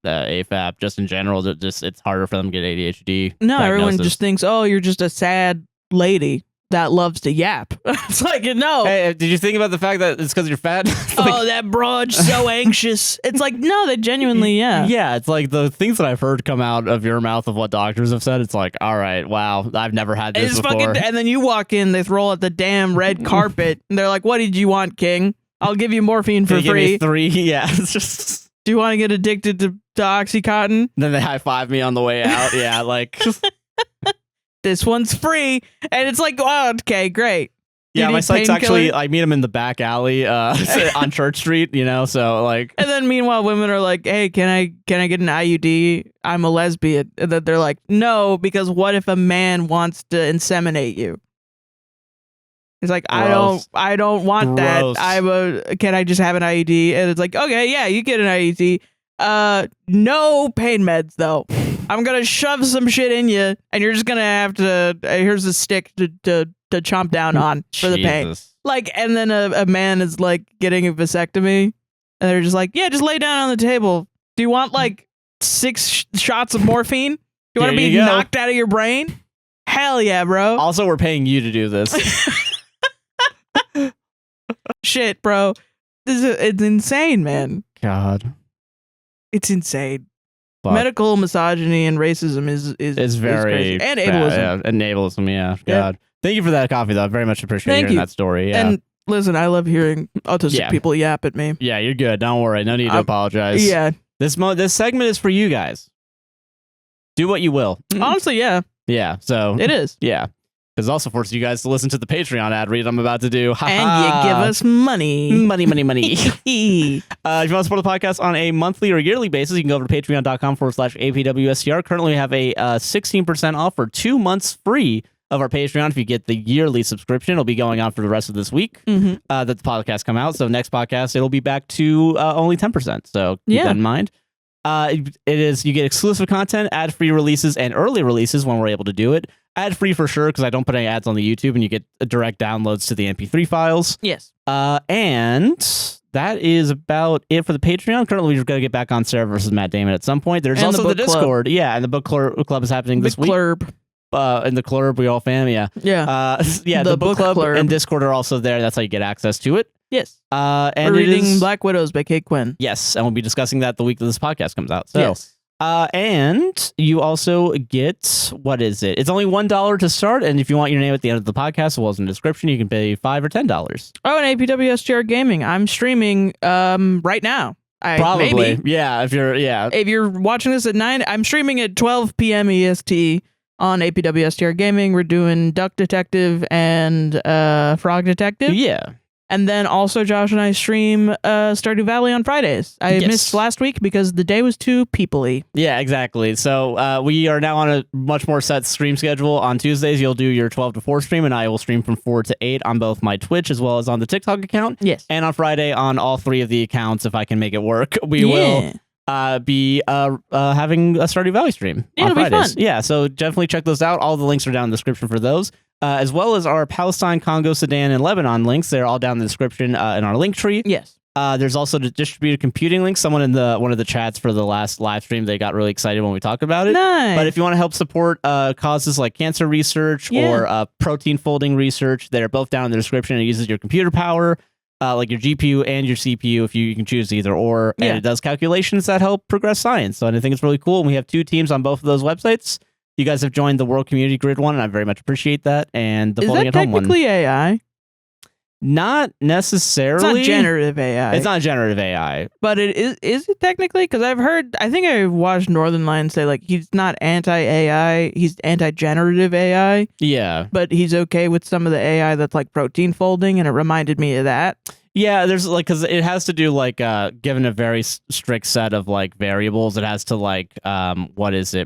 AFAB, just in general, it's harder for them to get ADHD. No, everyone just thinks, oh, you're just a sad lady that loves to yap. It's like, no. Hey, did you think about the fact that it's because you're fat? Oh, that broad's so anxious. It's like, no, they genuinely, Yeah, it's like the things that I've heard come out of your mouth of what doctors have said. It's like, all right, wow, I've never had this before. And then you walk in, they throw out the damn red carpet, and they're like, what did you want, King? I'll give you morphine for free. Give me 3, yeah. It's just... Do you want to get addicted to Oxycontin? Then they high-five me on the way out. Yeah, like... This one's free, and it's like, oh, okay, great. Yeah, my psych's actually, I meet him in the back alley on Church Street, you know, so like. And then meanwhile, women are like, hey, can I get an IUD? I'm a lesbian. And then they're like, no, because what if a man wants to inseminate you? It's like, Gross. I don't want that. Can I just have an IUD? And it's like, okay, yeah, you get an IUD. No pain meds though. I'm gonna shove some shit in you, and you're just gonna have to. Here's a stick to chomp down on for the pain. Like, and then a man is like getting a vasectomy, and they're just like, yeah, just lay down on the table. Do you want like 6 shots of morphine? Do you want to be knocked out of your brain? Hell yeah, bro. Also, we're paying you to do this. Shit, bro. It's insane, man. God. It's insane. Fuck. Medical misogyny and racism is very crazy. And ableism. Yeah, and ableism, yeah. God. Thank you for that coffee, though. I very much appreciate hearing that story. Yeah. And listen, I love hearing autistic people yap at me. Yeah, you're good. Don't worry. No need to apologize. Yeah. This segment is for you guys. Do what you will. Honestly, yeah. Yeah, so. It is. Yeah. Because it also forces you guys to listen to the Patreon ad read I'm about to do. And you give us money. Money. If you want to support the podcast on a monthly or yearly basis, you can go over to patreon.com/APWSTR. Currently, we have a 16% off for 2 months free of our Patreon. If you get the yearly subscription, it'll be going on for the rest of this week that the podcast come out. So next podcast, it'll be back to only 10%. So keep that in mind. It is, you get exclusive content, ad-free releases, and early releases when we're able to do it. Ad-free for sure, because I don't put any ads on the YouTube, and you get direct downloads to the MP3 files. Yes. And that is about it for the Patreon. Currently, we're going to get back on Sarah versus Matt Damon at some point. There's also the Discord. Yeah, and the book club is happening this week. Club. In the club, we all fam, yeah. Yeah. The book club and Discord are also there. That's how you get access to it. Yes. And we're it reading is, Black Widows by Kate Quinn. Yes, and we'll be discussing that the week that this podcast comes out. So, Yes. and you also get, what is it? It's only $1 to start, and if you want your name at the end of the podcast, as well as in the description, you can pay $5 or $10. Oh, and APWSTR Gaming. I'm streaming right now. Probably. Maybe. Yeah, if you're watching this at 9, I'm streaming at 12 p.m. EST on APWSTR Gaming. We're doing Duck Detective and Frog Detective. Yeah. And then also Josh and I stream Stardew Valley on Fridays. I missed last week because the day was too people-y. Yeah, exactly. So we are now on a much more set stream schedule. On Tuesdays, you'll do your 12 to 4 stream, and I will stream from 4 to 8 on both my Twitch as well as on the TikTok account. Yes. And on Friday on all 3 of the accounts, if I can make it work, we will be having a Stardew Valley stream on Fridays. Be fun. Yeah, so definitely check those out. All the links are down in the description for those. As well as our Palestine, Congo, Sudan, and Lebanon links. They're all down in the description in our link tree. Yes. There's also the distributed computing link. Someone in one of the chats for the last live stream, they got really excited when we talked about it. Nice. But if you want to help support causes like cancer research or protein folding research, they're both down in the description. It uses your computer power, like your GPU and your CPU, if you can choose either or. And it does calculations that help progress science. So I think it's really cool. And we have 2 teams on both of those websites. You guys have joined the World Community Grid one, and I very much appreciate that. And the Folding at Home one. Is that technically AI? Not necessarily. It's not generative AI. It's not generative AI. But it is it technically? Because I think I watched Northern Lion say, like, he's not anti-AI, he's anti-generative AI. Yeah. But he's okay with some of the AI that's like protein folding, and it reminded me of that. Yeah, there's like, because it has to do like, given a very strict set of like variables, it has to like,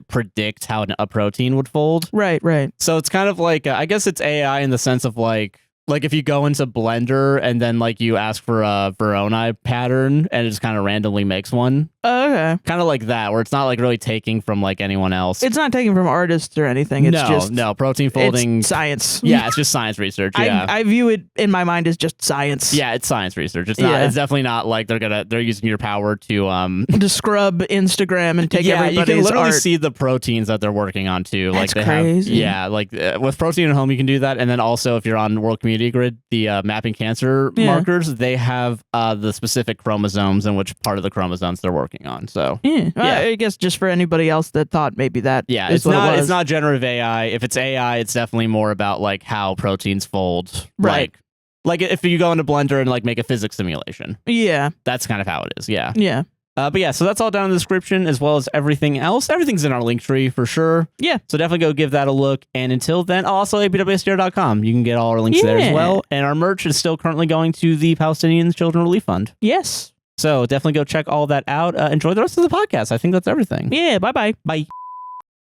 predict how a protein would fold. Right. So it's kind of like, I guess it's AI in the sense of like if you go into Blender and then like you ask for a Voronoi pattern and it just kind of randomly makes one. Oh, okay. Kind of like that, where it's not like really taking from like anyone else. It's not taking from artists or anything. It's no, protein folding. It's science. Yeah, it's just science research. Yeah. I view it in my mind as just science. Yeah, it's science research. It's not. It's definitely not like they're using your power to scrub Instagram and take everybody's you can literally art. see the proteins that they're working on too. That's like crazy. With Protein at Home you can do that, and then also if you're on World Community Grid, the mapping cancer markers, they have the specific chromosomes and which part of the chromosomes they're working on. So I guess just for anybody else that thought maybe that it's not generative AI. If it's AI, it's definitely more about like how proteins fold. Right. Like if you go into Blender and like make a physics simulation. Yeah. That's kind of how it is. Yeah. Yeah. But yeah, so that's all down in the description as well as everything else. Everything's in our link tree for sure. Yeah. So definitely go give that a look. And until then, also APWSTR.com. You can get all our links there as well. And our merch is still currently going to the Palestinian Children Relief Fund. Yes. So definitely go check all that out. Enjoy the rest of the podcast. I think that's everything. Yeah. Bye.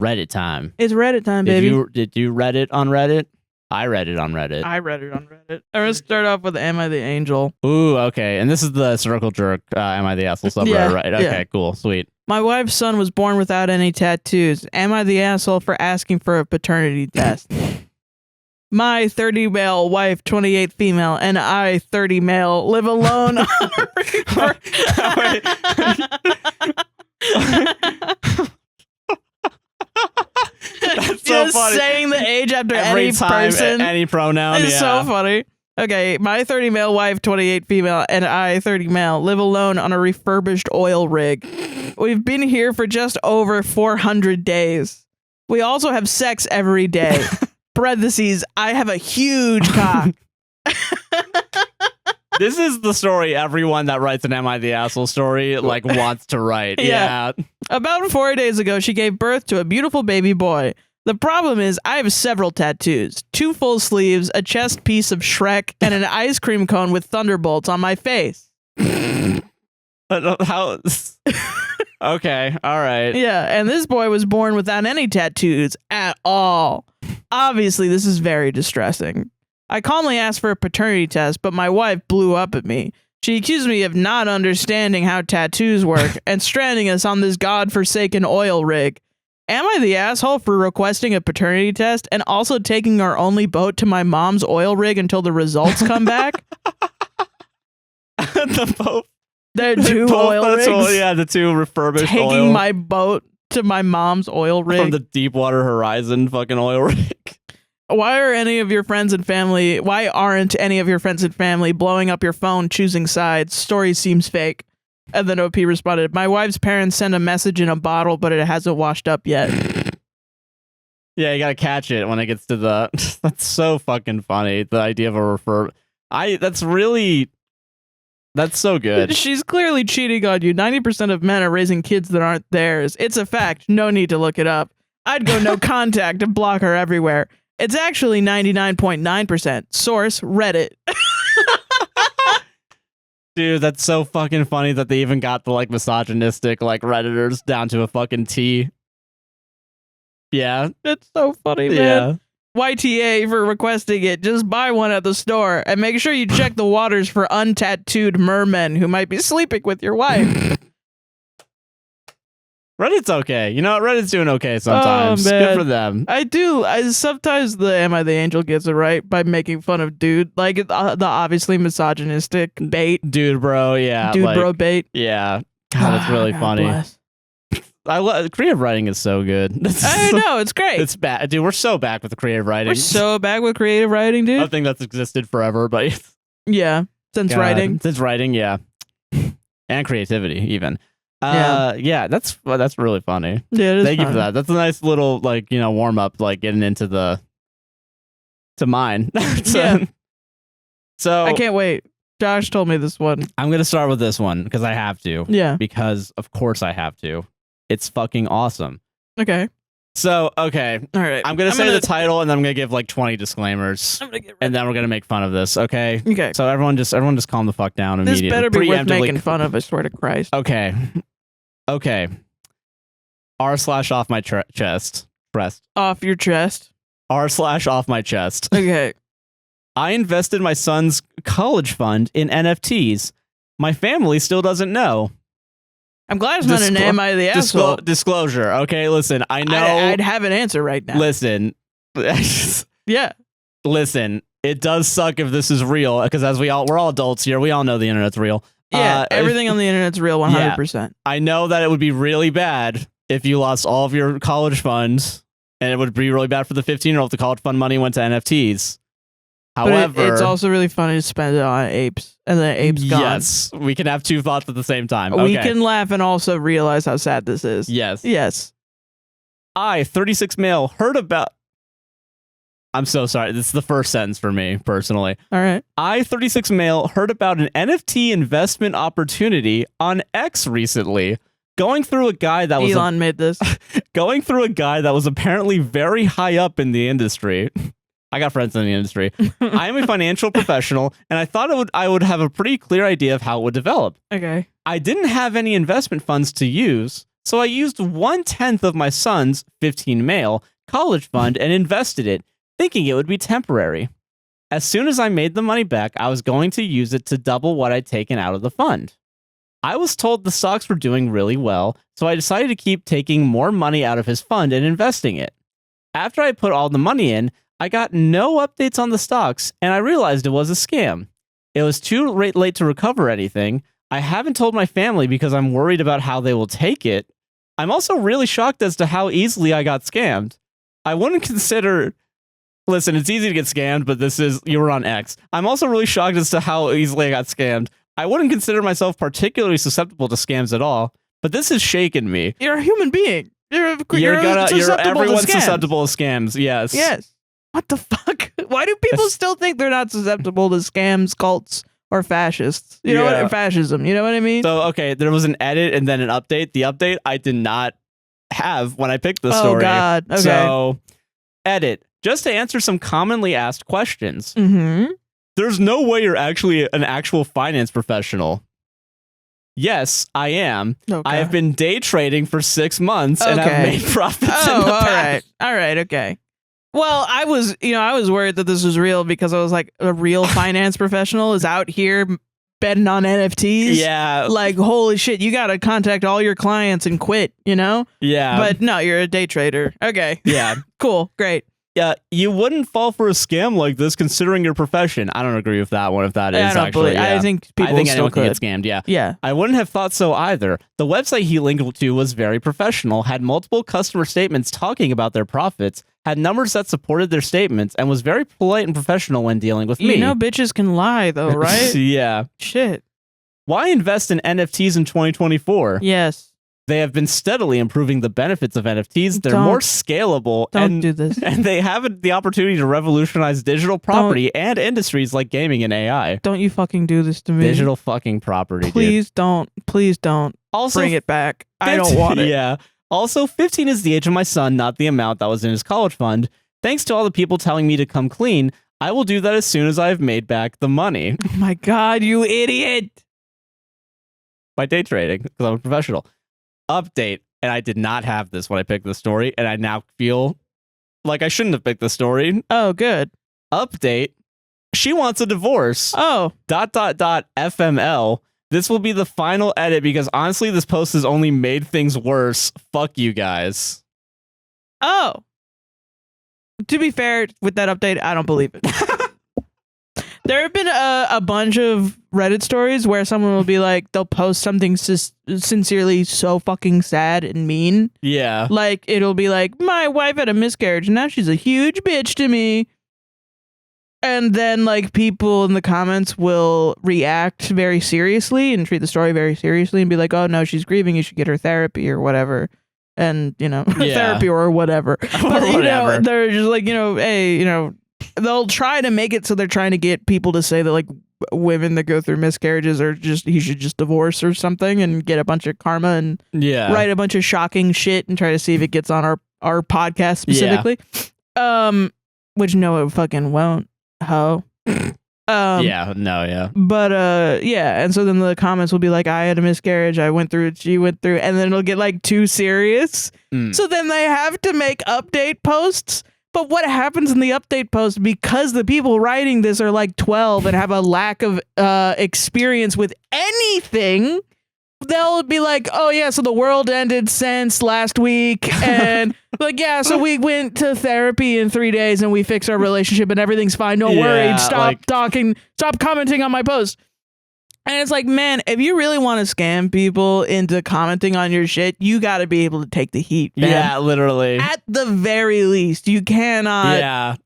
Reddit time. It's Reddit time, baby. Did you read it on Reddit? I read it on Reddit. I'm going to start off with Am I the Angel? Ooh, okay. And this is the Circle Jerk, Am I the Asshole subreddit, right? Okay, cool. Sweet. My wife's son was born without any tattoos. Am I the asshole for asking for a paternity test? My 30 male wife, 28 female, and I, 30 male, live alone. That's just so funny. Saying the age after Every any time, person. any pronoun. It's so funny. Okay, my 30 male wife, 28 female, and I, 30 male, live alone on a refurbished oil rig. We've been here for just over 400 days. We also have sex every day. Parentheses, I have a huge cock. This is the story everyone that writes an Am I the Asshole story like wants to write. Yeah. About 4 days ago, she gave birth to a beautiful baby boy. The problem is I have several tattoos, 2 full sleeves, a chest piece of Shrek, and an ice cream cone with thunderbolts on my face. How? Okay, all right. Yeah, and this boy was born without any tattoos at all. Obviously, this is very distressing. I calmly asked for a paternity test, but my wife blew up at me. She accused me of not understanding how tattoos work and stranding us on this godforsaken oil rig. Am I the asshole for requesting a paternity test and also taking our only boat to my mom's oil rig until the results come back? The boat. There are 2 oil rigs. The 2 refurbished taking my boat to my mom's oil rig. From the Deepwater Horizon fucking oil rig. why aren't any of your friends and family blowing up your phone, choosing sides? Story seems fake. And then OP responded, my wife's parents sent a message in a bottle, but it hasn't washed up yet. Yeah, you gotta catch it when it gets to the... That's so fucking funny. The idea of a refer... That's so good. She's clearly cheating on you. 90% of men are raising kids that aren't theirs. It's a fact. No need to look it up. I'd go no contact and block her everywhere. It's actually 99.9%. Source, Reddit. Dude, that's so fucking funny that they even got the, like, misogynistic, like, Redditors down to a fucking T. Yeah. It's so funny, man. YTA for requesting it. Just buy one at the store and make sure you check the waters for untattooed mermen who might be sleeping with your wife. Reddit's okay. You know what? Reddit's doing okay sometimes. Good for them. Sometimes the AmITheAngel gets it right by making fun of dude. Like the obviously misogynistic bait. Dude, bro. Yeah. Dude, bro bait. Yeah. God, that's really funny. Bless. Creative writing is so good. I know, it's great. It's bad. Dude, we're so back with the creative writing. We're so back with creative writing, dude. I think that's existed forever, but... Yeah. Since writing. Since writing, yeah. And creativity, even. Yeah, that's really funny. Yeah, it is. Thank you for that. That's a nice little, like, warm up, like getting into to mine. Yeah. So I can't wait. Josh told me this one. I'm gonna start with this one because I have to. Yeah. Because of course I have to. It's fucking awesome. Okay. So, okay. All right. I'm gonna say the title and then I'm gonna give like 20 disclaimers. And then we're gonna make fun of this, okay? Okay. So everyone just calm the fuck down immediately. This better be worth making fun of, I swear to Christ. Okay. R/off my chest. Off your chest. R/off my chest. Okay. I invested my son's college fund in NFTs. My family still doesn't know. I'm glad it's not an AmITheAsshole. Disclosure. Okay, listen. I know. I'd have an answer right now. Listen. Yeah. Listen. It does suck if this is real because we're all adults here. We all know the internet's real. Yeah, everything on the internet's real 100%. Yeah, I know that it would be really bad if you lost all of your college funds, and it would be really bad for the 15-year-old if the college fund money went to NFTs. However, it's also really funny to spend it on apes, and then apes gone. Yes, we can have two thoughts at the same time. We can laugh and also realize how sad this is. Yes. Yes. I, 36 male, heard about... I'm so sorry. This is the first sentence for me, personally. All right. I, 36 male, heard about an NFT investment opportunity on X recently. Going through a guy that was... Elon made this. Going through a guy that was apparently very high up in the industry. I got friends in the industry. I am a financial professional, and I thought I would have a pretty clear idea of how it would develop. Okay. I didn't have any investment funds to use, so I used 1/10 of my son's, 15 male, college fund and invested it, thinking it would be temporary. As soon as I made the money back, I was going to use it to double what I'd taken out of the fund. I was told the stocks were doing really well, so I decided to keep taking more money out of his fund and investing it. After I put all the money in, I got no updates on the stocks, and I realized it was a scam. It was too late to recover anything. I haven't told my family because I'm worried about how they will take it. I'm also really shocked as to how easily I got scammed. I wouldn't consider... Listen, it's easy to get scammed, but you were on X. I'm also really shocked as to how easily I got scammed. I wouldn't consider myself particularly susceptible to scams at all, but this has shaken me. You're a human being. Everyone's susceptible to scams. Yes. Yes. What the fuck? Why do people still think they're not susceptible to scams, cults, or fascists? You know what? Fascism. You know what I mean? So, okay, there was an edit and then an update. The update I did not have when I picked the story. Oh, God. Okay. So, edit. Just to answer some commonly asked questions. Mm-hmm. There's no way you're actually an actual finance professional. Yes, I am. Okay. I have been day trading for 6 months and I've made profits in the past. All right. Okay. Well, I was worried that this was real because I was like, a real finance professional is out here betting on NFTs. Yeah. Like, holy shit, you got to contact all your clients and quit, you know? Yeah. But no, you're a day trader. Okay. Yeah. Cool. Great. Yeah, you wouldn't fall for a scam like this considering your profession. I don't agree with that one. If that is actually, I think people still anyone could can get scammed. Yeah, yeah. I wouldn't have thought so either. The website he linked to was very professional, had multiple customer statements talking about their profits, had numbers that supported their statements, and was very polite and professional when dealing with me. You know, bitches can lie though, right? Yeah. Shit. Why invest in NFTs in 2024? Yes. They have been steadily improving the benefits of NFTs. They're more scalable. Don't do this. And they have the opportunity to revolutionize digital property and industries like gaming and AI. Don't you fucking do this to me. Digital fucking property, Please don't. Please don't. Also, bring it back. I don't want it. Yeah. Also, 15 is the age of my son, not the amount that was in his college fund. Thanks to all the people telling me to come clean, I will do that as soon as I have made back the money. Oh my God, you idiot. By day trading, because I'm a professional. Update, and I did not have this when I picked the story, and I now feel like I shouldn't have picked the story. Oh, good. Update, she wants a divorce. Oh. ... FML. This will be the final edit because honestly, this post has only made things worse. Fuck you guys. Oh. To be fair, with that update, I don't believe it. There have been a bunch of Reddit stories where someone will be like, they'll post something sincerely so fucking sad and mean. Yeah. Like, it'll be like, my wife had a miscarriage and now she's a huge bitch to me. And then, like, people in the comments will react very seriously and treat the story very seriously and be like, oh, no, she's grieving. You should get her therapy or whatever. And, you know, therapy or whatever. But, you know, they're just like, you know, hey, you know, they'll try to make it so they're trying to get people to say that, like, women that go through miscarriages are just, he should just divorce or something and get a bunch of karma and write a bunch of shocking shit and try to see if it gets on our podcast specifically. Which no, it fucking won't. Ho. But yeah, and so then the comments will be like, I had a miscarriage, I went through it, she went through it, and then it'll get like too serious. So then they have to make update posts. But what happens in the update post, because the people writing this are like 12 and have a lack of experience with anything, they'll be like, oh yeah, so the world ended since last week, and like, yeah, so we went to therapy in 3 days and we fixed our relationship and everything's fine. Don't worry. Stop talking. Stop commenting on my post. And it's like, man, if you really want to scam people into commenting on your shit, you got to be able to take the heat. Man. Yeah, literally. At the very least, you cannot. Yeah.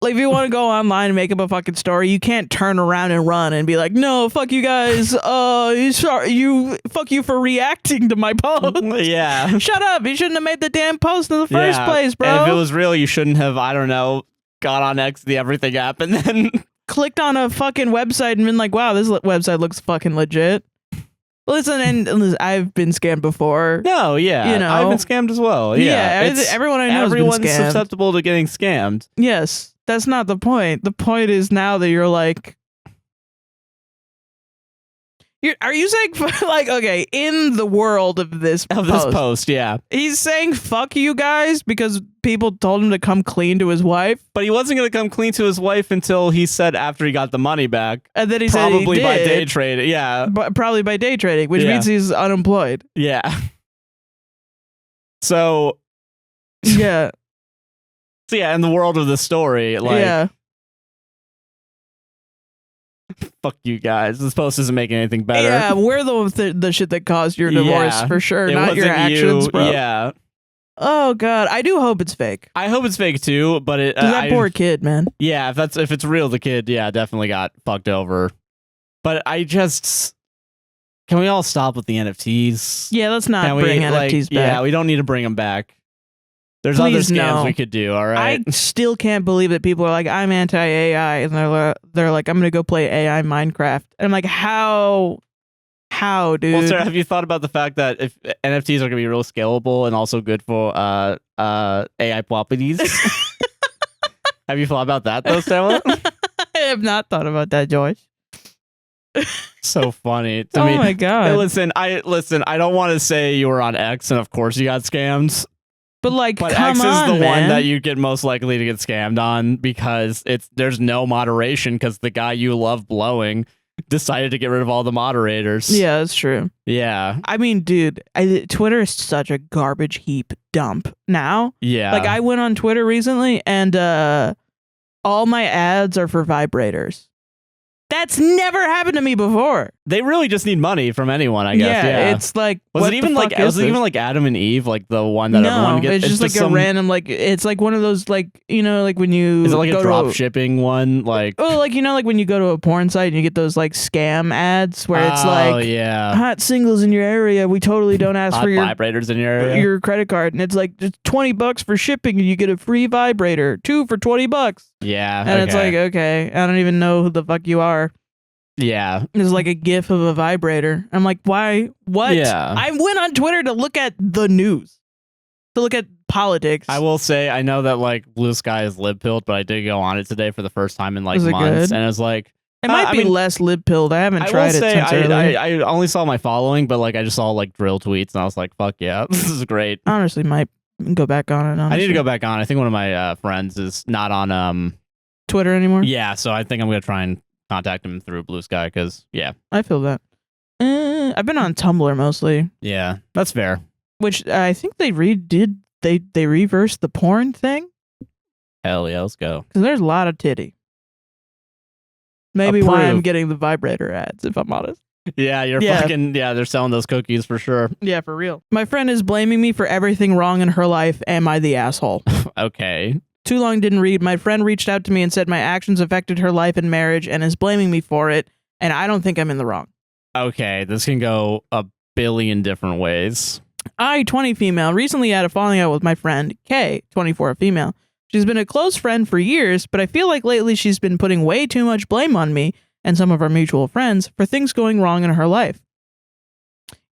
Like, if you want to go online and make up a fucking story, you can't turn around and run and be like, no, fuck you guys. Fuck you for reacting to my post. Yeah. Shut up. You shouldn't have made the damn post in the first place, bro. And if it was real, you shouldn't have, I don't know, got on X, the everything app, and then clicked on a fucking website and been like, wow, this website looks fucking legit. Listen, and I've been scammed before. No, yeah. You know, I've been scammed as well. Yeah, everyone I know everyone's susceptible to getting scammed. Yes, that's not the point. The point is now that you're like, are you saying like, okay, in the world of this post, yeah, he's saying fuck you guys because people told him to come clean to his wife, but he wasn't going to come clean to his wife until he said after he got the money back, and then he probably said by day trading, probably by day trading, which means he's unemployed. Yeah. So yeah, in the world of the story, like, fuck you guys. This post isn't making anything better. Yeah, we're the shit that caused your divorce for sure, not your actions, bro. Yeah. Oh god, I do hope it's fake. I hope it's fake too, but that poor kid, man. Yeah, if it's real, the kid, definitely got fucked over. But can we all stop with the NFTs? Yeah, let's not bring NFTs back. Yeah, we don't need to bring them back. There's other scams we could do, all right? I still can't believe that people are like, I'm anti-AI, and they're like, I'm going to go play AI Minecraft. And I'm like, how, dude? Well, Sarah, have you thought about the fact that if NFTs are going to be real scalable and also good for AI properties? Have you thought about that, though, Sarah? I have not thought about that, Josh. So funny to me. Oh my god! Hey, listen. I don't want to say you were on X, and of course you got scammed. But like, X is the man. one that you get most likely to get scammed on because there's no moderation because the guy you love blowing decided to get rid of all the moderators. Yeah, that's true. Yeah. I mean, dude, Twitter is such a garbage heap dump now. Yeah. Like, I went on Twitter recently, and all my ads are for vibrators. That's never happened to me before. They really just need money from anyone, I guess. Yeah, it's like, was it even like Adam and Eve, like the one that everyone gets? It's just like a random, like, it's like one of those, like, you know, like when you is it like a drop shipping one, like like, you know, like when you go to a porn site and you get those like scam ads where it's like, yeah, hot singles in your area, we totally don't ask for your vibrators in your area, your credit card, and it's like just $20 for shipping and you get a free vibrator, 2 for $20. Yeah, and it's like, okay, I don't even know who the fuck you are. Yeah. There's like a gif of a vibrator. I'm like, why? What? Yeah. I went on Twitter to look at the news, to look at politics. I will say, I know that like Blue Sky is lib-pilled, but I did go on it today for the first time in like months. And it was like, it might be less lib-pilled. I haven't tried it since early. I only saw my following, but like I just saw like drill tweets and I was like, fuck yeah, this is great. Honestly, might go back on it. Honestly. I need to go back on. I think one of my friends is not on Twitter anymore. Yeah, so I think I'm going to try and contact him through Blue Sky because, yeah. I feel that. I've been on Tumblr mostly. Yeah, that's fair. Which I think they they reversed the porn thing. Hell yeah, let's go. Because there's a lot of titty. Maybe why I'm getting the vibrator ads, if I'm honest. Yeah, they're selling those cookies for sure. Yeah, for real. My friend is blaming me for everything wrong in her life. Am I the asshole? Okay. Too long didn't read. My friend reached out to me and said my actions affected her life and marriage and is blaming me for it, and I don't think I'm in the wrong. Okay, this can go a billion different ways. I, 20 female, recently had a falling out with my friend, K, 24 female. She's been a close friend for years, but I feel like lately she's been putting way too much blame on me and some of our mutual friends for things going wrong in her life.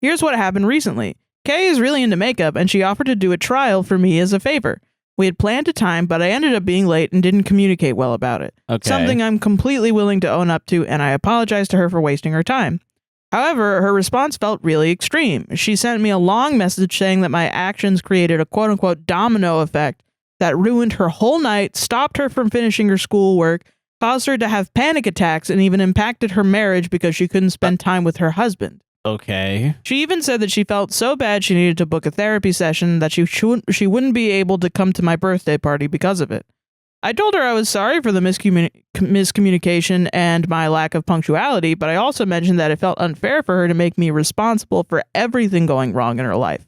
Here's what happened recently. K is really into makeup, and she offered to do a trial for me as a favor. We had planned a time, but I ended up being late and didn't communicate well about it. Okay. Something I'm completely willing to own up to, and I apologize to her for wasting her time. However, her response felt really extreme. She sent me a long message saying that my actions created a quote-unquote domino effect that ruined her whole night, stopped her from finishing her schoolwork, caused her to have panic attacks, and even impacted her marriage because she couldn't spend time with her husband. Okay. She even said that she felt so bad she needed to book a therapy session that she wouldn't be able to come to my birthday party because of it. I told her I was sorry for the miscommunication and my lack of punctuality, but I also mentioned that it felt unfair for her to make me responsible for everything going wrong in her life.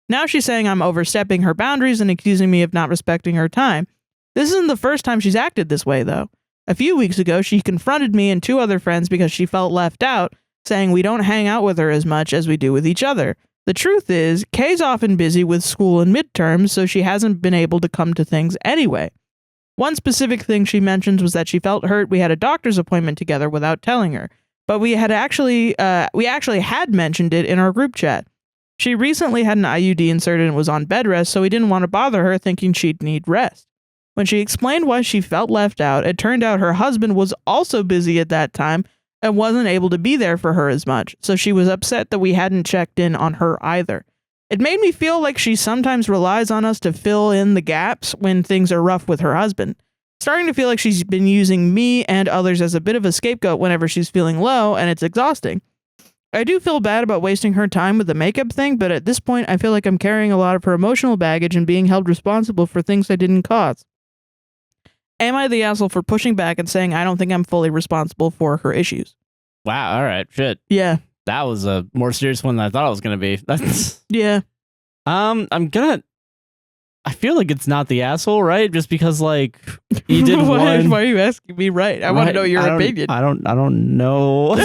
Now she's saying I'm overstepping her boundaries and accusing me of not respecting her time. This isn't the first time she's acted this way, though. A few weeks ago, she confronted me and 2 other friends because she felt left out, saying we don't hang out with her as much as we do with each other. The truth is, Kay's often busy with school and midterms, so she hasn't been able to come to things anyway. One specific thing she mentions was that she felt hurt we had a doctor's appointment together without telling her, but we actually had mentioned it in our group chat. She recently had an IUD inserted and was on bed rest, so we didn't want to bother her thinking she'd need rest. When she explained why she felt left out, it turned out her husband was also busy at that time and wasn't able to be there for her as much, so she was upset that we hadn't checked in on her either. It made me feel like she sometimes relies on us to fill in the gaps when things are rough with her husband. Starting to feel like she's been using me and others as a bit of a scapegoat whenever she's feeling low, and it's exhausting. I do feel bad about wasting her time with the makeup thing, but at this point I feel like I'm carrying a lot of her emotional baggage and being held responsible for things I didn't cause. Am I the asshole for pushing back and saying I don't think I'm fully responsible for her issues? Wow, all right, shit. Yeah. That was a more serious one than I thought it was going to be. Yeah. I feel like it's not the asshole, right? Just because, like, you did why are you asking me, right? I want to know your opinion. I don't know.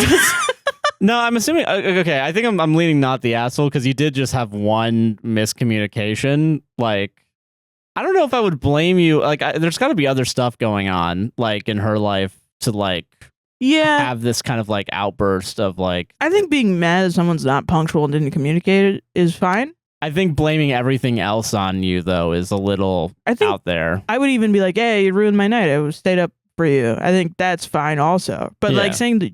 No, I'm assuming, okay, I think I'm leaning not the asshole because you did just have one miscommunication. Like, I don't know if I would blame you. Like, there's got to be other stuff going on, like, in her life to, like, have this kind of, like, outburst of, like... I think being mad that someone's not punctual and didn't communicate it is fine. I think blaming everything else on you, though, is a little out there. I would even be like, hey, you ruined my night. I stayed up for you. I think that's fine also. But, like, saying that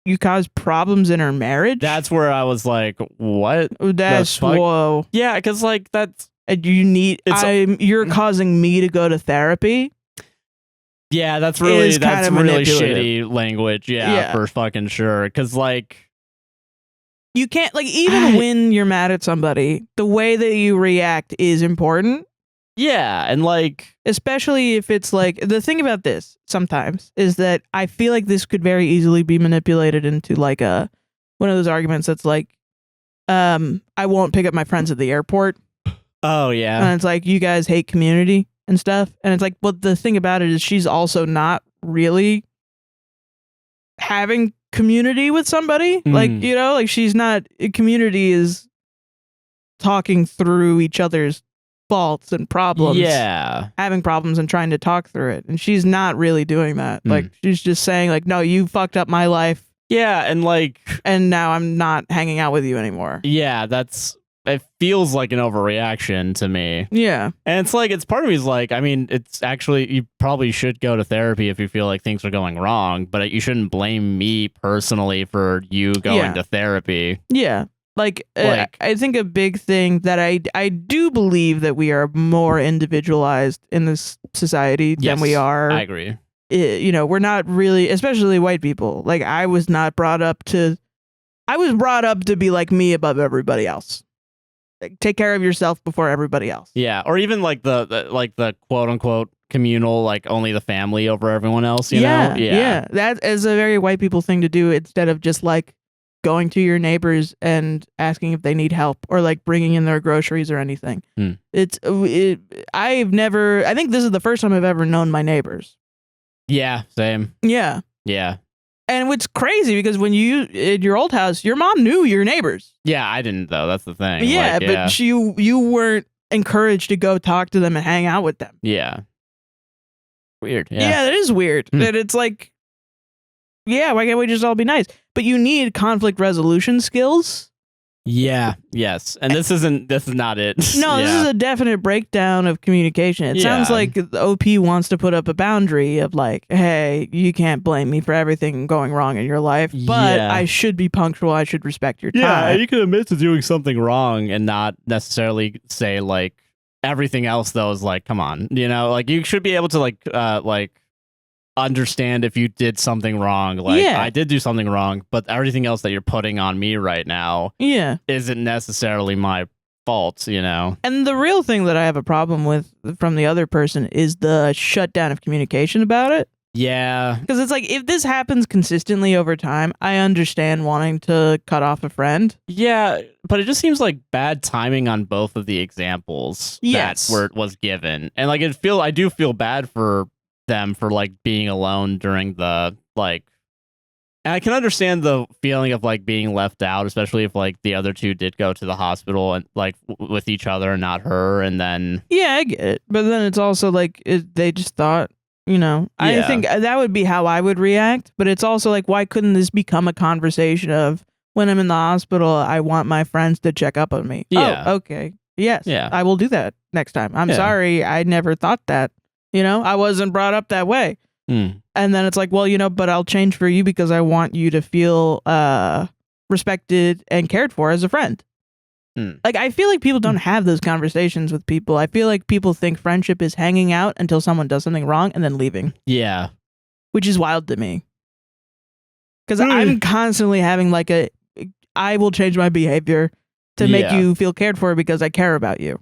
you caused problems in her marriage? That's where I was like, what? That's, whoa. Yeah, because, like, that's... You're causing me to go to therapy? Yeah, that's really manipulative. shitty language. Yeah, for fucking sure. Because like, you can't like even when you're mad at somebody, the way that you react is important. Yeah, and like, especially if it's like the thing about this sometimes is that I feel like this could very easily be manipulated into like one of those arguments that's like, I won't pick up my friends at the airport. Oh yeah, and it's like you guys hate community and stuff, and it's like, well, the thing about it is she's also not really having community with somebody. Like, you know, like she's not. Community is talking through each other's faults and problems. Yeah, having problems and trying to talk through it, and she's not really doing that. Like, she's just saying like, no, you fucked up my life. Yeah, and like, and now I'm not hanging out with you anymore. Yeah, it feels like an overreaction to me. Yeah. And it's like, it's part of me is like, I mean, it's actually, you probably should go to therapy if you feel like things are going wrong, but you shouldn't blame me personally for you going to therapy. Yeah. Like I think a big thing that I do believe that we are more individualized in this society than we are. I agree. You know, we're not really, especially white people. Like, I was brought up to be like me above everybody else. Like, take care of yourself before everybody else. Yeah, or even like the quote unquote communal, like only the family over everyone else. You know? Yeah. That is a very white people thing to do, instead of just like going to your neighbors and asking if they need help, or like bringing in their groceries or anything. I think this is the first time I've ever known my neighbors. Yeah, same. Yeah. Yeah. And it's crazy because when you in your old house, your mom knew your neighbors. Yeah, I didn't though. That's the thing. Yeah, but you weren't encouraged to go talk to them and hang out with them. Yeah. Weird. Yeah, yeah, that is weird. That it's like, yeah, why can't we just all be nice? But you need conflict resolution skills. Yeah. Yes. And this is not it. No, this is a definite breakdown of communication. It sounds like the OP wants to put up a boundary of like, hey, you can't blame me for everything going wrong in your life, but I should be punctual. I should respect your time. Yeah, you can admit to doing something wrong and not necessarily say like everything else though is like, come on, you know, like you should be able to like understand if you did something wrong. Like, I did do something wrong, but everything else that you're putting on me right now isn't necessarily my fault, you know? And the real thing that I have a problem with from the other person is the shutdown of communication about it. Yeah. Because it's like, if this happens consistently over time, I understand wanting to cut off a friend. Yeah, but it just seems like bad timing on both of the examples that was given. And like, I do feel bad for them for like being alone during the like, and I can understand the feeling of like being left out, especially if like the other two did go to the hospital and like with each other and not her, and then I get it, but then it's also like they just thought, you know, I think that would be how I would react. But it's also like, why couldn't this become a conversation of, when I'm in the hospital, I want my friends to check up on me? Oh, okay, yes, I will do that next time. I'm sorry, I never thought that. You know, I wasn't brought up that way. And then it's like, well, you know, but I'll change for you because I want you to feel respected and cared for as a friend. Like, I feel like people don't have those conversations with people. I feel like people think friendship is hanging out until someone does something wrong and then leaving. Yeah. Which is wild to me. Because I'm constantly having like I will change my behavior to make you feel cared for because I care about you.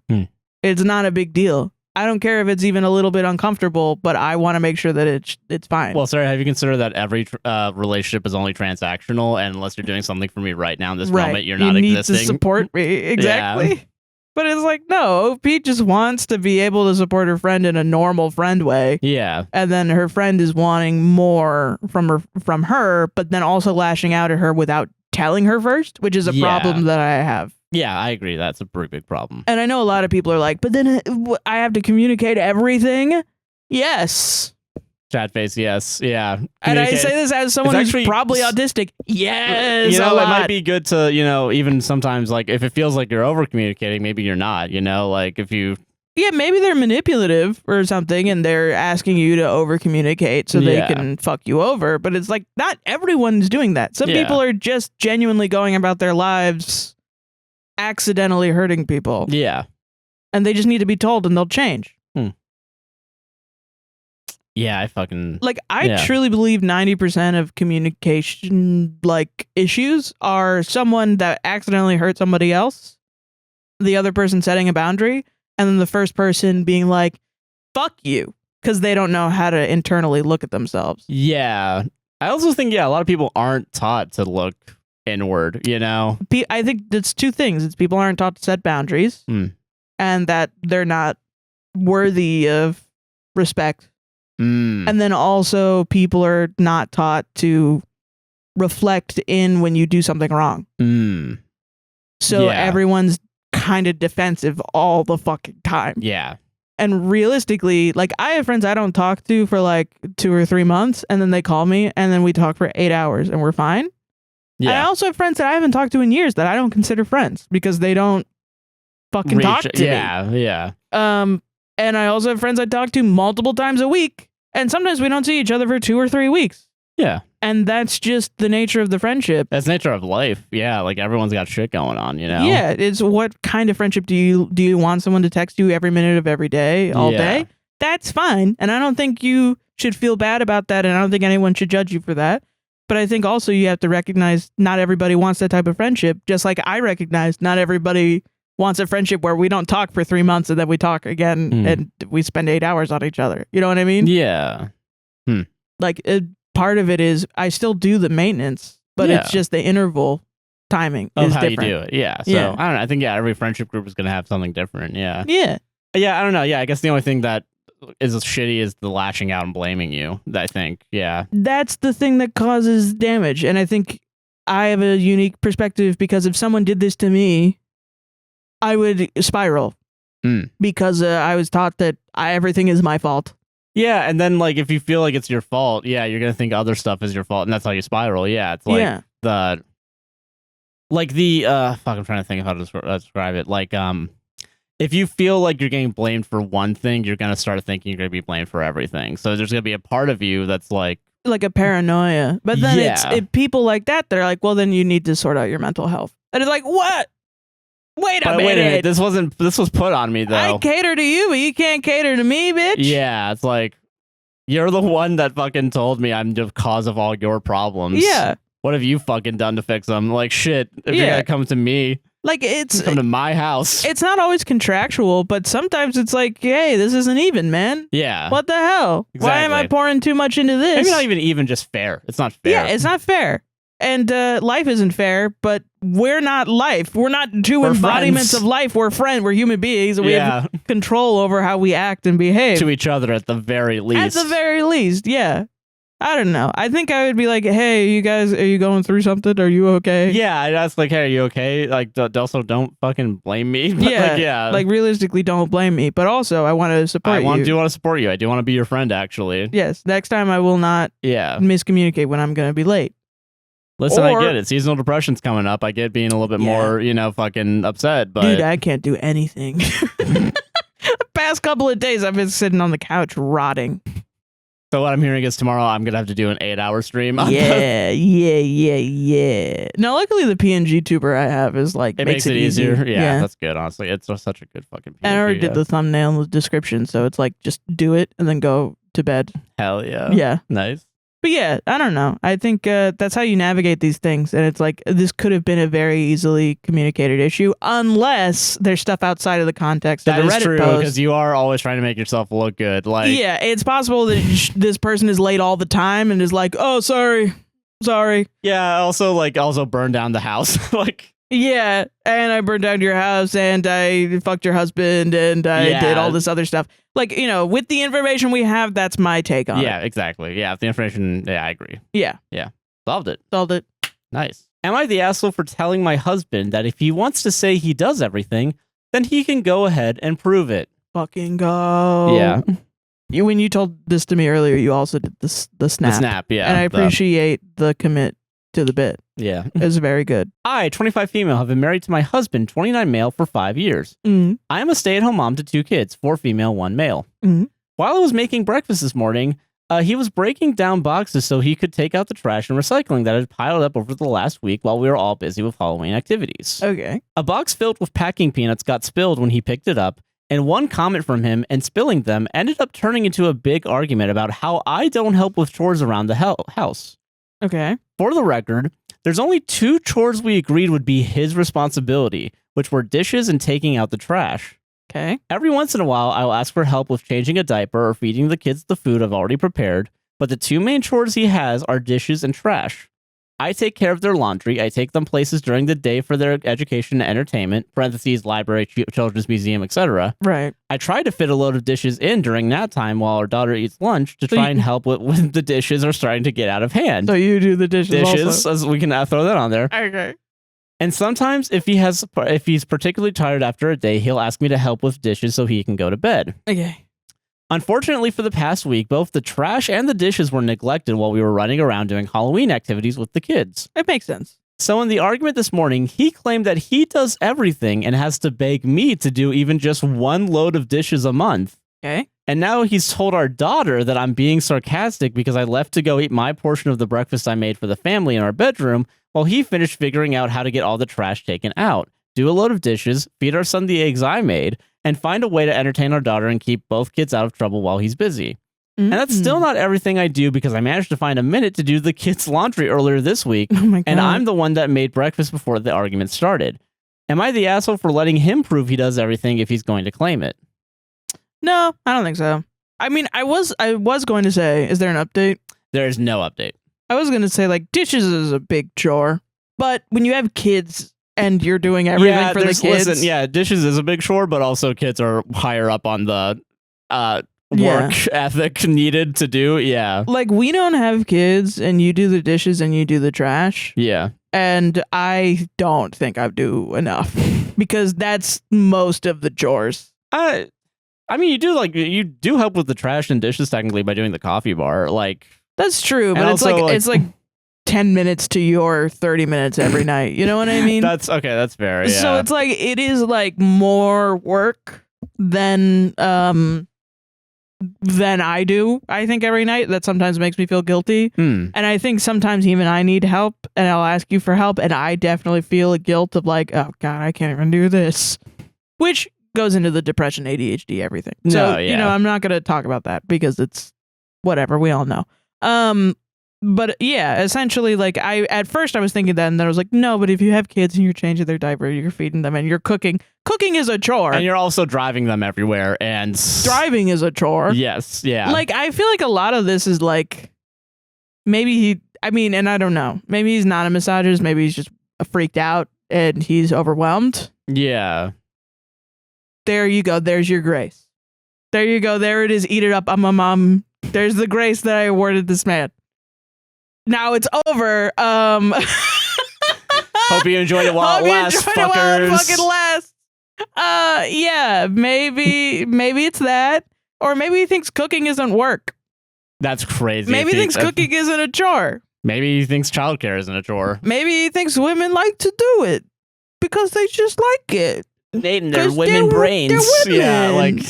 It's not a big deal. I don't care if it's even a little bit uncomfortable, but I want to make sure that it's fine. Well, sorry, have you considered that every relationship is only transactional, and unless you're doing something for me right now in this moment, you're not existing? You need to support me. Exactly. Yeah. But it's like, no, Pete just wants to be able to support her friend in a normal friend way. Yeah. And then her friend is wanting more from her, but then also lashing out at her without telling her first, which is a problem that I have. Yeah, I agree. That's a pretty big problem. And I know a lot of people are like, but then I have to communicate everything? Yes. Chat face, yes. Yeah. And I say this as someone who's probably autistic. Yes. You know, it might be good to, you know, even sometimes, like, if it feels like you're over communicating, maybe you're not, you know, like if you. Yeah, maybe they're manipulative or something and they're asking you to over communicate so they can fuck you over. But it's like, not everyone's doing that. Some people are just genuinely going about their lives accidentally hurting people. Yeah. And they just need to be told and they'll change. Yeah, I fucking... Like, I truly believe 90% of communication, like, issues are someone that accidentally hurt somebody else, the other person setting a boundary, and then the first person being like, fuck you, because they don't know how to internally look at themselves. Yeah. I also think, a lot of people aren't taught to look inward, you know? I think it's two things. It's people aren't taught to set boundaries, and that they're not worthy of respect. And then also people are not taught to reflect in when you do something wrong. So everyone's kind of defensive all the fucking time. Yeah. And realistically, like, I have friends I don't talk to for like 2 or 3 months, and then they call me, and then we talk for 8 hours, and we're fine. Yeah. And I also have friends that I haven't talked to in years that I don't consider friends because they don't fucking talk to me. Yeah. And I also have friends I talk to multiple times a week, and sometimes we don't see each other for 2 or 3 weeks. Yeah. And that's just the nature of the friendship. That's the nature of life. Yeah, like everyone's got shit going on, you know? Yeah, it's what kind of friendship do you want someone to text you every minute of every day, all day? That's fine. And I don't think you should feel bad about that, and I don't think anyone should judge you for that. But I think also you have to recognize not everybody wants that type of friendship, just like I recognize not everybody wants a friendship where we don't talk for 3 months and then we talk again and we spend 8 hours on each other. You know what I mean? Yeah. Like, part of it is I still do the maintenance, but it's just the interval timing of is how different. you do it. Yeah. So I don't know. I think every friendship group is going to have something different. Yeah. Yeah. Yeah. I don't know. Yeah. I guess the only thing that is shitty is the lashing out and blaming you. I think. Yeah. That's the thing that causes damage, and I think I have a unique perspective because if someone did this to me, I would spiral because I was taught that everything is my fault. Yeah, and then like if you feel like it's your fault, you're gonna think other stuff is your fault, and that's how you spiral. Yeah, it's like fuck, I'm trying to think of how to describe it. Like, if you feel like you're getting blamed for one thing, you're gonna start thinking you're gonna be blamed for everything. So there's gonna be a part of you that's like a paranoia. But then it's people like that. They're like, well, then you need to sort out your mental health, and it's like, what? Wait a minute. This was put on me though. I cater to you, but you can't cater to me, bitch. Yeah, it's like you're the one that fucking told me I'm the cause of all your problems. Yeah. What have you fucking done to fix them? Like, shit, if you're gonna come to me, like, come to my house. It's not always contractual, but sometimes it's like, hey, this isn't even, man. Yeah. What the hell? Exactly. Why am I pouring too much into this? Maybe not even just fair. It's not fair. Yeah, it's not fair. And life isn't fair, but we're not life. We're not we're embodiments of life. We're friends. We're human beings. And we have control over how we act and behave. To each other at the very least. At the very least, yeah. I don't know. I think I would be like, hey, you guys, are you going through something? Are you okay? Yeah, I'd ask like, hey, are you okay? Like, also don't fucking blame me. But like realistically, don't blame me. But also, I want to support you. I do want to support you. I do want to be your friend, actually. Yes. Next time, I will not miscommunicate when I'm going to be late. Listen, I get it. Seasonal depression's coming up. I get being a little bit more, fucking upset. But dude, I can't do anything. The past couple of days, I've been sitting on the couch rotting. So what I'm hearing is tomorrow I'm gonna have to do an 8-hour stream. Yeah. Now, luckily, the PNG tuber I have is like it makes it easier. Yeah, that's good. Honestly, it's such a good fucking PNG. And I already did the thumbnail and the description, so it's like just do it and then go to bed. Hell yeah. Yeah. Nice. But yeah, I don't know. I think that's how you navigate these things. And it's like, this could have been a very easily communicated issue, unless there's stuff outside of the context of the Reddit post. That is true, because you are always trying to make yourself look good. Like, yeah, it's possible that this person is late all the time and is like, oh, sorry. Yeah, also burn down the house. Like, yeah, and I burned down your house, and I fucked your husband, and I did all this other stuff. Like, with the information we have, that's my take on it. Yeah, exactly. Yeah, the information, I agree. Yeah. Yeah. Solved it. Nice. Am I the asshole for telling my husband that if he wants to say he does everything, then he can go ahead and prove it? Fucking go. Yeah. When you told this to me earlier, you also did the snap. The snap, yeah. And I appreciate the commit to the bit. Yeah. It was very good. I, 25 female, have been married to my husband, 29 male, for 5 years. Mm-hmm. I am a stay-at-home mom to 2 kids, 4 female, 1 male. Mm-hmm. While I was making breakfast this morning, he was breaking down boxes so he could take out the trash and recycling that had piled up over the last week while we were all busy with Halloween activities. Okay. A box filled with packing peanuts got spilled when he picked it up, and one comment from him and spilling them ended up turning into a big argument about how I don't help with chores around the house. Okay. For the record, there's only 2 chores we agreed would be his responsibility, which were dishes and taking out the trash. Okay. Every once in a while, I'll ask for help with changing a diaper or feeding the kids the food I've already prepared, but the 2 main chores he has are dishes and trash. I take care of their laundry. I take them places during the day for their education and entertainment, parentheses, library, children's museum, etc. Right. I try to fit a load of dishes in during nap time while our daughter eats lunch to try and help with the dishes are starting to get out of hand. So you do the dishes also. As we can throw that on there. Okay. And sometimes if he's particularly tired after a day, he'll ask me to help with dishes so he can go to bed. Okay. Unfortunately, for the past week, both the trash and the dishes were neglected while we were running around doing Halloween activities with the kids. It makes sense. So in the argument this morning, he claimed that he does everything and has to beg me to do even just 1 load of dishes a month. Okay. And now he's told our daughter that I'm being sarcastic because I left to go eat my portion of the breakfast I made for the family in our bedroom while he finished figuring out how to get all the trash taken out, do a load of dishes, feed our son the eggs I made, and find a way to entertain our daughter and keep both kids out of trouble while he's busy. And that's still not everything I do because I managed to find a minute to do the kids' laundry earlier this week, Oh my God. and I'm the one that made breakfast before the argument started. Am I the asshole for letting him prove he does everything if he's going to claim it? No, I don't think so. I mean, I was going to say, is there an update? There is no update. I was going to say, like, dishes is a big chore, but when you have kids and you're doing everything for the kids. Listen, dishes is a big chore, but also kids are higher up on the work ethic needed to do. Yeah. Like, we don't have kids and you do the dishes and you do the trash. Yeah. And I don't think I do enough because that's most of the chores. I mean, you do help with the trash and dishes technically by doing the coffee bar. Like, that's true, but also, it's like 10 minutes to your 30 minutes every night. You know what I mean? That's okay. That's fair. Yeah. So it's like, it is like more work than I do, I think, every night. That sometimes makes me feel guilty. And I think sometimes even I need help and I'll ask you for help. And I definitely feel a guilt of like, oh God, I can't even do this. Which goes into the depression, ADHD, everything. So, you know, I'm not going to talk about that because it's whatever. We all know. But yeah, essentially, like, at first I was thinking that, and then I was like, no, but if you have kids and you're changing their diaper, you're feeding them, and you're cooking is a chore. And you're also driving them everywhere, and driving is a chore. Yes, yeah. Like, I feel like a lot of this is like, maybe and I don't know, maybe he's not a misogynist, maybe he's just freaked out and he's overwhelmed. Yeah. There you go. There's your grace. There you go. There it is. Eat it up. I'm a mom. There's the grace that I awarded this man. Now it's over. Hope you enjoyed it while it lasts, fuckers. Yeah, maybe it's that. Or maybe he thinks cooking isn't work. That's crazy. Maybe he thinks cooking isn't a chore. Maybe he thinks childcare isn't a chore. Maybe he thinks women like to do it because they just like it. They're women brains. They're women. Yeah, like,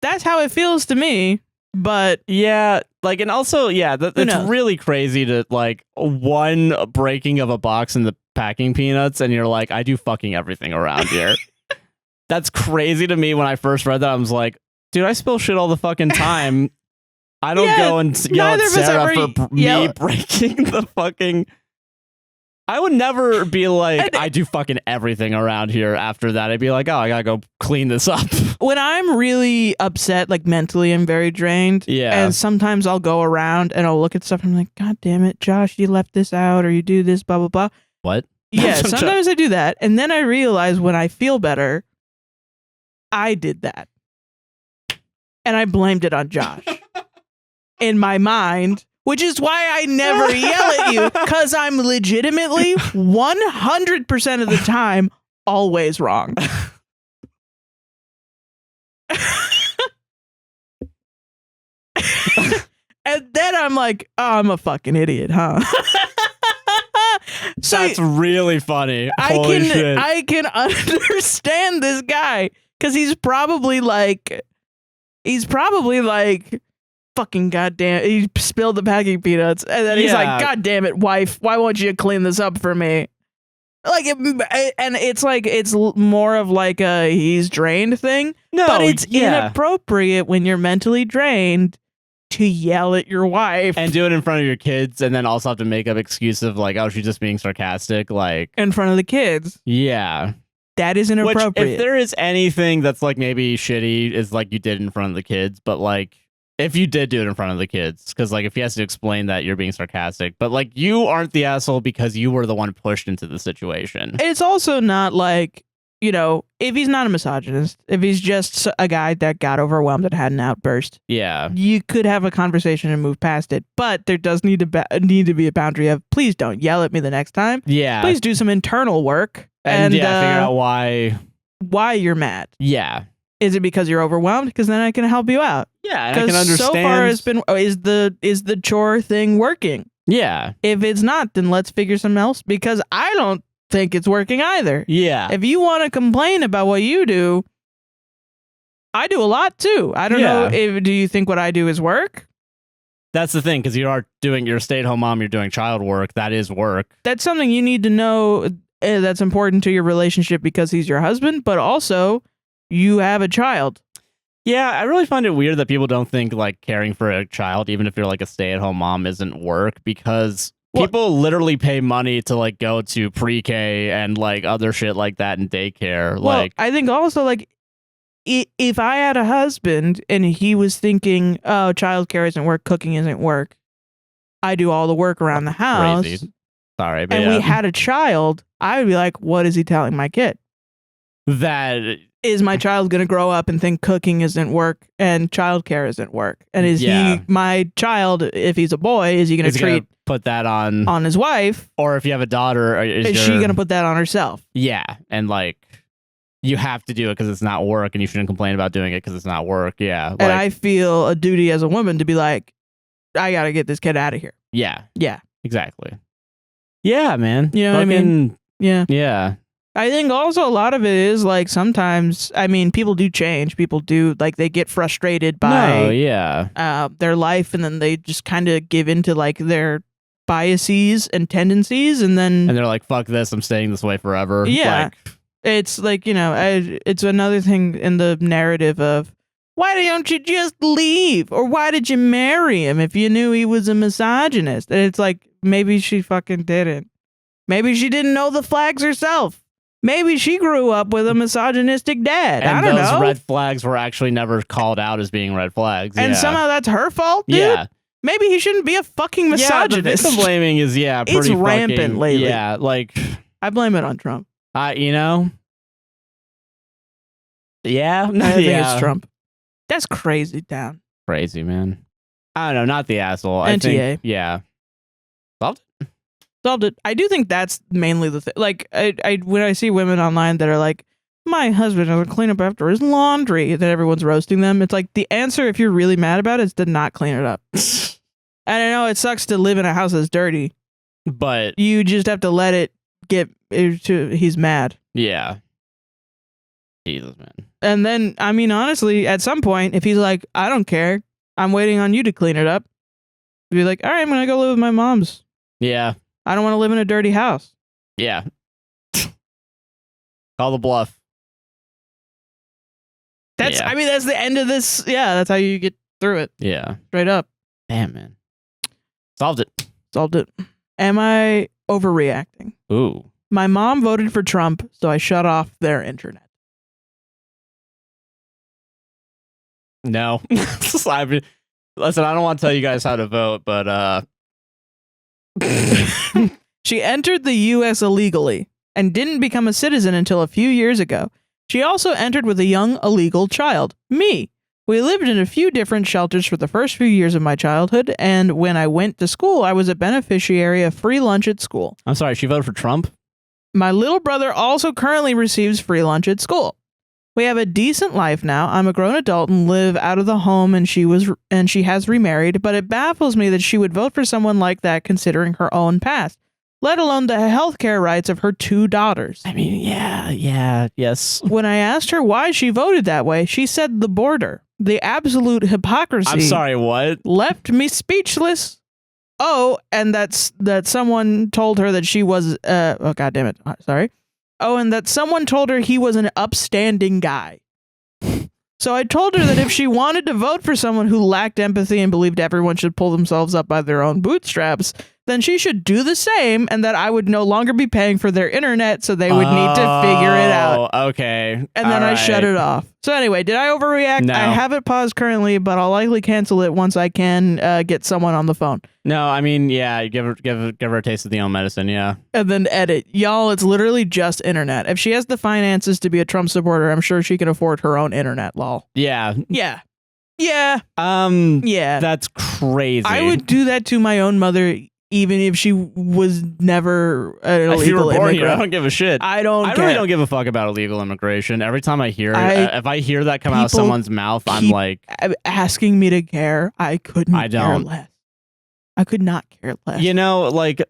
that's how it feels to me. But yeah, like, and also, yeah, it's really crazy to, like, one breaking of a box in the packing peanuts, and you're like, I do fucking everything around here. That's crazy to me. When I first read that, I was like, dude, I spill shit all the fucking time. I don't go and yell at Sarah for me breaking the fucking... I would never be like, I do fucking everything around here after that. I'd be like, oh, I gotta go clean this up. When I'm really upset, like mentally, I'm very drained. Yeah. And sometimes I'll go around and I'll look at stuff and I'm like, God damn it, Josh, you left this out or you do this, blah, blah, blah. What? Yeah, sometimes I do that. And then I realize when I feel better, I did that. And I blamed it on Josh. In my mind. Which is why I never yell at you, because I'm legitimately 100% of the time always wrong. And then I'm like, oh, I'm a fucking idiot, huh? So that's really funny. Holy shit. I can understand this guy, because he's probably like, fucking goddamn, he spilled the packing peanuts, and then he's like, God damn it, wife, why won't you clean this up for me? Like, and it's like it's more of like a he's drained thing. No, but it's inappropriate when you're mentally drained to yell at your wife and do it in front of your kids, and then also have to make up excuse of like, oh, she's just being sarcastic, like in front of the kids. Yeah, that is inappropriate. Which, if there is anything that's like maybe shitty, is like you did it in front of the kids, but like. If you did do it in front of the kids, because like if he has to explain that you're being sarcastic, but like you aren't the asshole because you were the one pushed into the situation. It's also not like, you know, if he's not a misogynist, if he's just a guy that got overwhelmed and had an outburst, you could have a conversation and move past it. But there does need to be a boundary of please don't yell at me the next time. Yeah, please do some internal work and figure out why you're mad. Yeah. Is it because you're overwhelmed? Because then I can help you out. Yeah, and I can understand. So far, it's been is the chore thing working? Yeah. If it's not, then let's figure something else. Because I don't think it's working either. Yeah. If you want to complain about what you do, I do a lot too. I don't know. Do you think what I do is work? That's the thing, because you're a stay-at-home mom. You're doing child work. That is work. That's something you need to know. That's important to your relationship because he's your husband, but also. You have a child. Yeah, I really find it weird that people don't think like caring for a child, even if you're like a stay-at-home mom, isn't work, because people literally pay money to like go to pre-K and like other shit like that in daycare. Well, like, I think also like if I had a husband and he was thinking, oh, childcare isn't work, cooking isn't work, I do all the work around the house. Crazy. Sorry, but and we had a child, I would be like, what is he telling my kid? That is my child going to grow up and think cooking isn't work and childcare isn't work? And is he, my child, if he's a boy, is he going to put that on his wife? Or if you have a daughter, is she going to put that on herself? Yeah. And like, you have to do it because it's not work, and you shouldn't complain about doing it because it's not work. Yeah. And I feel a duty as a woman to be like, I got to get this kid out of here. Yeah. Yeah. Exactly. Yeah, man. You know what I mean? Yeah. Yeah. I think also a lot of it is like sometimes, I mean, people do change. People do like they get frustrated by their life, and then they just kind of give into like their biases and tendencies, and they're like, fuck this, I'm staying this way forever. Yeah. It's like, you know, it's another thing in the narrative of why don't you just leave? Or why did you marry him if you knew he was a misogynist? And it's like, maybe she fucking didn't. Maybe she didn't know the flags herself. Maybe she grew up with a misogynistic dad. And I don't know. Those red flags were actually never called out as being red flags. And somehow that's her fault, dude? Yeah. Maybe he shouldn't be a fucking misogynist. Yeah, the victim blaming is, pretty it's rampant fucking, lately. Yeah, like... I blame it on Trump. You know? Yeah? I think it's Trump. That's crazy, town. Crazy, man. I don't know, not the asshole. NTA. I think, Solved it. I do think that's mainly the thing. Like, I when I see women online that are like, my husband doesn't clean up after his laundry, and then everyone's roasting them. It's like, the answer, if you're really mad about it, is to not clean it up. And I know it sucks to live in a house that's dirty, but you just have to let it get to, he's mad. Yeah. Jesus, man. And then, I mean, honestly, at some point, if he's like, I don't care, I'm waiting on you to clean it up, be like, all right, I'm going to go live with my mom's. Yeah. I don't want to live in a dirty house. Yeah. Call the bluff. I mean, that's the end of this. Yeah, that's how you get through it. Yeah. Straight up. Damn, man. Solved it. Am I overreacting? Ooh. My mom voted for Trump, so I shut off their internet. No. Listen, I don't want to tell you guys how to vote, but She entered the U.S. illegally and didn't become a citizen until a few years ago. She also entered with a young illegal child, me. We lived in a few different shelters for the first few years of my childhood, and when I went to school, I was a beneficiary of free lunch at school. I'm sorry, she voted for Trump? My little brother also currently receives free lunch at school. We have a decent life now. I'm a grown adult and live out of the home, and she has remarried, but it baffles me that she would vote for someone like that considering her own past, let alone the healthcare rights of her 2 daughters. I mean, yes. When I asked her why she voted that way, she said the border. The absolute hypocrisy. I'm sorry, what? Left me speechless. and that someone told her that she was oh god damn it, sorry. Oh, and that someone told her he was an upstanding guy. So I told her that if she wanted to vote for someone who lacked empathy and believed everyone should pull themselves up by their own bootstraps, then she should do the same, and that I would no longer be paying for their internet, so they would need to figure it out. Okay. And then I shut it off. So anyway, did I overreact? No. I have it paused currently, but I'll likely cancel it once I can get someone on the phone. No, I mean, yeah, give her a taste of the own medicine, yeah. And then edit. Y'all, it's literally just internet. If she has the finances to be a Trump supporter, I'm sure she can afford her own internet, lol. Yeah. Yeah. Yeah. Yeah. That's crazy. I would do that to my own mother, even if she was never an illegal if you were born immigrant. here, I don't give a shit. I really don't give a fuck about illegal immigration. Every time I hear it, if I hear that come out of someone's mouth, I'm like asking me to care. I couldn't care less. I could not care less. You know, like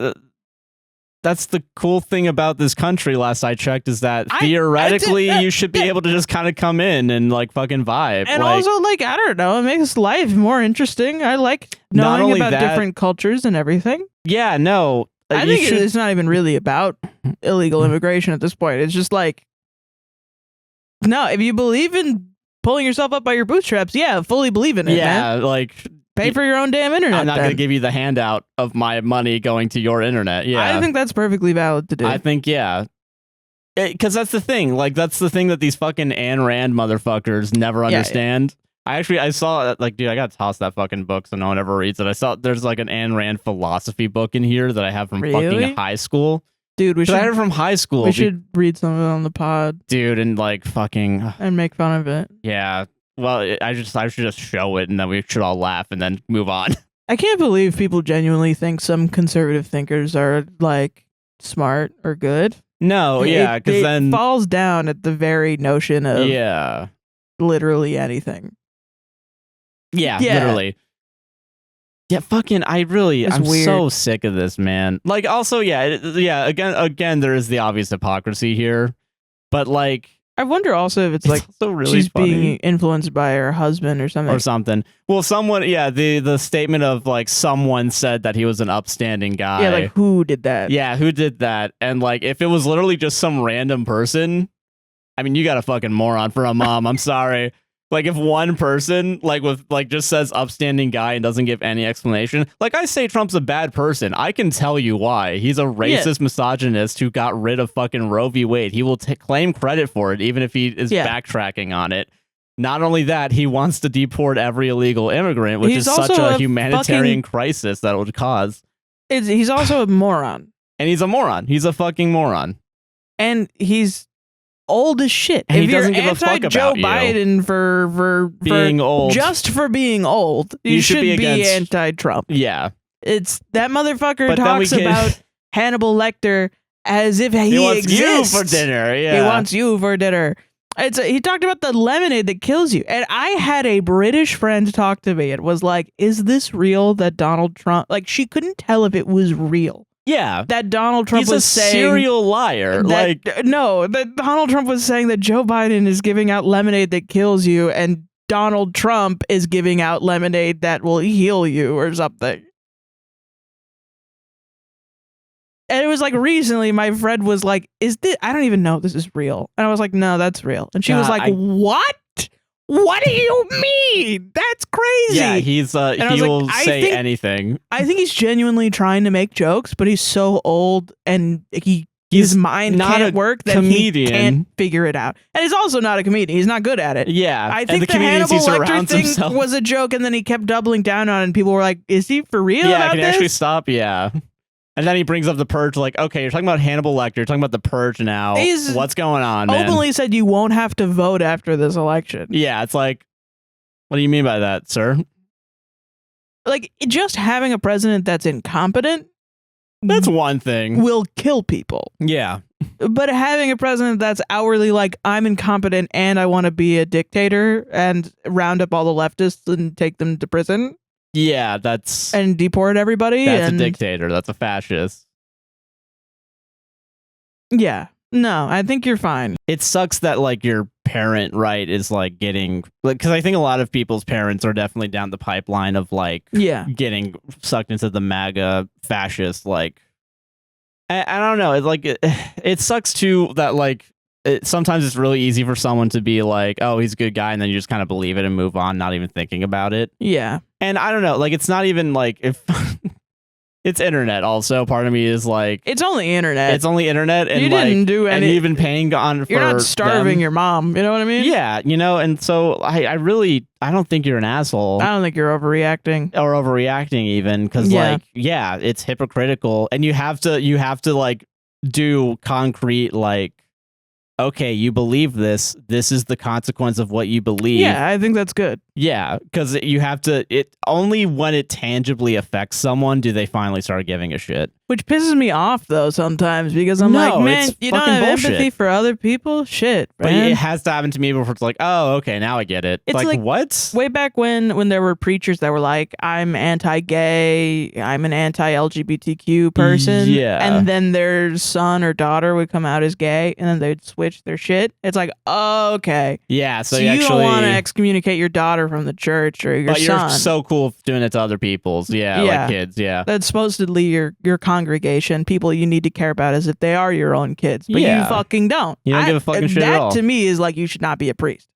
that's the cool thing about this country. Last I checked, is that theoretically you should be able to just kind of come in and like fucking vibe. And also, like, I don't know, it makes life more interesting. I like knowing about different cultures and everything. Yeah, no. I think it's not even really about illegal immigration at this point. It's just like, no, if you believe in pulling yourself up by your bootstraps, yeah, fully believe in it, man. Like, pay for your own damn internet. I'm not going to give you the handout of my money going to your internet. Yeah. I think that's perfectly valid to do. I think, yeah. Because that's the thing. Like, that's the thing that these fucking Ayn Rand motherfuckers never understand. Yeah. I saw, like, dude, I got to toss that fucking book so no one ever reads it. I saw there's like an Ayn Rand philosophy book in here that I have from fucking high school. Dude, I had it from high school. We should read some of it on the pod. Dude, and like fucking... And make fun of it. Yeah. Well, I should just show it and then we should all laugh and then move on. I can't believe people genuinely think some conservative thinkers are like smart or good. No, yeah, because then it falls down at the very notion of literally anything. Yeah, literally. Yeah, fucking, I'm weird. So sick of this, man. Like, also, again, there is the obvious hypocrisy here, but like, I wonder also if it's like also really she's funny. Being influenced by her husband or something. Well, someone, the statement of like someone said that he was an upstanding guy. Yeah, like who did that? Yeah, who did that? And like, if it was literally just some random person, I mean, you got a fucking moron for a mom. I'm sorry. Like, if one person just says upstanding guy and doesn't give any explanation, like, I say Trump's a bad person. I can tell you why. He's a racist misogynist who got rid of fucking Roe v. Wade. He will claim credit for it, even if he is backtracking on it. Not only that, he wants to deport every illegal immigrant, which is such a humanitarian crisis that it would cause. He's also a moron. And he's a moron. He's a fucking moron. And he's old as shit. And if he doesn't give a fuck about Joe Biden for being old, just for being old, you should be anti-Trump. Yeah, it's that motherfucker talks about Hannibal Lecter as if he wants exists. You for dinner. Yeah, he wants you for dinner. He talked about the lemonade that kills you, and I had a British friend talk to me. It was like, "Is this real?" That Donald Trump, like, she couldn't tell if it was real. Yeah, that Donald Trump was saying... He's a serial liar. That Donald Trump was saying that Joe Biden is giving out lemonade that kills you, and Donald Trump is giving out lemonade that will heal you or something. And it was like recently my friend was like, I don't even know if this is real. And I was like, no, that's real. And she was like, what? What do you mean? That's crazy. Yeah, he will say anything. I think he's genuinely trying to make jokes, but he's so old and his mind can't work that he can't figure it out. And he's also not a comedian. He's not good at it. Yeah. I think the Hannibal Lecter thing was a joke, and then he kept doubling down on it, and people were like, is he for real about can he this? Actually stop? Yeah. And then he brings up the purge, like, okay, you're talking about Hannibal Lecter, you're talking about the purge now. What's going on, man? Openly said you won't have to vote after this election. Yeah, it's like, what do you mean by that, sir? Like, just having a president that's incompetent, that's one thing, will kill people. Yeah. But having a president that's outwardly like, I'm incompetent and I want to be a dictator and round up all the leftists and take them to prison. Yeah, that's... And deport everybody. That's a dictator. That's a fascist. Yeah. No, I think you're fine. It sucks that like your parent, right, is like getting like, because I think a lot of people's parents are definitely down the pipeline of like getting sucked into the MAGA fascist like. I don't know. It's like it sucks too that like sometimes it's really easy for someone to be like, oh, he's a good guy, and then you just kind of believe it and move on, not even thinking about it. Yeah. And I don't know, like it's not even like if. It's internet also. Part of me is like... It's only internet. It's only internet. And you didn't do any... And you've been paying on for You're not starving your mom. You know what I mean? Yeah. You know, and so I don't think you're an asshole. I don't think you're overreacting. Or overreacting even. Because like, yeah, it's hypocritical. And you have to like do concrete like, okay, you believe this. This is the consequence of what you believe. Yeah, I think that's good. Yeah, because you have to. It only when it tangibly affects someone do they finally start giving a shit. Which pisses me off though sometimes because I'm like, man, you don't have empathy for other people. Shit, but it has to happen to me before it's like, oh, okay, now I get it. It's like what? Way back when there were preachers that were like, I'm anti-gay, I'm an anti-LGBTQ person, and then their son or daughter would come out as gay, and then they'd switch their shit. It's like, oh, okay, yeah. So you don't want to excommunicate your daughter from the church or your son. But you're so cool doing it to other people's, like kids, That's supposedly your congregation, people you need to care about as if they are your own kids, but you fucking don't. You don't give a fucking shit at all. That to me is like you should not be a priest.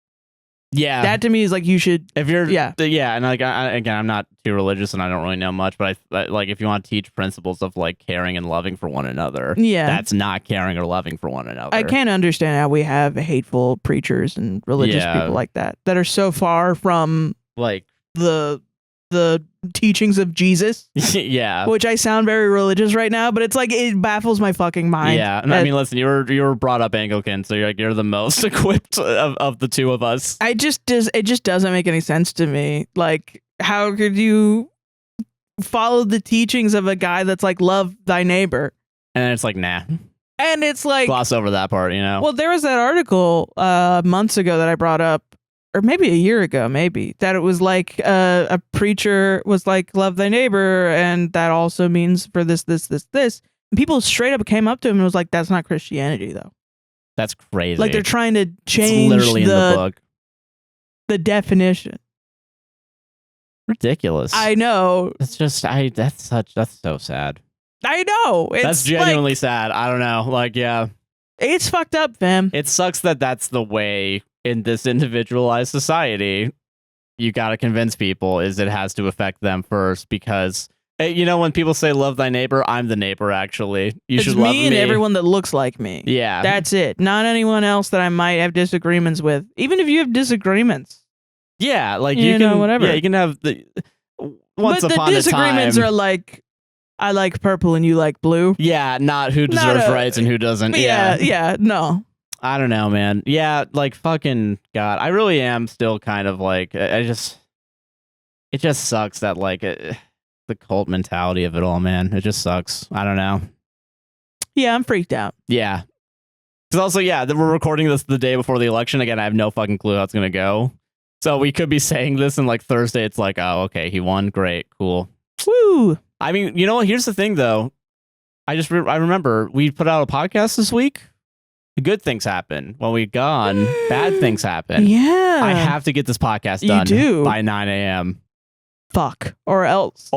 Yeah, that to me is like you should. If you're, and like again, I'm not too religious and I don't really know much, but I like if you want to teach principles of like caring and loving for one another, that's not caring or loving for one another. I can't understand how we have hateful preachers and religious people like that are so far from like the teachings of Jesus. Yeah. Which I sound very religious right now, but it's like it baffles my fucking mind. Yeah. And I mean, listen, you were brought up Anglican, so you're the most equipped of the two of us. It just doesn't make any sense to me. Like, how could you follow the teachings of a guy that's like, love thy neighbor? And it's like, nah. And it's like gloss over that part, you know? Well, there was that article months ago that I brought up, or maybe a year ago, that it was like a preacher was like, love thy neighbor, and that also means for this. And people straight up came up to him and was like, that's not Christianity, though. That's crazy. Like they're trying to change literally in the book. The definition. Ridiculous. I know. It's just, that's so sad. I know. That's genuinely sad. I don't know. Like, yeah. It's fucked up, fam. It sucks that that's the way in this individualized society, you got to convince people is it has to affect them first because, you know, when people say love thy neighbor, I'm the neighbor, actually. You should love me. And everyone that looks like me. Yeah. That's it. Not anyone else that I might have disagreements with. Even if you have disagreements. Yeah, like you can, whatever. Yeah, you can have the once upon a time. But the disagreements are like, I like purple and you like blue. Yeah, not who deserves rights and who doesn't. Yeah, no. I don't know, man. Yeah, like fucking God. I really am still kind of like, it just sucks that like the cult mentality of it all, man. It just sucks. I don't know. Yeah, I'm freaked out. Yeah. Because also, we're recording this the day before the election. Again, I have no fucking clue how it's going to go. So we could be saying this and like Thursday, it's like, oh, okay, he won. Great. Cool. Woo. I mean, you know what? Here's the thing, though. I remember we put out a podcast this week. Good things happen. When we're gone, bad things happen. Yeah. I have to get this podcast done by 9 a.m. Fuck. Or else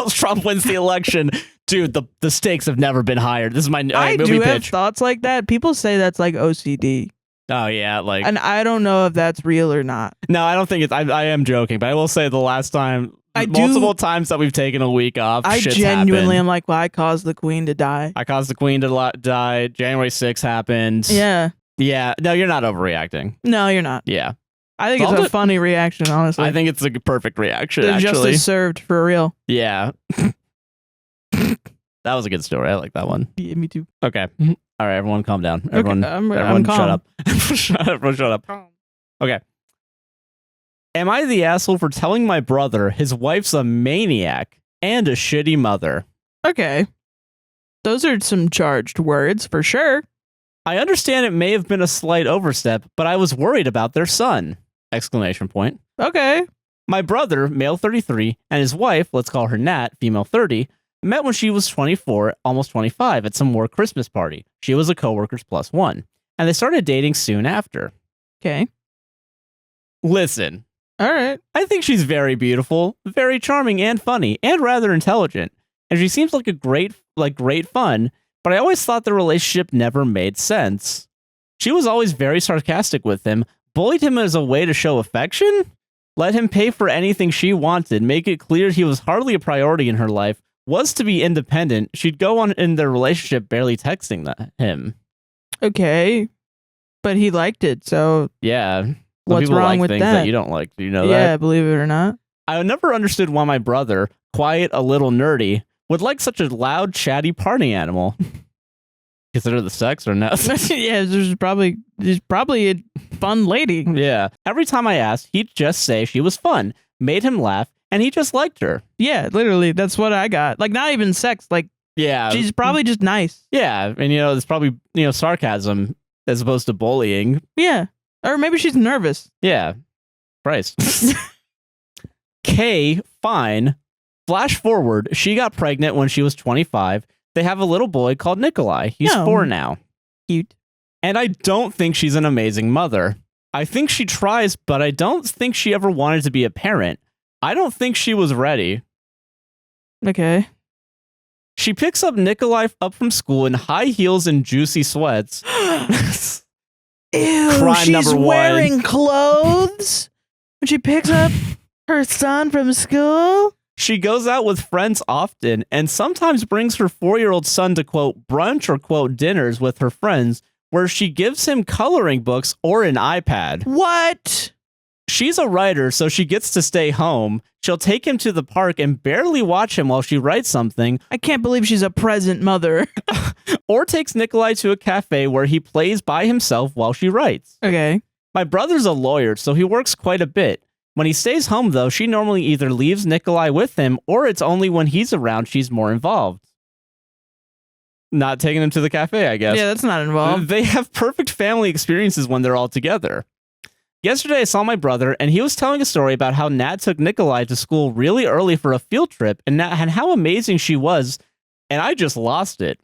Trump wins the election. Dude, the stakes have never been higher. This is my I movie do pitch. Have thoughts like that. People say that's like OCD. Oh, yeah. Like, and I don't know if that's real or not. No, I don't think it's... I am joking, but I will say the last time... multiple times that we've taken a week off, I shit's genuinely happened. am like, well, I caused the queen to die. I caused the queen to die. January 6th happened. Yeah. Yeah. No, you're not overreacting. No, you're not. Yeah. I think it's a funny reaction, honestly. I think it's a perfect reaction, the actually. Justice served for real. Yeah. That was a good story. I like that one. Yeah, me too. Okay. All right, everyone calm down. Everyone, I'm calm. Shut up. Everyone shut up. Okay. Am I the asshole for telling my brother his wife's a maniac and a shitty mother? Okay. Those are some charged words, for sure. I understand it may have been a slight overstep, but I was worried about their son! Exclamation point. Okay. My brother, male 33, and his wife, let's call her Nat, female 30, Met when she was 24, almost 25 at some work Christmas party. She was a coworker's plus one. And they started dating soon after. Okay. Listen. All right. I think she's very beautiful, very charming and funny, and rather intelligent. And she seems like a great fun, but I always thought the relationship never made sense. She was always very sarcastic with him, bullied him as a way to show affection, let him pay for anything she wanted, make it clear he was hardly a priority in her life, was to be independent. She'd go on in their relationship barely texting him. Okay. But he liked it, so... Yeah. What's wrong with things that? You don't like. Do you know that? Yeah, believe it or not. I never understood why my brother, quiet, a little nerdy, would like such a loud, chatty party animal. Consider the sex or no? Yeah, she's probably a fun lady. Yeah. Every time I asked, he'd just say she was fun, made him laugh, and he just liked her. Yeah, literally, that's what I got. Like, not even sex. Like, yeah, she's probably just nice. Yeah, and it's probably sarcasm as opposed to bullying. Yeah. Or maybe she's nervous. Yeah. Christ. Kay, fine. Flash forward, she got pregnant when she was 25. They have a little boy called Nikolai. He's 4 now. Cute. And I don't think she's an amazing mother. I think she tries, but I don't think she ever wanted to be a parent. I don't think she was ready. Okay. She picks up Nikolai up from school in high heels and juicy sweats. Ew, Crime she's number one. wearing clothes when she picks up her son from school? She goes out with friends often and sometimes brings her 4-year-old son to, quote, brunch or, quote, dinners with her friends where she gives him coloring books or an iPad. What? She's a writer, so she gets to stay home. She'll take him to the park and barely watch him while she writes something. I can't believe she's a present mother. Or takes Nikolai to a cafe where he plays by himself while she writes. Okay. My brother's a lawyer, so he works quite a bit. When he stays home, though, she normally either leaves Nikolai with him, or it's only when he's around she's more involved. Not taking him to the cafe, I guess. Yeah, that's not involved. They have perfect family experiences when they're all together. Yesterday, I saw my brother, and he was telling a story about how Nat took Nikolai to school really early for a field trip, and how amazing she was, and I just lost it.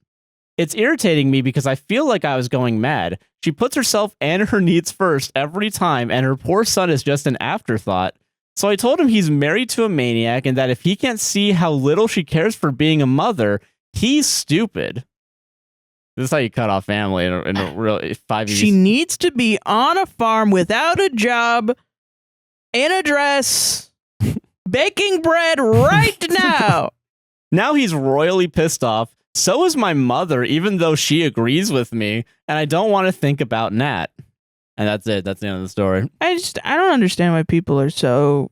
It's irritating me because I feel like I was going mad. She puts herself and her needs first every time, and her poor son is just an afterthought. So I told him he's married to a maniac, and that if he can't see how little she cares for being a mother, he's stupid. This is how you cut off family in a real 5 years. She needs to be on a farm without a job, in a dress, baking bread right now. Now he's royally pissed off. So is my mother, even though she agrees with me, and I don't want to think about Nat. And that's it. That's the end of the story. I don't understand why people are so...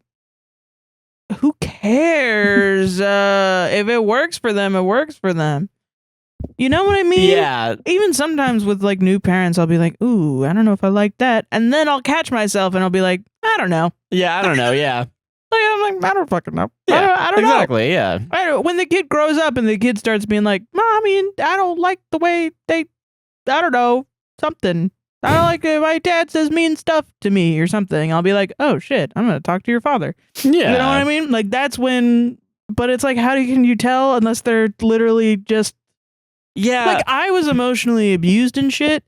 Who cares? If it works for them, it works for them. You know what I mean? Yeah. Even sometimes with like new parents, I'll be like, ooh, I don't know if I like that. And then I'll catch myself and I'll be like, I don't know. Yeah, I don't know. Yeah. Like, I'm like, I don't fucking know. Yeah, I don't exactly, know. Yeah. When the kid grows up and the kid starts being like, Mommy, I don't like the way I don't know, something. I don't like it. My dad says mean stuff to me or something. I'll be like, oh shit, I'm going to talk to your father. Yeah. You know what I mean? Like that's when, but it's like, can you tell unless they're literally just, yeah. Like I was emotionally abused and shit.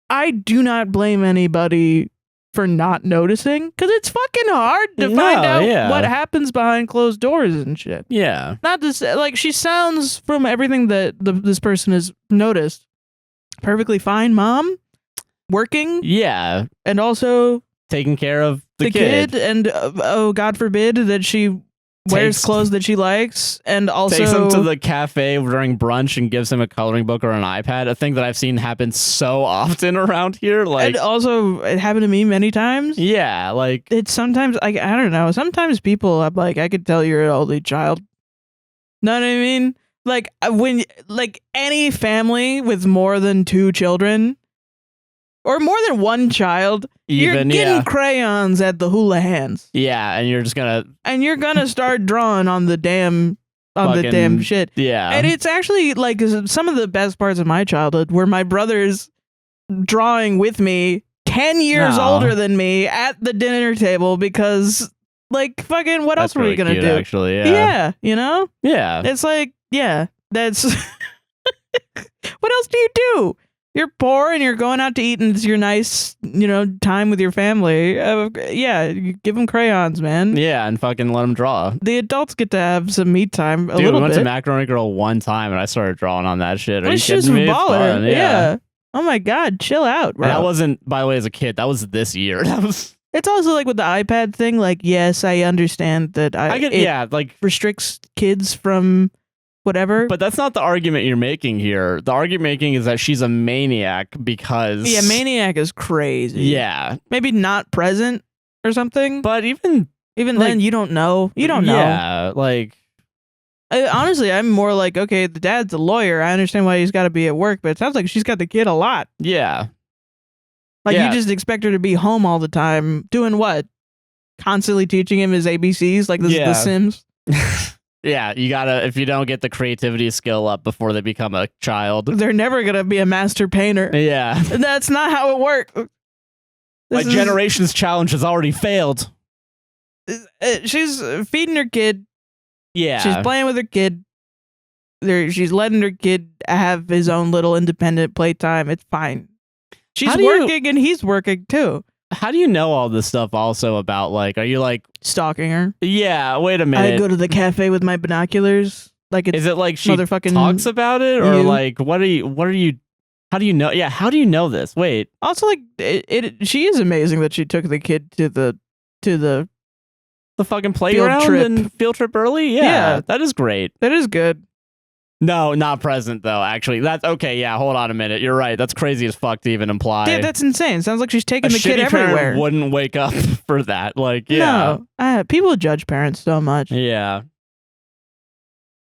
I do not blame anybody for not noticing because it's fucking hard to find out what happens behind closed doors and shit. Yeah. Not to say, like she sounds from everything that this person has noticed perfectly fine mom, working. Yeah. And also taking care of the kid. And oh, God forbid that she wears clothes that she likes, and also takes him to the cafe during brunch and gives him a coloring book or an iPad, a thing that I've seen happen so often around here. Like, and also it happened to me many times. Yeah, like it's sometimes I don't know. Sometimes people, I'm like, I could tell you're an only child. Know what I mean? Like when like any family with more than 2 children or more than 1 child, you're getting crayons at the hula hands. Yeah, and you're just gonna start drawing on the damn shit. Yeah. And it's actually like some of the best parts of my childhood were my brothers drawing with me 10 years older than me at the dinner table because Like, fucking, what else That's are we really gonna cute, do? Actually, Yeah, you know? Yeah. It's like, yeah, that's... What else do you do? You're poor and you're going out to eat and it's your nice, time with your family. Yeah, you give them crayons, man. Yeah, and fucking let them draw. The adults get to have some me time a Dude, little we went bit. to Macaroni Girl one time and I started drawing on that shit. Are you It's just kidding me? It's baller. fun, Yeah. Oh my God, chill out, bro. And that wasn't, by the way, as a kid. That was this year. That was... It's also like with the iPad thing. Like, yes, I understand that it restricts kids from whatever. But that's not the argument you're making here. The argument making is that she's a maniac because... Yeah, maniac is crazy. Yeah. Maybe not present or something. But even then, you don't know. You don't know. Yeah, like... Honestly, I'm more like, okay, the dad's a lawyer. I understand why he's got to be at work, but it sounds like she's got the kid a lot. Yeah. Like, you just expect her to be home all the time. Doing what? Constantly teaching him his ABCs? Like, this is The Sims? Yeah, you gotta, if you don't get the creativity skill up before they become a child. They're never gonna be a master painter. Yeah. That's not how it works. My generation's challenge has already failed. She's feeding her kid. Yeah. She's playing with her kid. She's letting her kid have his own little independent playtime. It's fine. She's working and he's working too. How do you know all this stuff also about, like, are you like stalking her? Yeah, wait a minute. I go to the cafe with my binoculars. Like, it's is it like she motherfucking talks about it, or like what are you how do you know? Yeah, how do you know this? Wait. Also, like, she is amazing that she took the kid to the fucking playground and field trip early. Yeah, that is great. That is good. No, not present though. Actually, that's okay. Yeah, hold on a minute. You're right. That's crazy as fuck to even imply. Yeah, that's insane. Sounds like she's taking the kid everywhere. Wouldn't wake up for that. Like, yeah. No, people judge parents so much. Yeah.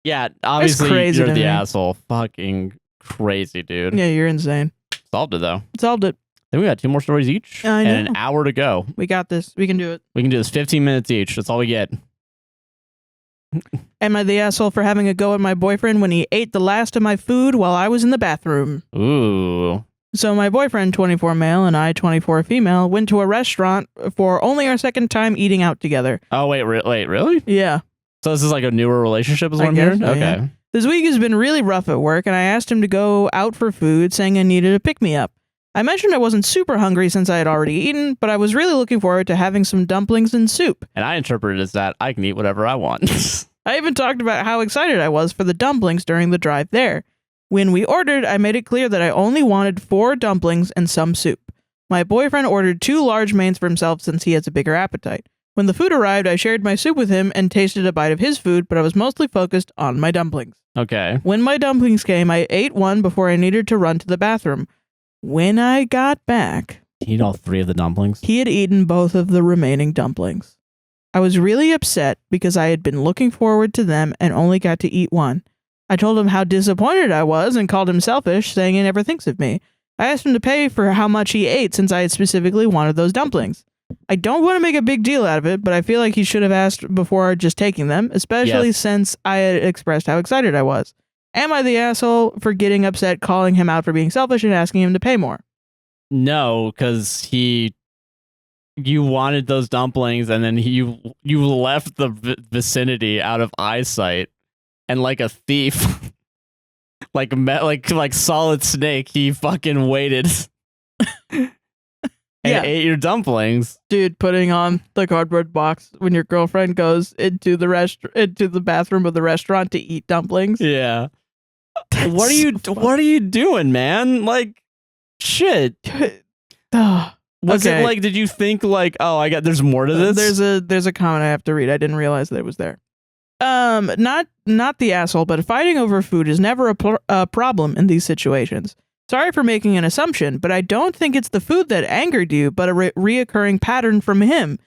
Yeah, obviously you're the asshole. Fucking crazy, dude. Yeah, you're insane. Solved it though. Solved it. Then we got 2 more stories each I know. and an hour to go. We got this. We can do it. We can do this 15 minutes each. That's all we get. Am I the asshole for having a go at my boyfriend when he ate the last of my food while I was in the bathroom? Ooh. So my boyfriend, 24 male, and I, 24 female, went to a restaurant for only our second time eating out together. Oh, wait, really? Yeah. So this is like a newer relationship is what I'm hearing? Okay. Yeah. This week has been really rough at work, and I asked him to go out for food, saying I needed a pick-me-up. I mentioned I wasn't super hungry since I had already eaten, but I was really looking forward to having some dumplings and soup. And I interpreted it as that I can eat whatever I want. I even talked about how excited I was for the dumplings during the drive there. When we ordered, I made it clear that I only wanted 4 dumplings and some soup. My boyfriend ordered 2 large mains for himself since he has a bigger appetite. When the food arrived, I shared my soup with him and tasted a bite of his food, but I was mostly focused on my dumplings. Okay. When my dumplings came, I ate one before I needed to run to the bathroom. When I got back... He ate all 3 of the dumplings? He had eaten both of the remaining dumplings. I was really upset because I had been looking forward to them and only got to eat one. I told him how disappointed I was and called him selfish, saying he never thinks of me. I asked him to pay for how much he ate since I had specifically wanted those dumplings. I don't want to make a big deal out of it, but I feel like he should have asked before just taking them, especially since I had expressed how excited I was. Am I the asshole for getting upset, calling him out for being selfish, and asking him to pay more? No, because you wanted those dumplings, and then you left the vicinity out of eyesight, and like a thief, like Solid Snake, he fucking waited and ate your dumplings. Dude, putting on the cardboard box when your girlfriend goes into the bathroom of the restaurant to eat dumplings. Yeah. What are you doing, man? Like, shit. Was it like, did you think like, oh, there's more to this? There's a comment I have to read. I didn't realize that it was there. Not the asshole, but fighting over food is never a problem in these situations. Sorry for making an assumption, but I don't think it's the food that angered you, but a reoccurring pattern from him.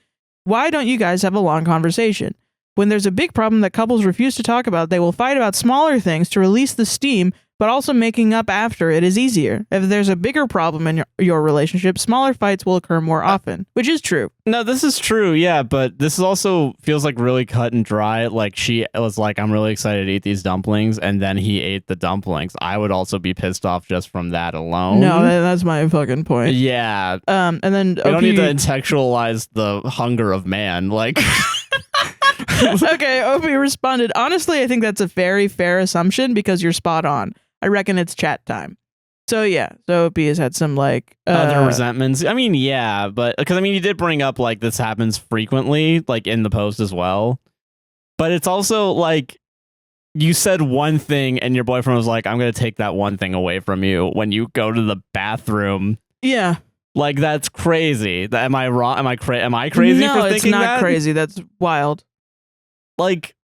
Why don't you guys have a long conversation? When there's a big problem that couples refuse to talk about, they will fight about smaller things to release the steam, but also making up after it is easier. If there's a bigger problem in your relationship, smaller fights will occur more often, which is true. No, this is true, yeah, but this also feels like really cut and dry. Like, she was like, I'm really excited to eat these dumplings, and then he ate the dumplings. I would also be pissed off just from that alone. No, that's my fucking point. Yeah. And then... We don't need to intellectualize the hunger of man, like... Okay, Opie responded, honestly, I think that's a very fair assumption because you're spot on. I reckon it's chat time. So yeah, so Opie has had some like other resentments. I mean, yeah, but because I mean, you did bring up like this happens frequently, like in the post as well. But it's also like you said one thing, and your boyfriend was like, "I'm gonna take that one thing away from you when you go to the bathroom." Yeah, like that's crazy. Am I wrong? Am I crazy no, for thinking that? it's not crazy. That's wild. Like,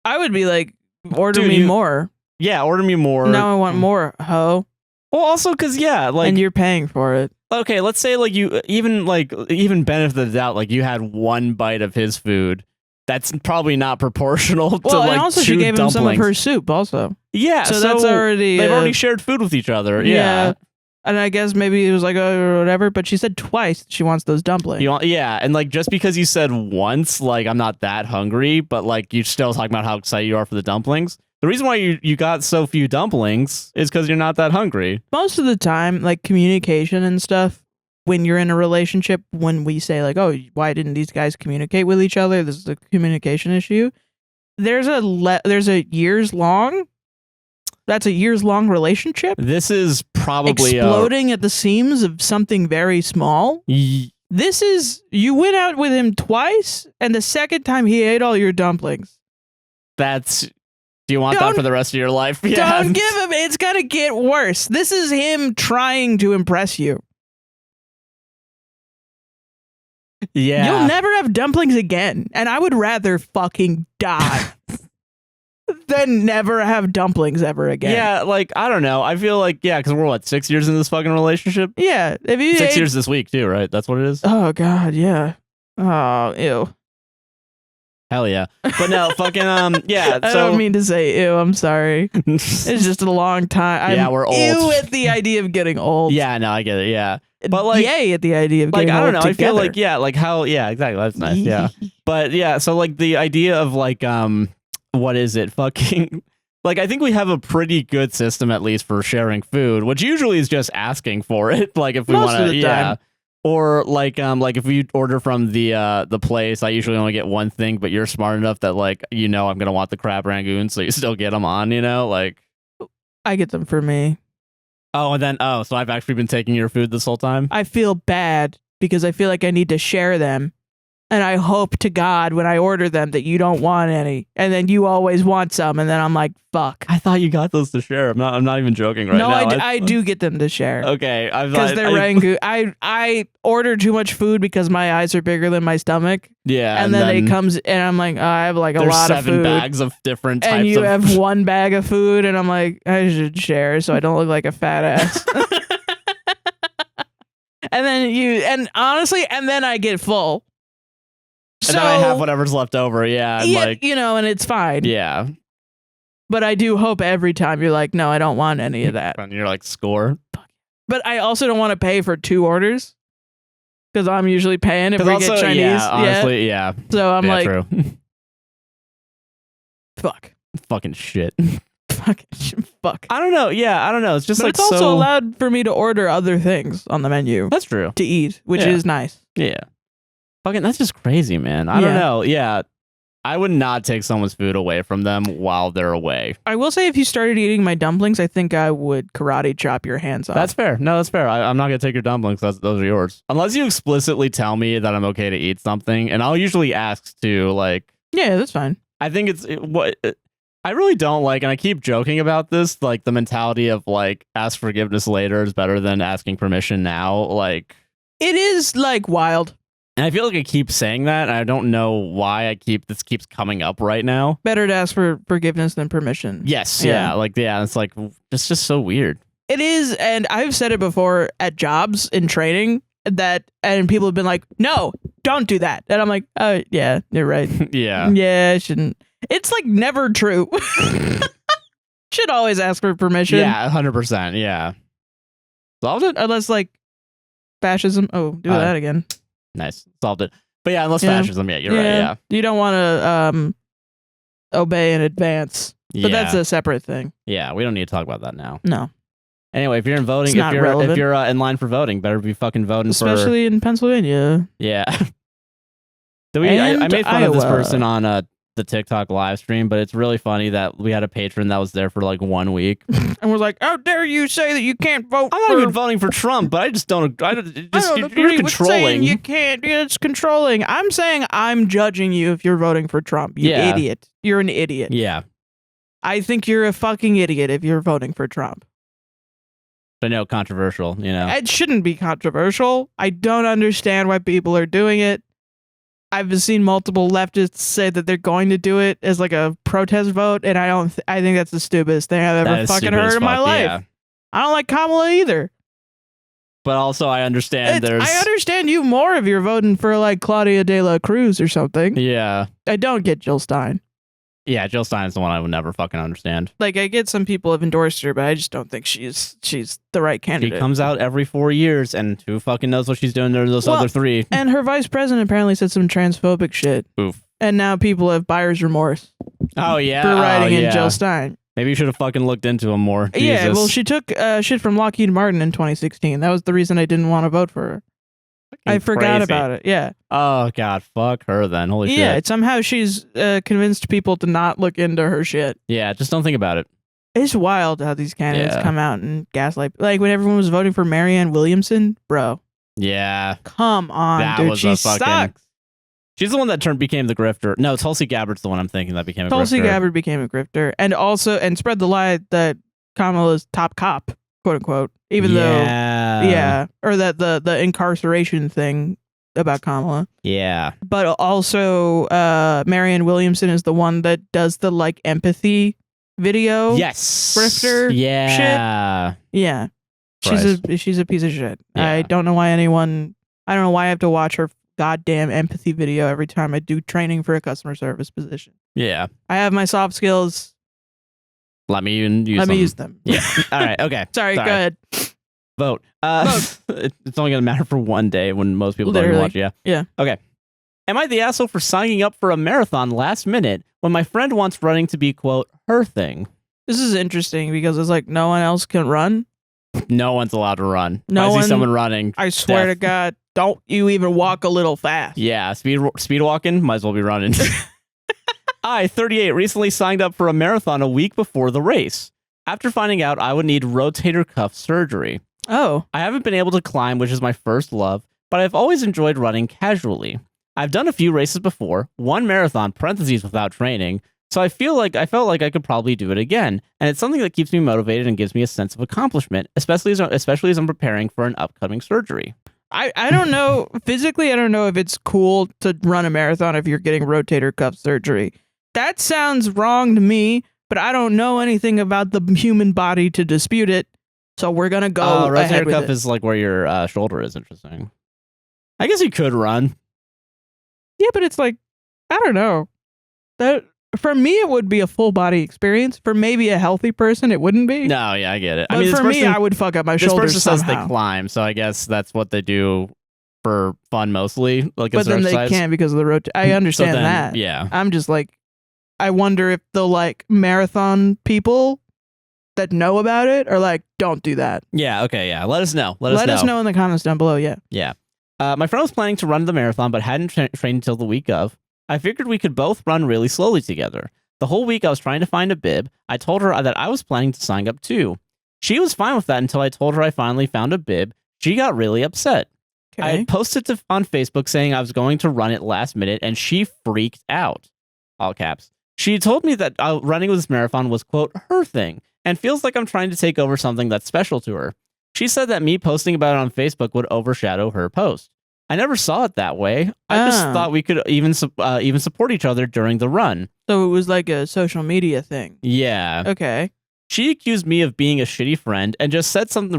I would be like, order Dude, me more. Yeah, order me more. Now I want more, ho. Well, also because yeah, like, and you're paying for it. Okay, let's say like you even benefit of the doubt, like you had one bite of his food. That's probably not proportional to well, like and also two she gave dumplings. him some of her soup also. Yeah, so that's already they've already shared food with each other. Yeah. And I guess maybe it was like whatever, but she said twice she wants those dumplings. Yeah, and like just because you said once, like I'm not that hungry, but like you're still talking about how excited you are for the dumplings. The reason why you got so few dumplings is because you're not that hungry. Most of the time, like communication and stuff, when you're in a relationship, when we say like, oh, why didn't these guys communicate with each other? This is a communication issue. There's a years long. That's a years long relationship. This is probably exploding at the seams of something very small. This is, you went out with him twice, and the second time he ate all your dumplings. Do you want that for the rest of your life? Yeah. Don't give him. It's gonna get worse. This is him trying to impress you. Yeah. You'll never have dumplings again, and I would rather fucking die than never have dumplings ever again. Yeah, like I don't know. I feel like because we're what 6 years into this fucking relationship. Yeah, if you 6 years this week too, right? That's what it is. Oh god, yeah. Oh ew. Hell yeah. But no, fucking yeah. I don't mean to say ew. I'm sorry. It's just a long time. We're old. Ew at the idea of getting old. Yeah, no, I get it. Yeah, but like yay at the idea of getting I don't know. old I feel together. like like how exactly. That's nice. Yeah, but yeah. So like the idea of like what is it? Fucking like I think we have a pretty good system at least for sharing food, which usually is just asking for it. Like if we want to, yeah. Or like if we order from the place, I usually only get one thing, but you're smart enough that like I'm gonna want the crab rangoon, so you still get them on, like I get them for me. Oh, and then so I've actually been taking your food this whole time. I feel bad because I feel like I need to share them, and I hope to God when I order them that you don't want any, and then you always want some, and then I'm like, fuck. I thought you got those to share. I'm not even joking right now. No, I do get them to share. Okay, because they're rangoon. I order too much food because my eyes are bigger than my stomach. Yeah, and then it comes, and I'm like, I have like a lot of food. 7 bags of different types. And you have one bag of food, and I'm like, I should share so I don't look like a fat ass. And then honestly, and then I get full. And then I have whatever's left over, and like and it's fine. Yeah. But I do hope every time you're like, no, I don't want any of that. And you're like, score. But I also don't want to pay for 2 orders because I'm usually paying if we get Chinese. Yeah, honestly, yeah. So I'm like, true. fuck. Fucking shit. Fuck. I don't know. Yeah, I don't know. It's just but it's also allowed for me to order other things on the menu. That's true. To eat, which is nice. Yeah. Fucking, that's just crazy, man. I don't know. Yeah. I would not take someone's food away from them while they're away. I will say if you started eating my dumplings, I think I would karate chop your hands off. That's fair. No, that's fair. I'm not going to take your dumplings. Those are yours. Unless you explicitly tell me that I'm okay to eat something. And I'll usually ask to like... Yeah, that's fine. I think what I really don't like, and I keep joking about this, like the mentality of like ask forgiveness later is better than asking permission now. Like it is like wild. And I feel like I keep saying that, and I don't know why this keeps coming up right now. Better to ask for forgiveness than permission. Yes, yeah. It's like, it's just so weird. It is, and I've said it before at jobs in training, and people have been like, no, don't do that. And I'm like, oh, yeah, you're right. Yeah. Yeah, I shouldn't. It's like never true. Should always ask for permission. Yeah, 100%, yeah. Solved it? Unless, like, fascism. Oh, do that again. Nice. Solved it. But yeah, unless fascism, you're right, yeah. You don't want to obey in advance. But that's a separate thing. Yeah, we don't need to talk about that now. No. Anyway, if you're in voting, if you're in line for voting, better be fucking voting especially in Pennsylvania. Yeah. I made fun of this person on the TikTok live stream, but it's really funny that we had a patron that was there for like 1 week. And we're like, how dare you say that you can't vote I'm not even voting for Trump, but I just don't. You're controlling. You can't. It's controlling. I'm saying I'm judging you if you're voting for Trump. You idiot. You're an idiot. Yeah. I think you're a fucking idiot if you're voting for Trump. I know, controversial, you know. It shouldn't be controversial. I don't understand why people are doing it. I've seen multiple leftists say that they're going to do it as like a protest vote, and I think that's the stupidest thing I've ever fucking heard in my life. Yeah. I don't like Kamala either. But also, I understand I understand you more if you're voting for like Claudia de la Cruz or something. Yeah. I don't get Jill Stein. Yeah, Jill Stein is the one I would never fucking understand. Like, I get some people have endorsed her, but I just don't think she's the right candidate. She comes out every 4 years, and who fucking knows what she's doing to those other 3? And her vice president apparently said some transphobic shit. Oof. And now people have buyer's remorse. Oh, yeah. For writing in Jill Stein. Maybe you should have fucking looked into him more. Jesus. Yeah, well, she took shit from Lockheed Martin in 2016. That was the reason I didn't want to vote for her. I forgot about it. Yeah. Oh God, fuck her then. Holy shit. Yeah. Somehow she's convinced people to not look into her shit. Yeah. Just don't think about it. It's wild how these candidates come out and gaslight. Like when everyone was voting for Marianne Williamson, bro. Yeah. Come on, dude. She sucks. She's the one that became the grifter. No, Tulsi Gabbard's the one I'm thinking that became a grifter. Tulsi Gabbard became a grifter, and spread the lie that Kamala's top cop, quote unquote. Even though, or that the incarceration thing about Kamala. Yeah. But also, Marianne Williamson is the one that does the like empathy video. Yes. Grifter. Yeah. Shit. Yeah. She's a piece of shit. Yeah. I don't know why I don't know why I have to watch her goddamn empathy video every time I do training for a customer service position. Yeah. I have my soft skills. Let me use them. Yeah. All right. Okay. Sorry. Go ahead. Vote. It's only going to matter for one day when most people don't even watch. Yeah. Yeah. Okay. Am I the asshole for signing up for a marathon last minute when my friend wants running to be, quote, her thing? This is interesting because it's like no one else can run. No one's allowed to run. I see someone running. I swear to God, don't you even walk a little fast. Yeah. Speed walking, might as well be running. I, 38, recently signed up for a marathon a week before the race, after finding out I would need rotator cuff surgery. Oh. I haven't been able to climb, which is my first love, but I've always enjoyed running casually. I've done a few races before, one marathon, parentheses without training, so I felt like I could probably do it again, and it's something that keeps me motivated and gives me a sense of accomplishment, especially as I'm preparing for an upcoming surgery. I don't know, physically, I don't know if it's cool to run a marathon if you're getting rotator cuff surgery. That sounds wrong to me, but I don't know anything about the human body to dispute it. So we're going to go ahead with it. Rotator cuff is like where your shoulder is. Interesting. I guess you could run. Yeah, but it's like, I don't know. That for me, it would be a full body experience. For maybe a healthy person, it wouldn't be. No, yeah, I get it. But for me, I would fuck up my shoulders This person says they climb, so I guess that's what they do for fun mostly. Like, but then they can't because of the rotator. I understand that. Yeah. I'm just like, I wonder if the like marathon people that know about it are like, don't do that. Yeah. Okay. Yeah. Let us know. Let us know in the comments down below. Yeah. Yeah. My friend was planning to run the marathon, but hadn't trained until the week of. I figured we could both run really slowly together. The whole week I was trying to find a bib. I told her that I was planning to sign up too. She was fine with that until I told her I finally found a bib. She got really upset. Okay. I had posted on Facebook saying I was going to run it last minute, and she freaked out. All caps. She told me that running with this marathon was, quote, her thing, and feels like I'm trying to take over something that's special to her. She said that me posting about it on Facebook would overshadow her post. I never saw it that way. I just thought we could even support each other during the run. So it was like a social media thing. Yeah. Okay. She accused me of being a shitty friend and just said some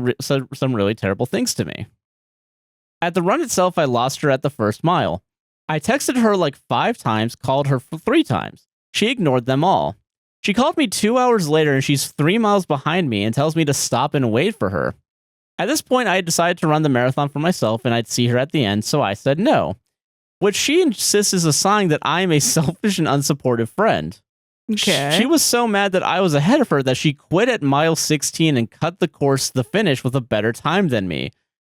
really terrible things to me. At the run itself, I lost her at the first mile. I texted her like 5 times, called her 3 times. She ignored them all. She called me 2 hours later and she's 3 miles behind me and tells me to stop and wait for her. At this point, I had decided to run the marathon for myself and I'd see her at the end, so I said no. Which she insists is a sign that I am a selfish and unsupportive friend. Okay. She was so mad that I was ahead of her that she quit at mile 16 and cut the course to the finish with a better time than me.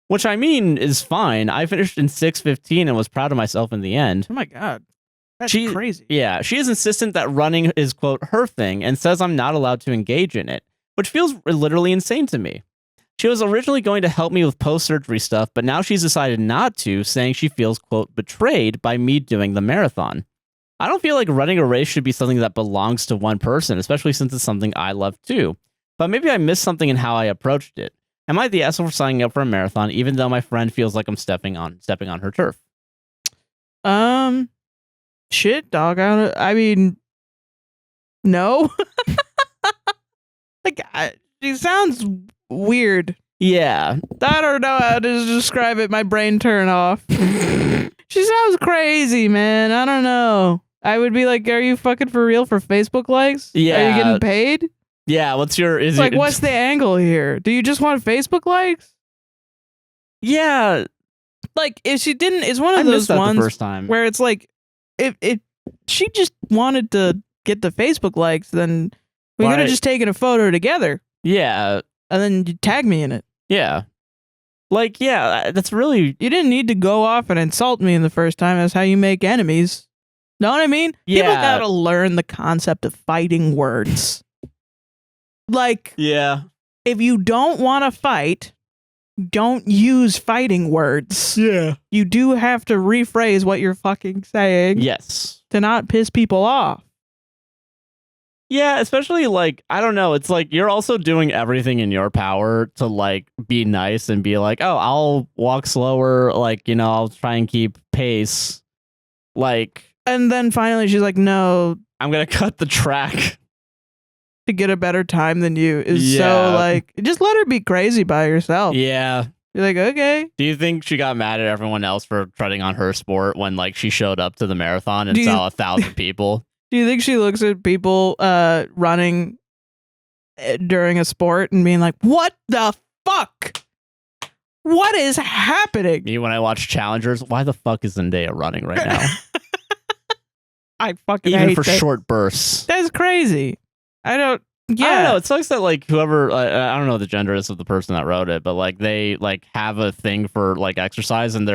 Which, I mean, is fine. I finished in 6:15 and was proud of myself in the end. Oh my God. That's She- crazy. Yeah, she is insistent that running is, quote, her thing and says I'm not allowed to engage in it, which feels literally insane to me. She was originally going to help me with post-surgery stuff, but now she's decided not to, saying she feels, quote, betrayed by me doing the marathon. I don't feel like running a race should be something that belongs to one person, especially since it's something I love too. But maybe I missed something in how I approached it. Am I the asshole for signing up for a marathon, even though my friend feels like I'm stepping on her turf? Shit, dog. I mean, no. Like, she sounds weird. Yeah. I don't know how to describe it. My brain turned off. She sounds crazy, man. I don't know. I would be like, are you fucking for real for Facebook likes? Yeah. Are you getting paid? Yeah, what's the angle here? Do you just want Facebook likes? Yeah. Like, if she didn't, it's one I of missed those that ones the first time. where it's like, if she just wanted to get the Facebook likes, then we could have just taken a photo together. Yeah. And then you tag me in it. Yeah. Like, yeah, that's really... You didn't need to go off and insult me in the first time. That's how you make enemies. Know what I mean? Yeah. People gotta learn the concept of fighting words. Like, Yeah. if you don't want to fight, don't use fighting words. Yeah. You do have to rephrase what you're fucking saying Yes. to not piss people off. Yeah, especially, like, I don't know. It's like you're also doing everything in your power to, like, be nice and be like, oh, I'll walk slower. Like, you know, I'll try and keep pace. Like... And then finally she's like, no, I'm going to cut the track. to get a better time than you is so Yeah. like, just let her be crazy by herself. Yeah. You're like, okay. Do you think she got mad at everyone else for treading on her sport when, like, she showed up to the marathon and Do you- saw 1,000 people? Do you think she looks at people running during a sport and being like, what the fuck? What is happening? Me, when I watch challengers, why the fuck is Zendaya running right now? I fucking Even hate for that. short bursts. That's crazy. I don't I don't know. It sucks that, like, whoever, I don't know what the gender is of the person that wrote it, but, like, they, like, have a thing for, like, exercise and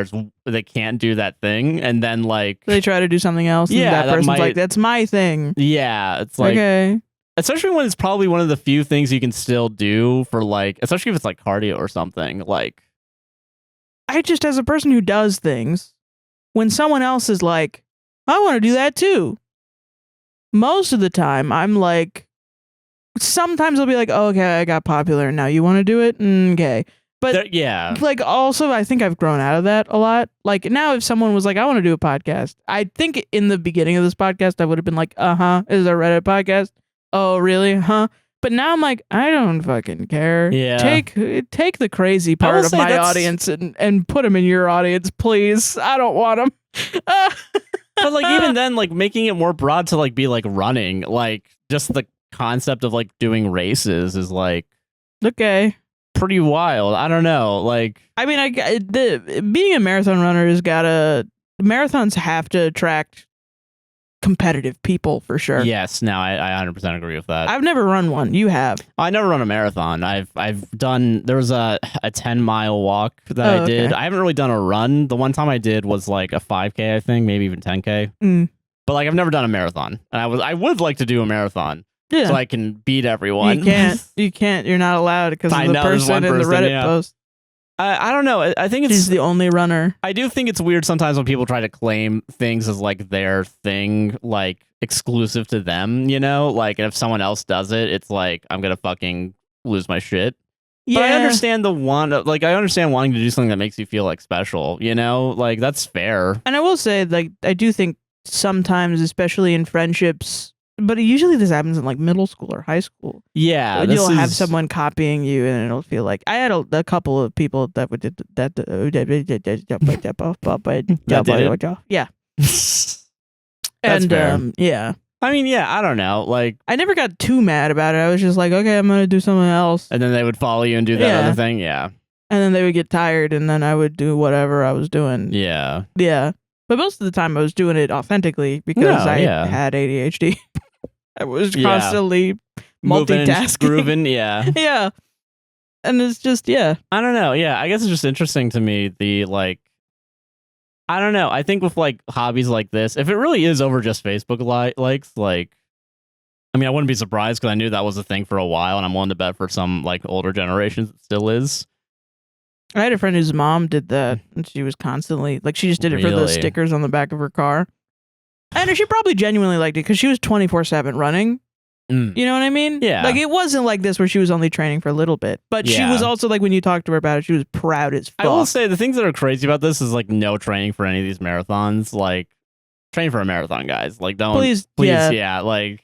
they can't do that thing. And then, like, They try to do something else. And Yeah, that that person's might- like, that's my thing. yeah, it's like, Okay. especially when it's probably one of the few things you can still do for, like, especially if it's like cardio or something. Like, I just, as a person who does things, when someone else is like, I want to do that too. Most of the time, I'm like, sometimes I'll be like, oh, okay, I got popular. Now you want to do it? Okay. But yeah. like, also, I think I've grown out of that a lot. Like, now if someone was like, I want to do a podcast, I think in the beginning of this podcast, I would have been like, is a Reddit podcast? Oh, really? Huh? But now I'm like, I don't fucking care. Yeah. Take the crazy will part of say my that's- audience and put them in your audience, please. I don't want them. But, like, even then, like, making it more broad to, like, be like running, like, just the concept of, like, doing races is, like, Okay. pretty wild. I don't know. Like, I mean, being a marathon runner marathons have to attract competitive people for sure. yes, no, I 100% agree with that. I've never run one. You have. I never run a marathon. I've done, there was a 10-mile walk that I did. okay. I haven't really done a run. The one time I did was like a 5K, I think, maybe even 10K. Mm. But, like, I've never done a marathon. And I would like to do a marathon Yeah. so I can beat everyone. You can't. You're not allowed because of I the know, there's person one in the person, Reddit yeah. post. I don't know. I think it's She's the only runner. I do think it's weird sometimes when people try to claim things as, like, their thing, like, exclusive to them, you know? Like, if someone else does it, it's like, I'm gonna fucking lose my shit. Yeah. But I understand I understand wanting to do something that makes you feel, like, special, you know? Like, that's fair. And I will say, like, I do think sometimes, especially in friendships, but usually this happens in like middle school or high school. Yeah. You'll have someone copying you, and it'll feel like I had a couple of people that would did that. Yeah, That's and fair. yeah. I mean, yeah, I don't know. Like, I never got too mad about it. I was just like, okay, I'm gonna do something else, and then they would follow you and do that Yeah. other thing. Yeah. and then they would get tired, and then I would do whatever I was doing. Yeah. Yeah. But most of the time I was doing it authentically because No, I yeah. had ADHD. I was Yeah. constantly Moving and multitasking. grooving. Yeah. Yeah. And it's just, yeah. I don't know. Yeah. I guess it's just interesting to me, the, like, I don't know. I think with like hobbies like this, if it really is over just Facebook likes, like, I mean, I wouldn't be surprised because I knew that was a thing for a while, and I'm willing to bet for some like older generations it still is. I had a friend whose mom did that, and she was constantly like, she just did it for the stickers on the back of her car, and she probably genuinely liked it because she was 24/7 running. You know what I mean? Yeah. Like, it wasn't like this where she was only training for a little bit, but she was also like, when you talked to her about it, she was proud as fuck. I will say the things that are crazy about this is like no training for any of these marathons. Like, train for a marathon, guys. Like, don't please, yeah. Like,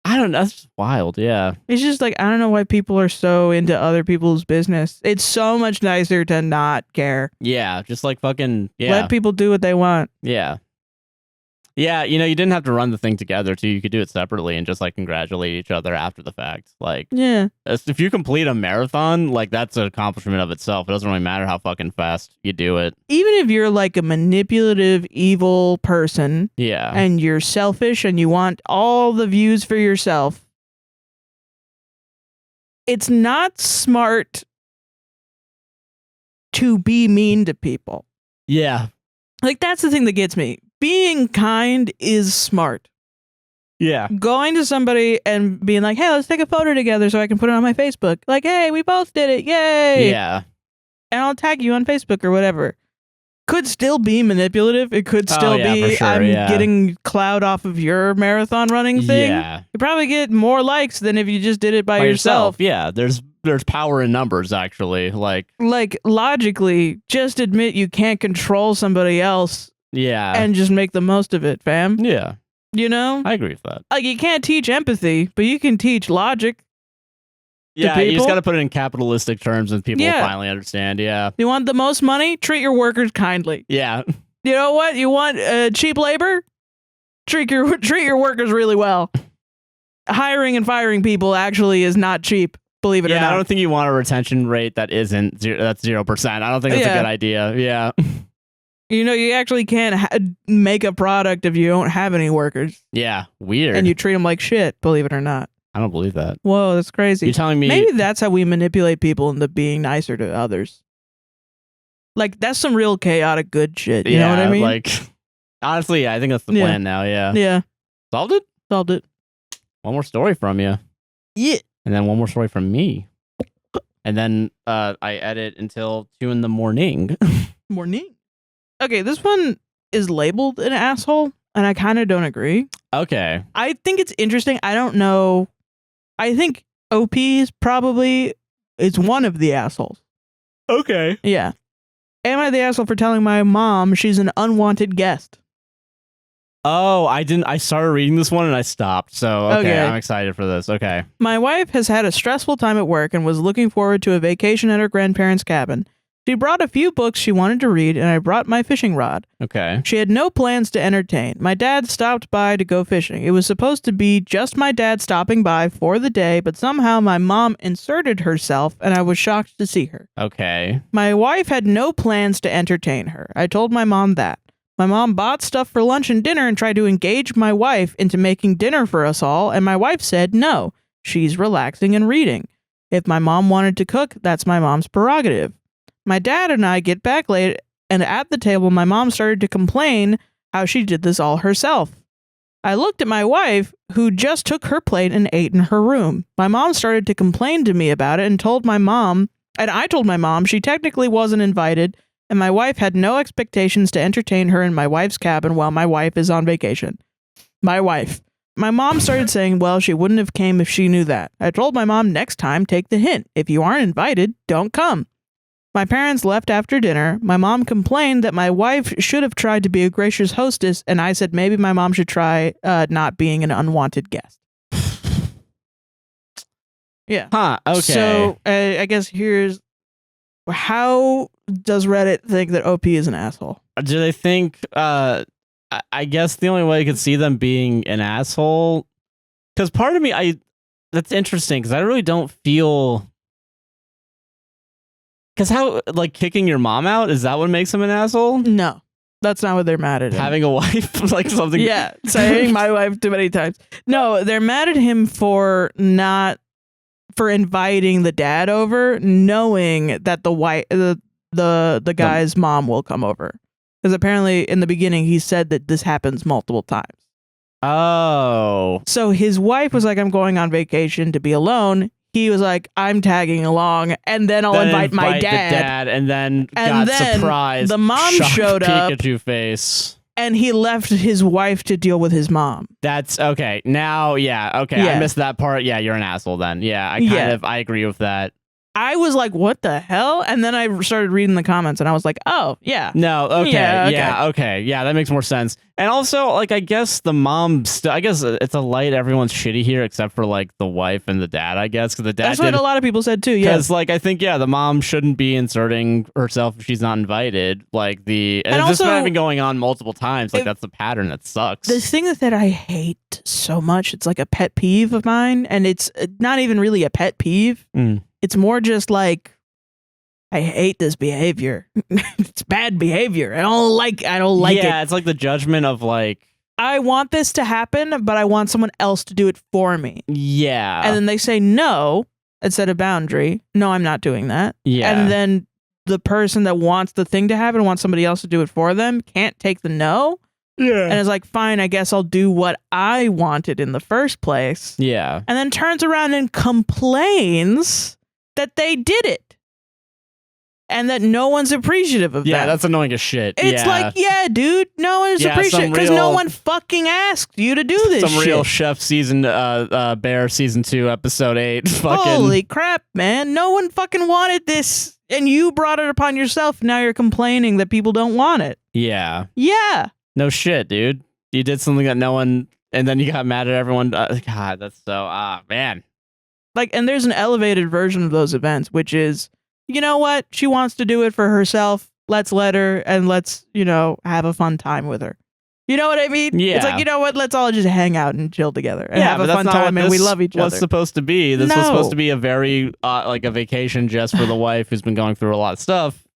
I don't know. That's just wild. Yeah. It's just like, I don't know why people are so into other people's business. It's so much nicer to not care. Yeah. Just like fucking, let people do what they want. Yeah. Yeah, you know, you didn't have to run the thing together, too. You could do it separately and just, like, congratulate each other after the fact. Like, yeah, if you complete a marathon, like, that's an accomplishment of itself. It doesn't really matter how fucking fast you do it. Even if you're, like, a manipulative, evil person, yeah, and you're selfish and you want all the views for yourself, it's not smart to be mean to people. Yeah. Like, that's the thing that gets me. Being kind is smart. Yeah. Going to somebody and being like, hey, let's take a photo together so I can put it on my Facebook. Like, hey, we both did it. Yay. Yeah. And I'll tag you on Facebook or whatever. Could still be manipulative. It could still be, for sure, I'm getting clout off of your marathon running thing. Yeah. You probably get more likes than if you just did it by yourself. Yeah. There's power in numbers, actually. Like, logically, just admit you can't control somebody else. Yeah. And just make the most of it, fam. Yeah. You know? I agree with that. Like, you can't teach empathy, but you can teach logic. Yeah, you just got to put it in capitalistic terms and people will finally understand. Yeah. You want the most money? Treat your workers kindly. Yeah. You know what? You want cheap labor? Treat your workers really well. Hiring and firing people actually is not cheap, believe it or not. I don't think you want a retention rate that's 0%. I don't think that's a good idea. Yeah. You know, you actually can't make a product if you don't have any workers. Yeah, weird. And you treat them like shit, believe it or not. I don't believe that. Whoa, that's crazy. You're telling me... Maybe that's how we manipulate people into being nicer to others. Like, that's some real chaotic good shit. You know what I mean? Like, honestly, I think that's the plan now, yeah. Yeah. Solved it? Solved it. One more story from you. Yeah. And then one more story from me. And then I edit until 2 in the morning. Morning? Okay, this one is labeled an asshole, and I kind of don't agree. Okay. I think it's interesting. I don't know. I think OP is probably one of the assholes. Okay. Yeah. Am I the asshole for telling my mom she's an unwanted guest? Oh, I didn't. I started reading this one and I stopped. So, okay, I'm excited for this. Okay. My wife has had a stressful time at work and was looking forward to a vacation at her grandparents' cabin. She brought a few books she wanted to read, and I brought my fishing rod. Okay. She had no plans to entertain. My dad stopped by to go fishing. It was supposed to be just my dad stopping by for the day, but somehow my mom inserted herself, and I was shocked to see her. Okay. My wife had no plans to entertain her. I told my mom that. My mom bought stuff for lunch and dinner and tried to engage my wife into making dinner for us all, and my wife said no. She's relaxing and reading. If my mom wanted to cook, that's my mom's prerogative. My dad and I get back late, and at the table, my mom started to complain how she did this all herself. I looked at my wife, who just took her plate and ate in her room. My mom started to complain to me about it and I told my mom she technically wasn't invited, and my wife had no expectations to entertain her in my wife's cabin while my wife is on vacation. My wife. My mom started saying, well, she wouldn't have came if she knew that. I told my mom, next time, take the hint. If you aren't invited, don't come. My parents left after dinner. My mom complained that my wife should have tried to be a gracious hostess, and I said maybe my mom should try not being an unwanted guest. Yeah. Huh, okay. So, I guess here's... How does Reddit think that OP is an asshole? Do they think... I guess the only way I could see them being an asshole... Because part of me, that's interesting, because I really don't feel... Because how, like, kicking your mom out, is that what makes him an asshole? No. That's not what they're mad at him. Having a wife? Like something... Yeah, saying my wife too many times. No, they're mad at him for inviting the dad over, knowing that the the guy's mom will come over. Because apparently in the beginning he said that this happens multiple times. Oh. So his wife was like, I'm going on vacation to be alone. He was like, I'm tagging along, and then I'll invite my dad. And then got surprised. The mom showed up. Pikachu face. And he left his wife to deal with his mom. That's okay. Now, yeah, okay. Yeah. I missed that part. Yeah, you're an asshole then. Yeah, I agree with that. I was like, what the hell? And then I started reading the comments and I was like, oh, yeah. No, okay. Yeah, okay. Yeah, that makes more sense. And also, like, I guess the mom, I guess it's a light, everyone's shitty here except for, like, the wife and the dad, I guess. Because the dad That's what a lot of people said, too, yeah. Because, like, I think, the mom shouldn't be inserting herself if she's not invited. Like, and this has been going on multiple times. Like, that's the pattern that sucks. The thing that I hate so much, it's like a pet peeve of mine, and it's not even really a pet peeve. It's more just like, I hate this behavior. It's bad behavior. I don't like it. Yeah, it's like the judgment of like, I want this to happen, but I want someone else to do it for me. Yeah. And then they say no and set a boundary. No, I'm not doing that. Yeah. And then the person that wants the thing to happen, wants somebody else to do it for them, can't take the no. Yeah. And it's like, fine, I guess I'll do what I wanted in the first place. Yeah. And then turns around and complains that they did it and that no one's appreciative of that. Yeah, that's annoying as shit. It's like, yeah, dude, no one's appreciative because no one fucking asked you to do this some shit. Real Chef season, Bear season 2, episode 8. Fucking. Holy crap, man. No one fucking wanted this and you brought it upon yourself. Now you're complaining that people don't want it. Yeah. Yeah. No shit, dude. You did something that no one, and then you got mad at everyone. God, that's so, man. Like, and there's an elevated version of those events, which is, you know what? She wants to do it for herself. Let's let her and let's, have a fun time with her. You know what I mean? Yeah. It's like, you know what? Let's all just hang out and chill together and have a fun time and we love each other. What's supposed to be? This was supposed to be a very, like a vacation just for the wife who's been going through a lot of stuff.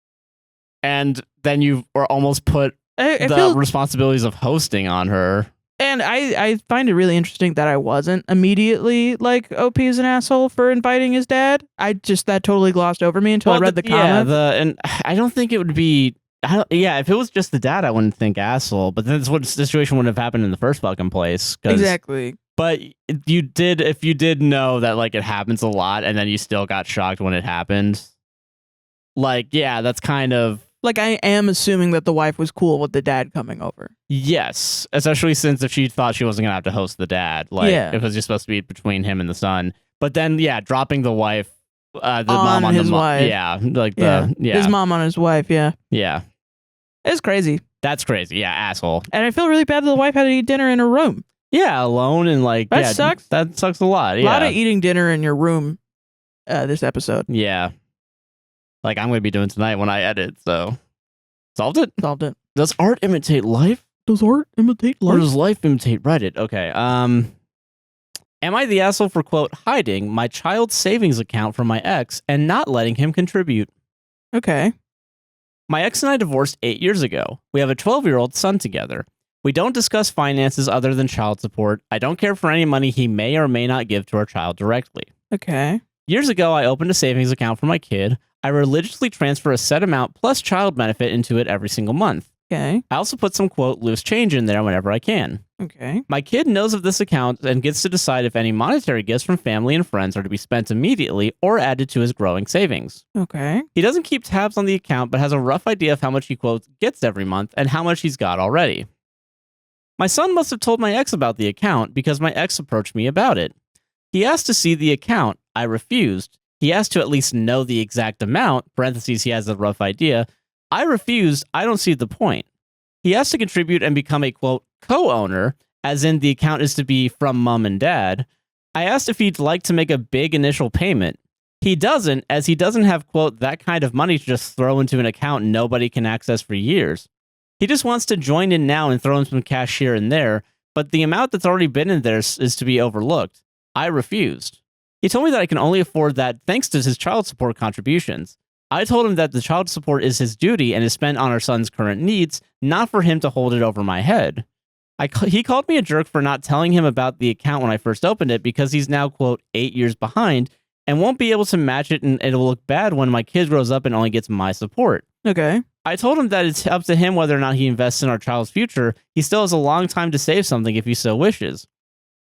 And then you almost put the responsibilities of hosting on her. And I find it really interesting that I wasn't immediately like, OP is an asshole for inviting his dad. That totally glossed over me until I read the comments. And I don't think it would be, if it was just the dad, I wouldn't think asshole, but then this situation wouldn't have happened in the first fucking place. Exactly. But if you did know that like it happens a lot and then you still got shocked when it happened, like, yeah, that's kind of, like, I am assuming that the wife was cool with the dad coming over. Yes, especially since if she thought she wasn't going to have to host the dad, like, it was just supposed to be between him and the son. But then, dropping the wife, the mom on his wife. Yeah, like his mom on his wife, yeah. Yeah. It's crazy. That's crazy, yeah, asshole. And I feel really bad that the wife had to eat dinner in her room. Yeah, alone and like, that sucks. That sucks a lot, yeah. A lot of eating dinner in your room this episode. Yeah. Like I'm going to be doing tonight when I edit, so. Solved it? Solved it. Does art imitate life? Does art imitate life? Or does life imitate Reddit? Okay, am I the asshole for, quote, hiding my child's savings account from my ex and not letting him contribute? Okay. My ex and I divorced 8 years ago. We have a 12-year-old son together. We don't discuss finances other than child support. I don't care for any money he may or may not give to our child directly. Okay. Years ago, I opened a savings account for my kid. I religiously transfer a set amount plus child benefit into it every single month. Okay. I also put some, quote, loose change in there whenever I can. Okay. My kid knows of this account and gets to decide if any monetary gifts from family and friends are to be spent immediately or added to his growing savings. Okay. He doesn't keep tabs on the account, but has a rough idea of how much he, quote, gets every month and how much he's got already. My son must have told my ex about the account because my ex approached me about it. He asked to see the account. I refused. He asked to at least know the exact amount, parentheses, he has a rough idea. I refused. I don't see the point. He asked to contribute and become a, quote, co-owner, as in the account is to be from mom and dad. I asked if he'd like to make a big initial payment. He doesn't, as he doesn't have, quote, that kind of money to just throw into an account nobody can access for years. He just wants to join in now and throw in some cash here and there, but the amount that's already been in there is to be overlooked. I refused. He told me that I can only afford that thanks to his child support contributions. I told him that the child support is his duty and is spent on our son's current needs, not for him to hold it over my head. He called me a jerk for not telling him about the account when I first opened it because he's now, quote, 8 years behind and won't be able to match it and it'll look bad when my kid grows up and only gets my support. Okay. I told him that it's up to him whether or not he invests in our child's future. He still has a long time to save something if he so wishes.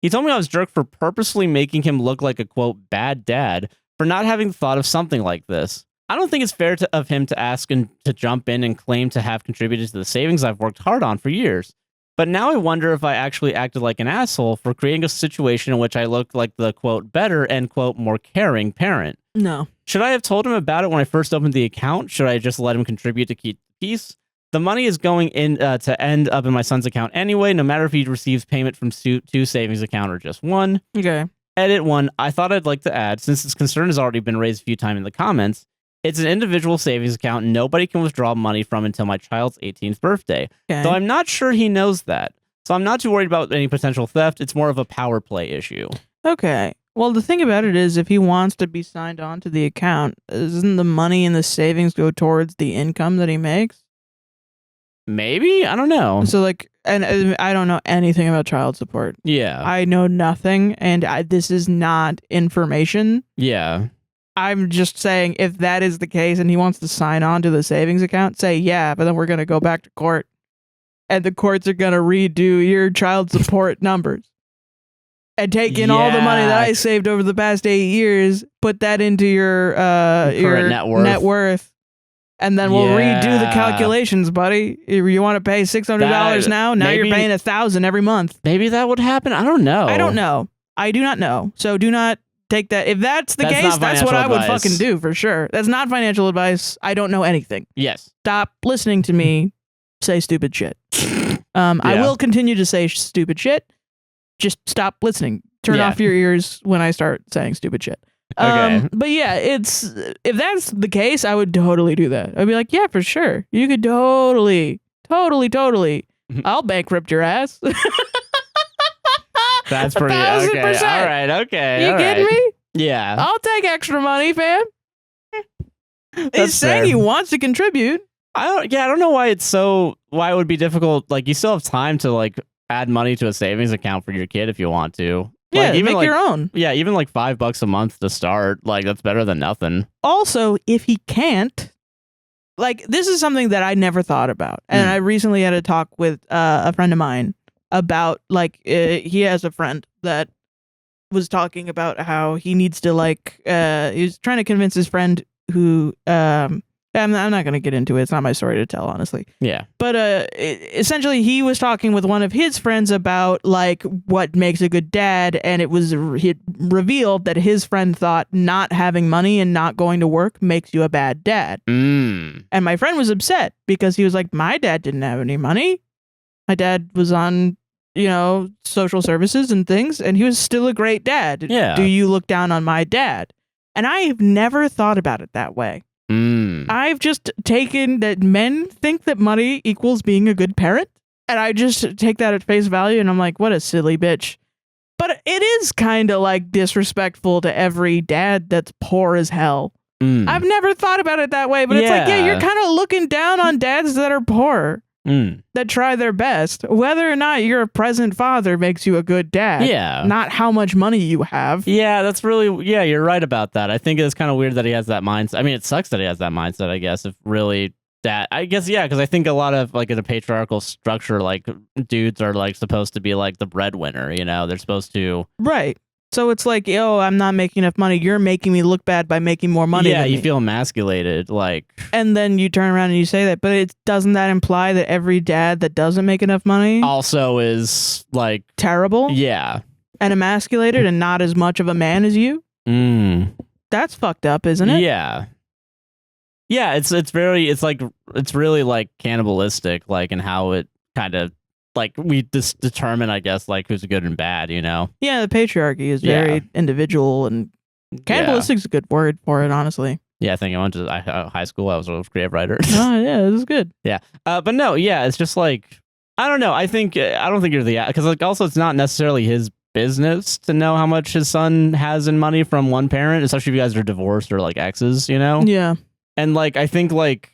He told me I was a jerk for purposely making him look like a, quote, bad dad for not having thought of something like this. I don't think it's fair of him to ask and to jump in and claim to have contributed to the savings I've worked hard on for years. But now I wonder if I actually acted like an asshole for creating a situation in which I looked like the, quote, better and, quote, more caring parent. No. Should I have told him about it when I first opened the account? Should I just let him contribute to keep peace? The money is going in to end up in my son's account anyway, no matter if he receives payment from two savings account or just one. Okay. Edit 1. I thought I'd like to add, since this concern has already been raised a few times in the comments, it's an individual savings account nobody can withdraw money from until my child's 18th birthday. Okay. Though I'm not sure he knows that. So I'm not too worried about any potential theft. It's more of a power play issue. Okay. Well, the thing about it is, if he wants to be signed on to the account, doesn't the money in the savings go towards the income that he makes? Maybe? I don't know. So, like, and I don't know anything about child support. Yeah. I know nothing, and this is not information. Yeah. I'm just saying, if that is the case and he wants to sign on to the savings account, say yeah, but then we're going to go back to court, and the courts are going to redo your child support numbers. And take in all the money that I saved over the past 8 years, put that into your net worth, and then we'll redo the calculations, buddy. You want to pay $600 now? Now you're paying $1,000 every month. Maybe that would happen. I don't know. I don't know. I do not know. So do not take that. If that's the case, that's what I would fucking do for sure. That's not financial advice. I don't know anything. Yes. Stop listening to me say stupid shit. I will continue to say stupid shit. Just stop listening. Turn off your ears when I start saying stupid shit. Okay. But yeah, if that's the case, I would totally do that. I'd be like, yeah, for sure. You could totally. I'll bankrupt your ass. That's pretty okay. 1,000%. All right. Okay. You kidding me? Yeah. I'll take extra money, fam. He's saying he wants to contribute. I don't know why it would be difficult. Like, you still have time to like add money to a savings account for your kid if you want to. Yeah, even make your own. Yeah, even like $5 a month to start. Like, that's better than nothing. Also, if he can't, like, this is something that I never thought about. And I recently had a talk with a friend of mine about, like, he has a friend that was talking about how he needs to, like, he was trying to convince his friend who, I'm not going to get into it. It's not my story to tell, honestly. Yeah. But essentially, he was talking with one of his friends about, like, what makes a good dad, and it revealed that his friend thought not having money and not going to work makes you a bad dad. And my friend was upset because he was like, my dad didn't have any money. My dad was on, social services and things, and he was still a great dad. Yeah. Do you look down on my dad? And I've never thought about it that way. I've just taken that men think that money equals being a good parent, and I just take that at face value, and I'm like, what a silly bitch. But it is kind of like disrespectful to every dad that's poor as hell. I've never thought about it that way, but it's like, yeah, you're kind of looking down on dads that are poor, that try their best. Whether or not you're a present father makes you a good dad. Yeah. Not how much money you have. Yeah, you're right about that. I think it's kind of weird that he has that mindset. I mean, it sucks that he has that mindset, I guess, if really that, I guess, yeah, because I think a lot of, like, in a patriarchal structure, like, dudes are, like, supposed to be, like, the breadwinner, they're supposed to. Right. So it's like, I'm not making enough money. You're making me look bad by making more money. Yeah, than you me. feel emasculated, like. And then you turn around and you say that, but doesn't that imply that every dad that doesn't make enough money also is like terrible? Yeah, and emasculated and not as much of a man as you. That's fucked up, isn't it? Yeah. Yeah, it's really like cannibalistic, like, in how it kind of. Like, we determine, I guess, like, who's good and bad, Yeah, the patriarchy is very individual, and cannibalistic is a good word for it, honestly. Yeah, I think I went to high school. I was a creative writer. Oh, yeah, this is good. Yeah. But no, yeah, it's just like, I don't know. I don't think you're because, like, also it's not necessarily his business to know how much his son has in money from one parent, especially if you guys are divorced or, like, exes, Yeah. And, like, I think, like,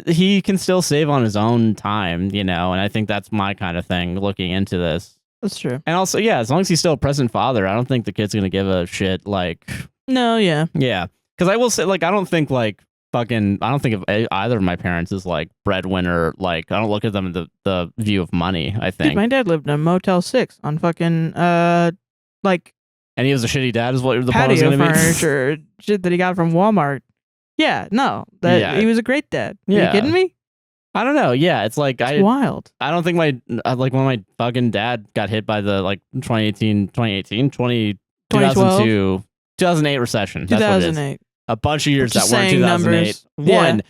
he can still save on his own time, and I think that's my kind of thing looking into this. That's true. And also, yeah, as long as he's still a present father, I don't think the kid's going to give a shit, like. No, yeah. Yeah. Because I will say, like, I don't think, like, fucking, I don't think of either of my parents as like breadwinner. Like, I don't look at them in the view of money, I think. Dude, my dad lived in a Motel 6 on fucking, like, and he was a shitty dad is what the point was patio going to be. furniture shit that he got from Walmart. Yeah, no, he was a great dad. Are you kidding me? I don't know. Yeah, it's like it's wild. I don't think when my fucking dad got hit by the like 2008 recession. That's 2008. A bunch of years that Just weren't saying 2008. numbers. One,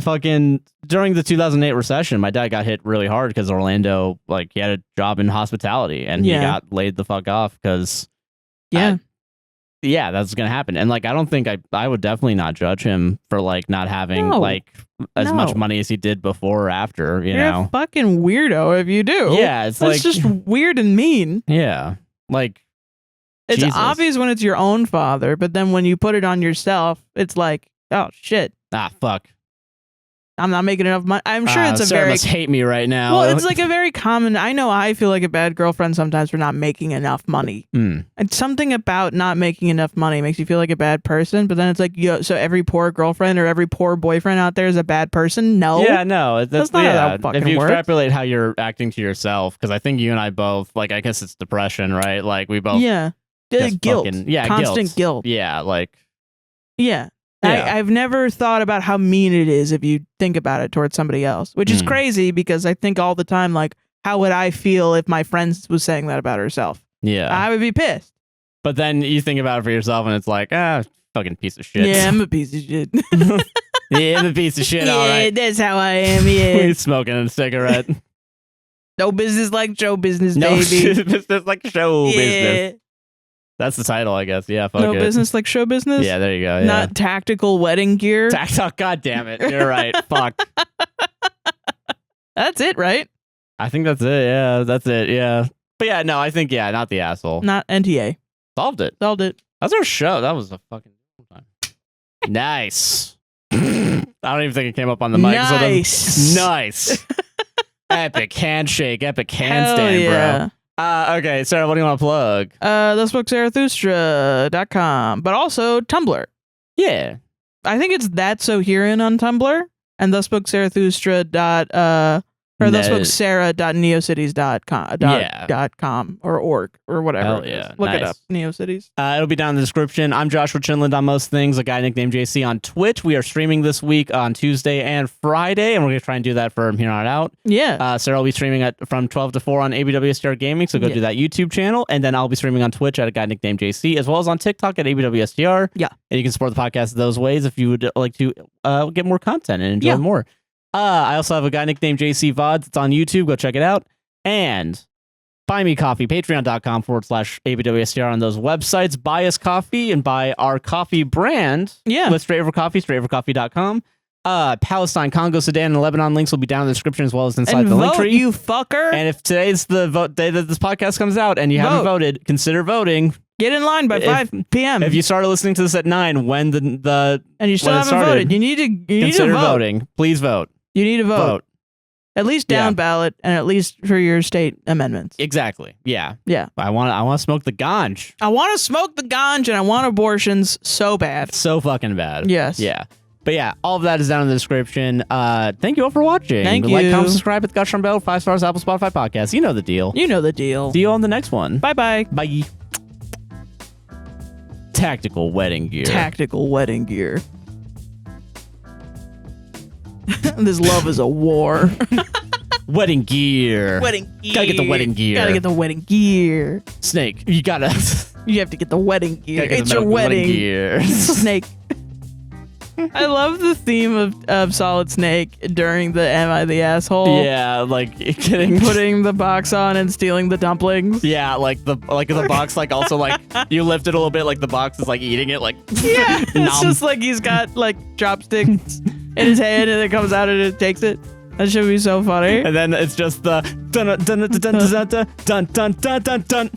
fucking during the 2008 recession, my dad got hit really hard because Orlando, like, he had a job in hospitality and he got laid the fuck off because that's gonna happen. And like, I don't think I would definitely not judge him for like not having like as much money as he did before or after. You're a fucking weirdo if you do. Yeah, it's that's just weird and mean. Yeah, like it's obvious when it's your own father, but then when you put it on yourself, it's like, oh shit, fuck. I'm not making enough money. I'm sure it's a Sarah very must hate me right now. Well, it's like a very common. I know I feel like a bad girlfriend sometimes for not making enough money. And something about not making enough money makes you feel like a bad person. But then it's like, so every poor girlfriend or every poor boyfriend out there is a bad person. No, yeah, no, that's not how that fucking works. If you extrapolate how you're acting to yourself, because I think you and I both, like, I guess it's depression, right? Like we both, guilt, constant guilt. Yeah, like, yeah. I've never thought about how mean it is if you think about it towards somebody else, which is crazy because I think all the time, like, how would I feel if my friend was saying that about herself? Yeah. I would be pissed. But then you think about it for yourself and it's like, fucking piece of shit. Yeah, I'm a piece of shit. Yeah, I'm a piece of shit, all right. That's how I am, yeah. He's smoking a cigarette. No business like show business, no baby. No business like show business. That's the title, I guess. Yeah, fuck no it. business like show business? Yeah, there you go. Yeah. Not tactical wedding gear? God damn it. You're right. Fuck. That's it, right? I think that's it. Yeah, that's it. Yeah. But yeah, no, I think, not the asshole. Not NTA. Solved it. That's our show. That was a fucking time. Nice. I don't even think it came up on the mic. Nice. Nice. Epic handshake. Epic handstand, bro. Okay, Sarah, what do you want to plug? thusbooksZarathustra.com, but also Tumblr. Yeah. I think it's That's So Herein on Tumblr, and thusbooksZarathustra. Or thusbooksarah.neocities.com or org or whatever. Hell yeah. Look it up. NeoCities. It'll be down in the description. I'm Joshua Chinland on most things, a guy nicknamed JC on Twitch. We are streaming this week on Tuesday and Friday, and we're going to try and do that from here on out. Yeah. Sarah will be streaming from 12 to 4 on APWSTR Gaming, so go do that YouTube channel. And then I'll be streaming on Twitch at a guy nicknamed JC, as well as on TikTok at APWSTR. Yeah. And you can support the podcast those ways if you would like to get more content and enjoy more. I also have a guy nicknamed JC VODs. It's on YouTube. Go check it out. And buy me coffee, patreon.com/APWSTR on those websites. Buy us coffee and buy our coffee brand. Yeah. With Straight Over Coffee, straightovercoffee.com. Palestine, Congo, Sudan, and Lebanon links will be down in the description as well as inside the link tree. You fucker. And if today's the vote day that this podcast comes out and you haven't voted, consider voting. Get in line by 5 p.m. If you started listening to this at 9 when the and you still haven't voted, you need to consider vote. voting. Please vote. You need to vote. At least down ballot and at least for your state amendments. Exactly. Yeah. Yeah. I want to smoke the ganj. I want to smoke the ganj and I want abortions so bad. So fucking bad. Yes. Yeah. But yeah, all of that is down in the description. Thank you all for watching. Thank you. Like, comment, subscribe, hit the Gosh Bell, 5 stars, Apple, Spotify podcast. You know the deal. You know the deal. See you on the next one. Bye-bye. Bye. Tactical wedding gear. Tactical wedding gear. This love is a war. Wedding gear. Wedding gear. Gotta get the wedding gear. Gotta get the wedding gear. Snake, you gotta. You have to get the wedding gear. Get it's your wedding gear. Snake. I love the theme of Solid Snake during the Am I the Asshole? Yeah, like putting the box on and stealing the dumplings. Yeah, like the box, like also like you lift it a little bit, like the box is like eating it, like yeah. It's just like he's got like chopsticks in his hand and it comes out and it takes it. That should be so funny. And then it's just the dun dun dun dun dun dun dun dun dun dun dun.